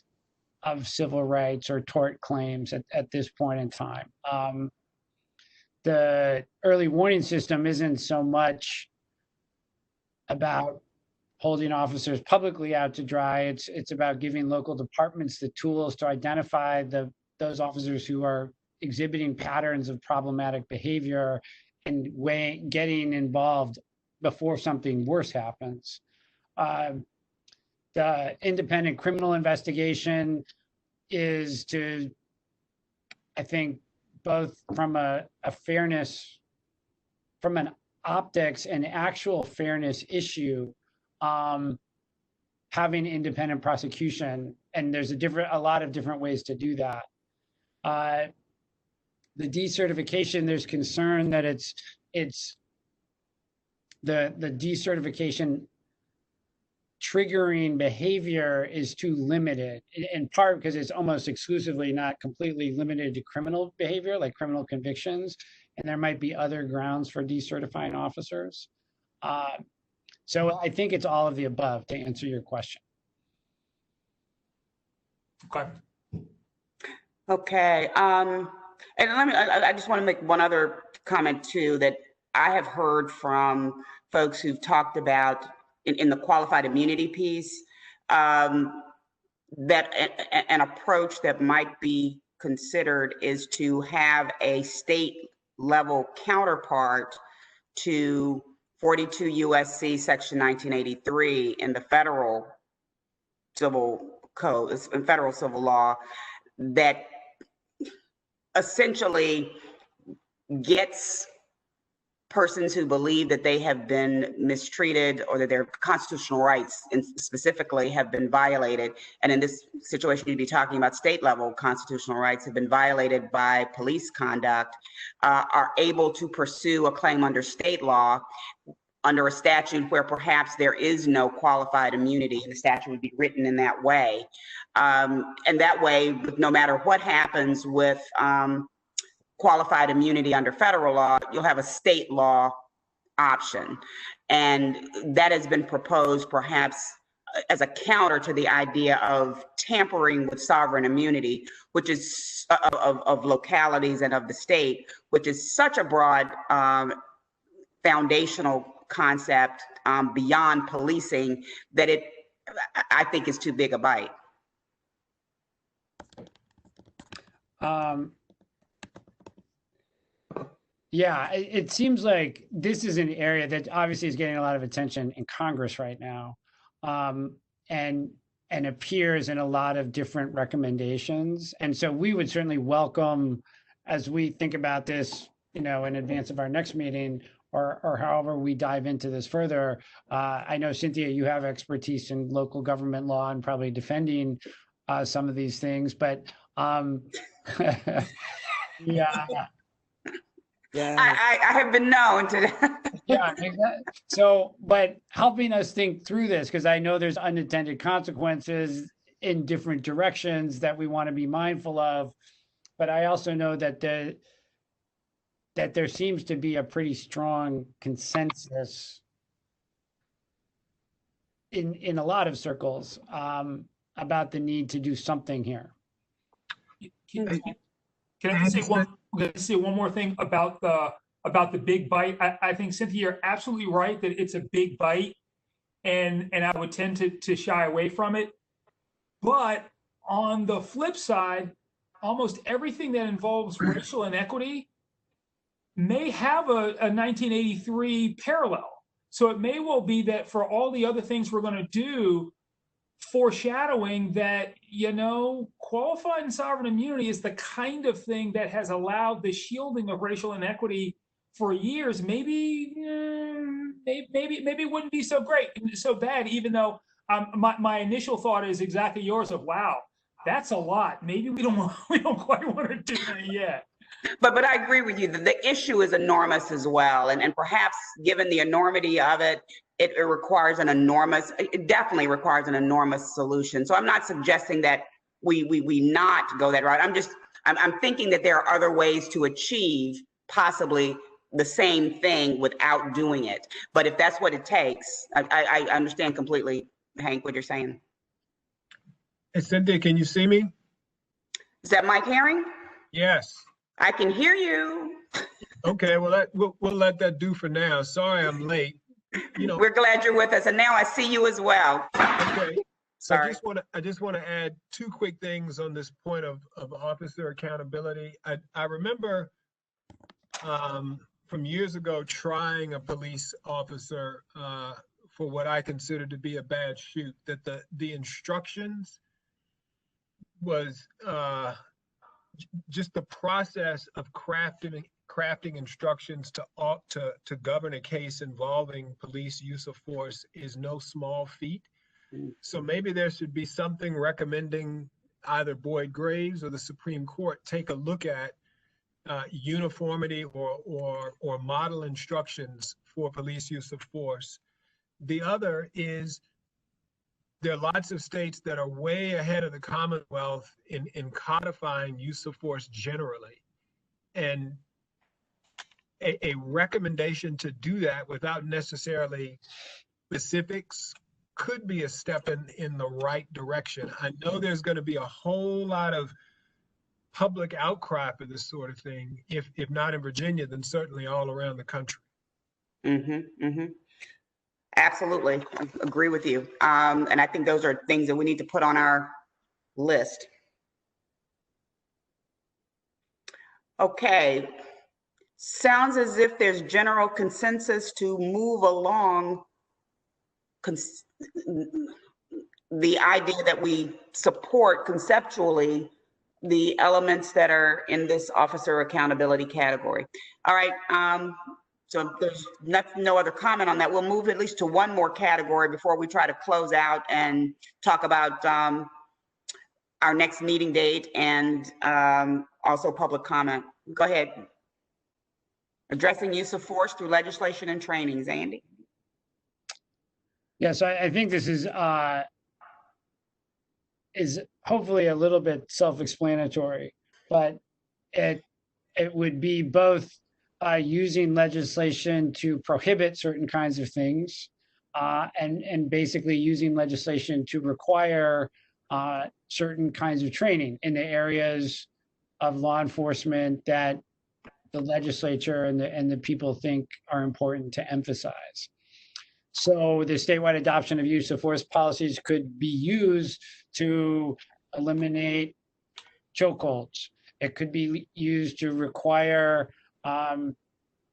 civil rights or tort claims at this point in time. The early warning system isn't so much about holding officers publicly out to dry. It's about giving local departments the tools to identify those officers who are exhibiting patterns of problematic behavior and getting involved before something worse happens. The independent criminal investigation is to, I think, both from a fairness, from an optics and actual fairness issue, having independent prosecution, and there's a lot of different ways to do that. The decertification, there's concern that it's the decertification triggering behavior is too limited, in part because it's almost exclusively, not completely limited to criminal behavior, like criminal convictions, and there might be other grounds for decertifying officers. So I think it's all of the above, to answer your question. Okay. Okay. And I just want to make one other comment too, that I have heard from folks who've talked about in the qualified immunity piece, that an approach that might be considered is to have a state level counterpart to 42 USC section 1983 in the federal civil code, in federal civil law, that essentially gets persons who believe that they have been mistreated or that their constitutional rights specifically have been violated. And in this situation, you'd be talking about state level constitutional rights have been violated by police conduct, are able to pursue a claim under state law under a statute where perhaps there is no qualified immunity, and the statute would be written in that way. And that way, no matter what happens with qualified immunity under federal law, you'll have a state law option. And that has been proposed perhaps as a counter to the idea of tampering with sovereign immunity, which is of localities and of the state, which is such a broad foundational concept beyond policing that I think is too big a bite. Yeah, it seems like this is an area that obviously is getting a lot of attention in Congress right now, and appears in a lot of different recommendations. And so we would certainly welcome, as we think about this, in advance of our next meeting, or however we dive into this further. I know, Cynthia, you have expertise in local government law and probably defending some of these things, but yeah. Yeah. I have been known to. Yeah, exactly. So, but helping us think through this, because I know there's unintended consequences in different directions that we want to be mindful of, but I also know that there seems to be a pretty strong consensus in a lot of circles about the need to do something here. Can I say one more thing about the big bite? I think, Cynthia, you're absolutely right that it's a big bite, and I would tend to shy away from it. But on the flip side, almost everything that involves racial inequity may have a 1983 parallel. So it may well be that for all the other things we're going to do, foreshadowing that, qualified and sovereign immunity is the kind of thing that has allowed the shielding of racial inequity for years. Maybe it wouldn't be so great, so bad, even though my initial thought is exactly yours of, wow, that's a lot. Maybe we don't quite want to do that yet. But I agree with you that the issue is enormous as well. And perhaps given the enormity of it, it definitely requires an enormous solution. So I'm not suggesting that we not go that route. I'm thinking that there are other ways to achieve possibly the same thing without doing it. But if that's what it takes, I understand completely, Hank, what you're saying. Hey, Cynthia, can you see me? Is that Mike Herring? Yes. I can hear you. Okay, well, we'll let that do for now. Sorry I'm late. You know, We're glad you're with us, and now I see you as well. okay. Sorry. I just want to add two quick things on this point of officer accountability. I remember from years ago trying a police officer for what I considered to be a bad shoot, that the instructions was just the process of crafting instructions to govern a case involving police use of force is no small feat. So maybe there should be something recommending either Boyd Graves or the Supreme Court take a look at uniformity or model instructions for police use of force. The other is there are lots of states that are way ahead of the Commonwealth in codifying use of force generally. And a recommendation to do that without necessarily specifics could be a step in the right direction. I know there's going to be a whole lot of public outcry for this sort of thing, if not in Virginia, then certainly all around the country. Absolutely, I agree with you. And I think those are things that we need to put on our list. Okay, sounds as if there's general consensus to move along the idea that we support conceptually the elements that are in this officer accountability category. All right, so there's no other comment on that. We'll move at least to one more category before we try to close out and talk about our next meeting date and also public comment. Go ahead. Addressing use of force through legislation and trainings, Andy. Yes, I think this is hopefully a little bit self-explanatory, but it would be both using legislation to prohibit certain kinds of things, and basically using legislation to require certain kinds of training in the areas of law enforcement that the legislature and the people think are important to emphasize. So the statewide adoption of use of force policies could be used to eliminate chokeholds. It could be used to require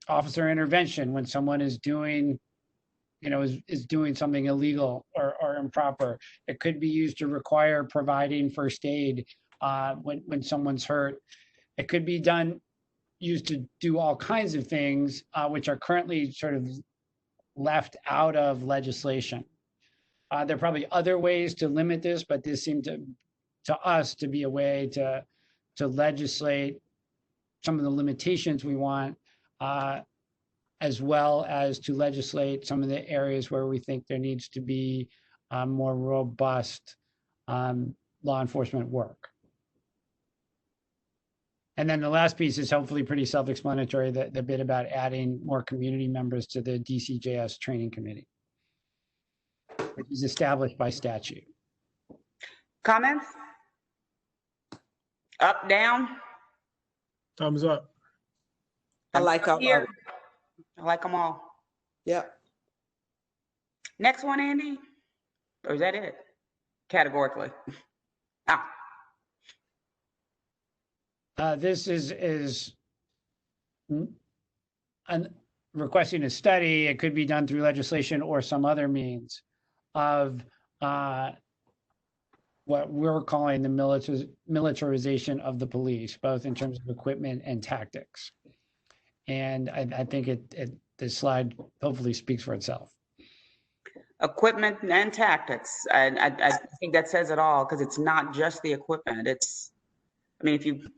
officer intervention when someone is doing, is doing something illegal or improper. It could be used to require providing first aid when someone's hurt. It could be used to do all kinds of things which are currently sort of left out of legislation. There are probably other ways to limit this, but this seemed to us to be a way to legislate some of the limitations we want, as well as to legislate some of the areas where we think there needs to be more robust law enforcement work. And then the last piece is hopefully pretty self-explanatory, the bit about adding more community members to the DCJS training committee, which is established by statute. Comments? Up, down? Thumbs up. I like all of Here. it. I like them all. Yep. Next one, Andy? Or is that it? Categorically. This is requesting a study. It could be done through legislation or some other means of what we're calling the militarization of the police, both in terms of equipment and tactics. And I think this slide hopefully speaks for itself. Equipment and tactics. I think that says it all, because it's not just the equipment. It's, I mean,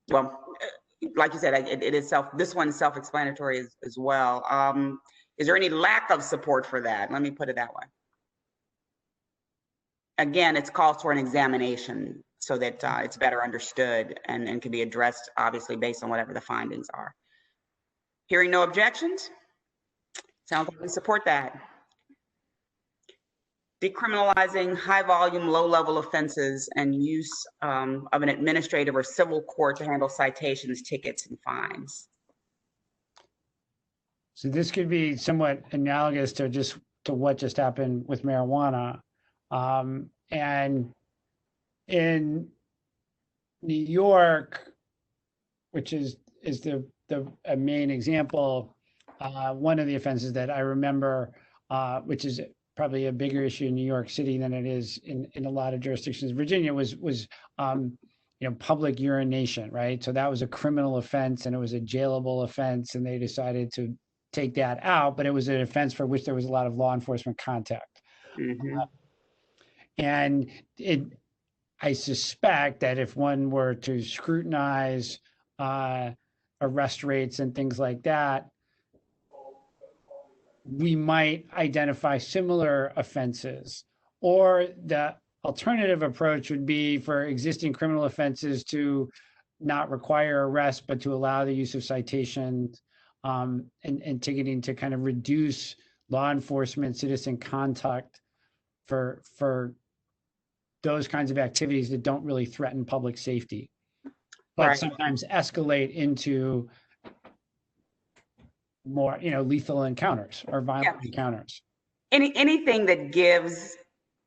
well, like you said, it is this one's self-explanatory as well. Is there any lack of support for that? Let me put it that way. Again, it's calls for an examination so that it's better understood and can be addressed, obviously, based on whatever the findings are. Hearing no objections? Sounds like we support that. Decriminalizing high-volume, low-level offenses and use of an administrative or civil court to handle citations, tickets, and fines. So this could be somewhat analogous to what just happened with marijuana. And in New York, which is a main example, one of the offenses that I remember, which is probably a bigger issue in New York City than it is in a lot of jurisdictions. Virginia was public urination, right? So that was a criminal offense and it was a jailable offense, and they decided to take that out, but it was an offense for which there was a lot of law enforcement contact. Mm-hmm. And I suspect that if one were to scrutinize arrest rates and things like that, we might identify similar offenses. Or the alternative approach would be for existing criminal offenses to not require arrest, but to allow the use of citations and ticketing to kind of reduce law enforcement citizen contact for those kinds of activities that don't really threaten public safety, but Right. sometimes escalate into more, lethal encounters or violent encounters. Anything that gives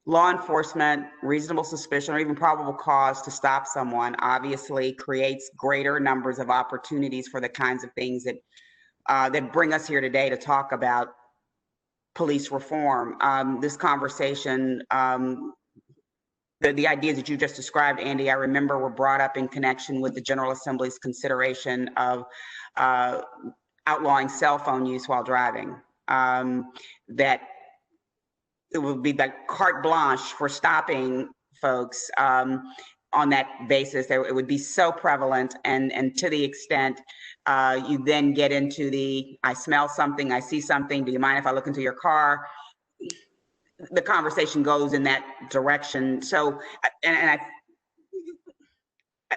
law enforcement reasonable suspicion or even probable cause to stop someone obviously creates greater numbers of opportunities for the kinds of things that bring us here today to talk about police reform. This conversation, the ideas that you just described, Andy, I remember were brought up in connection with the General Assembly's consideration of outlawing cell phone use while driving. That it would be like carte blanche for stopping folks on that basis. It would be so prevalent, and to the extent you then get into I smell something, I see something, do you mind if I look into your car? The conversation goes in that direction. So, and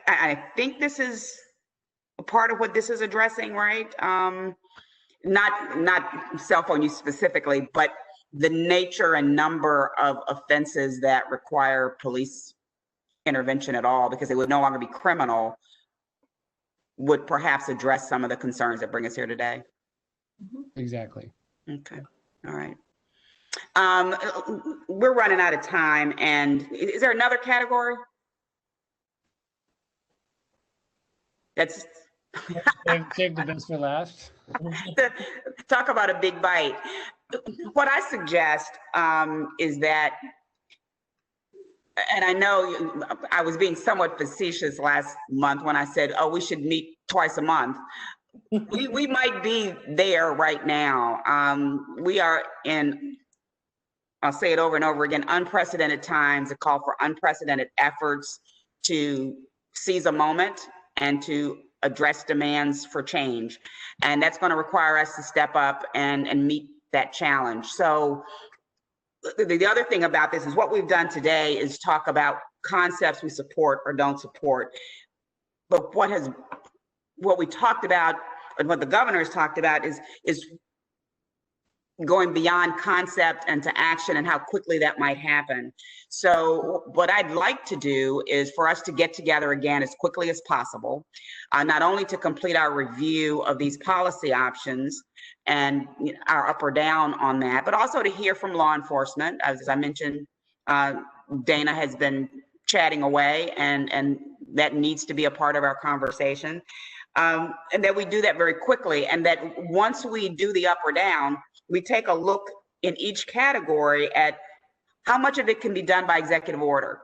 I think this is a part of what this is addressing, right? Not cell phone use specifically, but the nature and number of offenses that require police intervention at all, because it would no longer be criminal, would perhaps address some of the concerns that bring us here today. Exactly. Okay. All right. We're running out of time, and is there another category? That's Save the best for last. Talk about a big bite. What I suggest is that, and I know I was being somewhat facetious last month when I said, oh, we should meet twice a month. We might be there right now. We are in, I'll say it over and over again, unprecedented times that call for unprecedented efforts to seize a moment and to address demands for change. And that's going to require us to step up and meet that challenge. So the other thing about this is what we've done today is talk about concepts we support or don't support. But what we talked about and what the governor has talked about is going beyond concept and to action and how quickly that might happen. So what I'd like to do is for us to get together again as quickly as possible, not only to complete our review of these policy options and our up or down on that, but also to hear from law enforcement. As I mentioned, Dana has been chatting away, and that needs to be a part of our conversation. And that we do that very quickly, and that once we do the up or down, we take a look in each category at how much of it can be done by executive order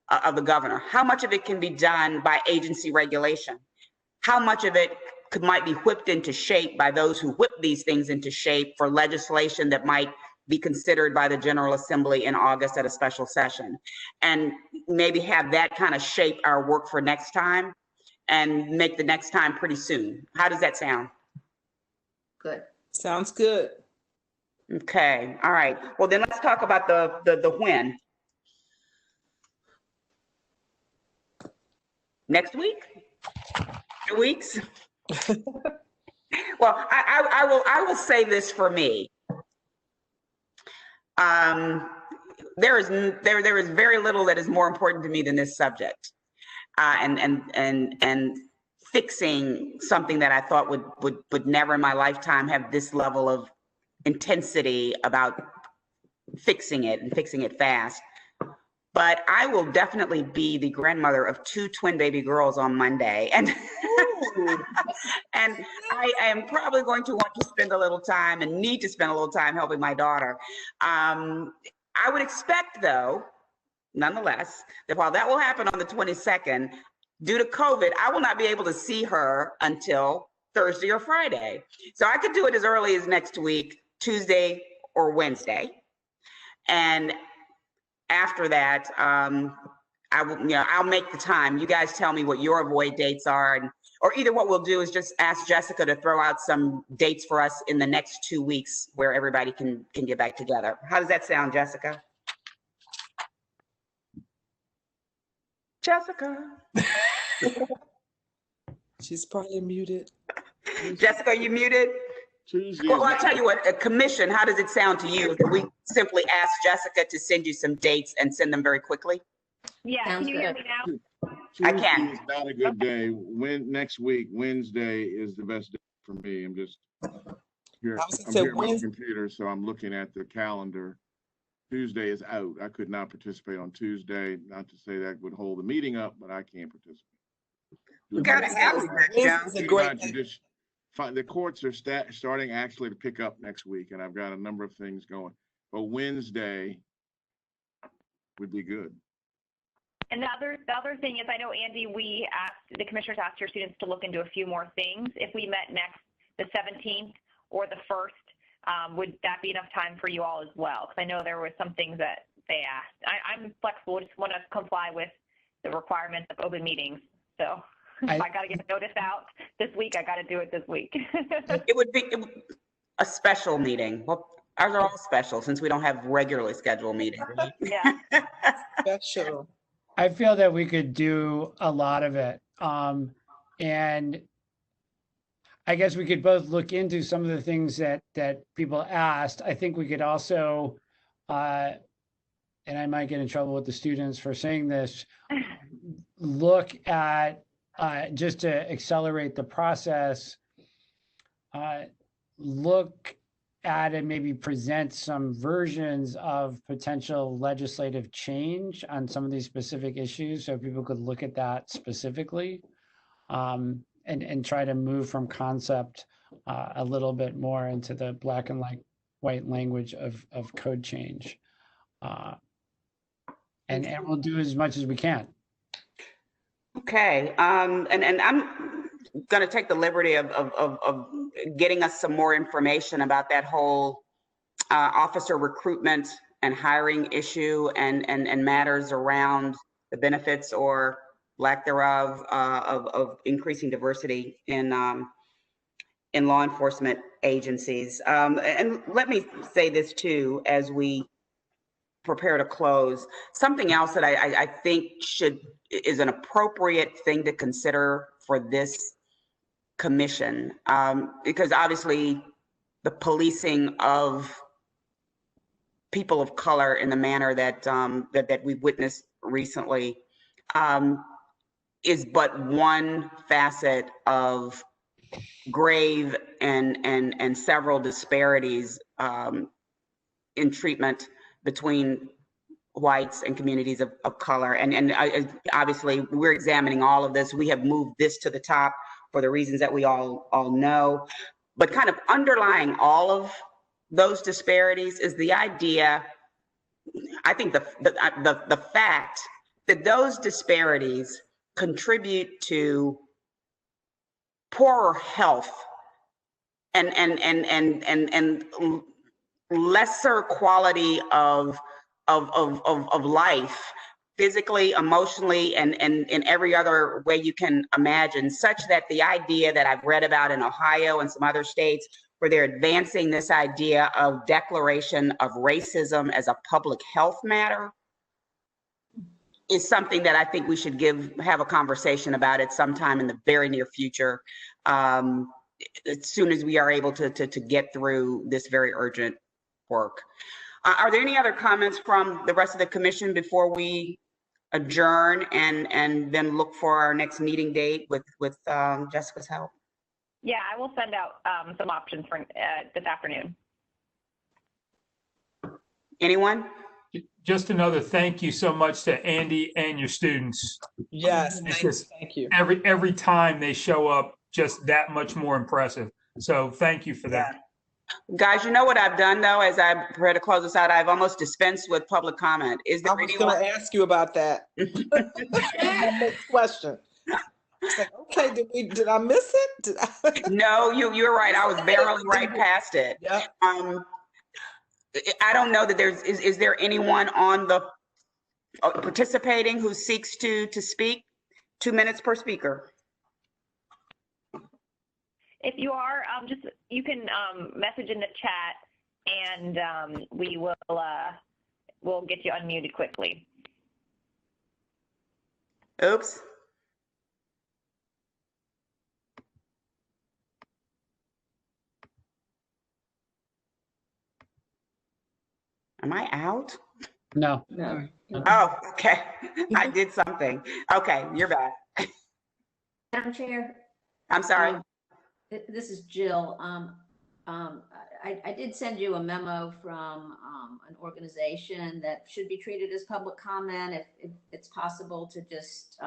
of the governor, how much of it can be done by agency regulation, how much of it might be whipped into shape by those who whip these things into shape for legislation that might be considered by the General Assembly in August at a special session, and maybe have that kind of shape our work for next time and make the next time pretty soon. How does that sound? Good. Sounds good. Okay, all right. Well, then let's talk about the when. Next week? 2 weeks? Well, I will say this for me. There is very little that is more important to me than this subject, and fixing something that I thought would never in my lifetime have this level of intensity about fixing it and fixing it fast. But I will definitely be the grandmother of 2 twin baby girls on Monday, and and I am probably going to want to spend a little time and need to spend a little time helping my daughter. I would expect, though, nonetheless, that while that will happen on the 22nd, due to COVID, I will not be able to see her until Thursday or Friday. So I could do it as early as next week, Tuesday or Wednesday. And after that, I will, I'll make the time. You guys tell me what your void dates are, or either what we'll do is just ask Jessica to throw out some dates for us in the next 2 weeks where everybody can get back together. How does that sound, Jessica? Jessica. She's probably muted. Jessica, are you muted? Tuesday. Well, I'll tell you what, a commission, how does it sound to you if we simply ask Jessica to send you some dates and send them very quickly? Yeah, Sounds can you hear good. me now? I can. Tuesday is not a good day. Next week, Wednesday is the best day for me. I'm just here. I was gonna I'm say here at my Wednesday. computer, so I'm looking at the calendar. Tuesday is out. I could not participate on Tuesday. Not to say that would hold the meeting up, but I can't participate. We got it. Wednesday's a great day. The courts are starting actually to pick up next week, and I've got a number of things going. But Wednesday would be good. And the other thing is, I know, Andy, the commissioners asked your students to look into a few more things. If we met next, the 17th or the 1st, would that be enough time for you all as well? Because I know there were some things that they asked. I'm flexible, just want to comply with the requirements of open meetings. So if I got to get a notice out this week, I got to do it this week. It would be a special meeting. Well, ours are all special since we don't have regularly scheduled meetings. Yeah. Special. I feel that we could do a lot of it. And I guess we could both look into some of the things that people asked. I think we could also, and I might get in trouble with the students for saying this, look at, just to accelerate the process, look at and maybe present some versions of potential legislative change on some of these specific issues so people could look at that specifically, and try to move from concept a little bit more into the black and white language of code change. And we'll do as much as we can. Okay, and I'm going to take the liberty of getting us some more information about that whole officer recruitment and hiring issue and matters around the benefits or lack thereof of increasing diversity in law enforcement agencies. And let me say this too, as we prepare to close, something else that I think is an appropriate thing to consider for this commission, because obviously the policing of people of color in the manner that that we've witnessed recently is but one facet of grave and several disparities in treatment between whites and communities of color. And obviously we're examining all of this. We have moved this to the top for the reasons that we all know, but kind of underlying all of those disparities is the idea, I think the fact that those disparities contribute to poorer health and lesser quality of life, physically, emotionally, and in every other way you can imagine, such that the idea that I've read about in Ohio and some other states where they're advancing this idea of declaration of racism as a public health matter is something that I think we should have a conversation about it sometime in the very near future. as soon as we are able to get through this very urgent work. Are there any other comments from the rest of the commission before we adjourn and then look for our next meeting date with Jessica's help? Yeah, I will send out some options for this afternoon. Anyone? Just another thank you so much to Andy and your students. Yes, Thank you. Every time they show up, just that much more impressive. So thank you for that. Guys, you know what I've done though, as I prepare to close this out, I've almost dispensed with public comment. Is there I was anyone? going to ask you about that. My next question. It's like, okay, did I miss it? No, you're right. I was barely right past it. Yeah. I don't know that is there anyone on the participating who seeks to speak? 2 minutes per speaker. If you are, you can message in the chat, and we will we'll get you unmuted quickly. Oops. Am I out? No. No. Oh, okay. I did something. Okay, you're back. Madam Chair, I'm sorry. this is Jill. I did send you a memo from an organization that should be treated as public comment. If it's possible to just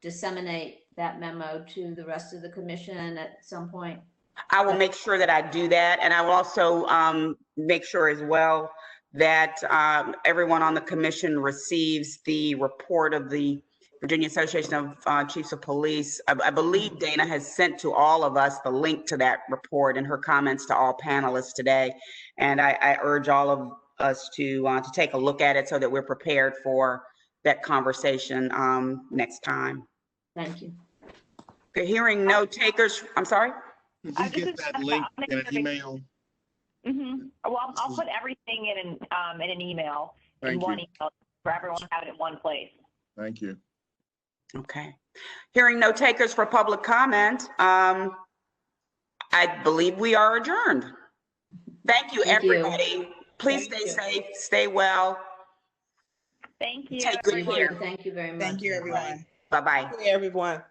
disseminate that memo to the rest of the commission at some point. I will make sure that I do that. And I will also make sure as well that everyone on the commission receives the report of the Virginia Association of Chiefs of Police. I believe Dana has sent to all of us the link to that report and her comments to all panelists today. And I urge all of us to take a look at it so that we're prepared for that conversation next time. Thank you. Okay, hearing no takers, I'm sorry? Could you get that link in an email? Well, I'll put everything in an email, in one email, for everyone to have it in one place. Thank you. Okay. Hearing no takers for public comment, I believe we are adjourned. Thank you, everybody. Please stay safe, stay well. Thank you. Take good care. Thank you very much. Thank you, everyone. Bye-bye. Hey, everyone.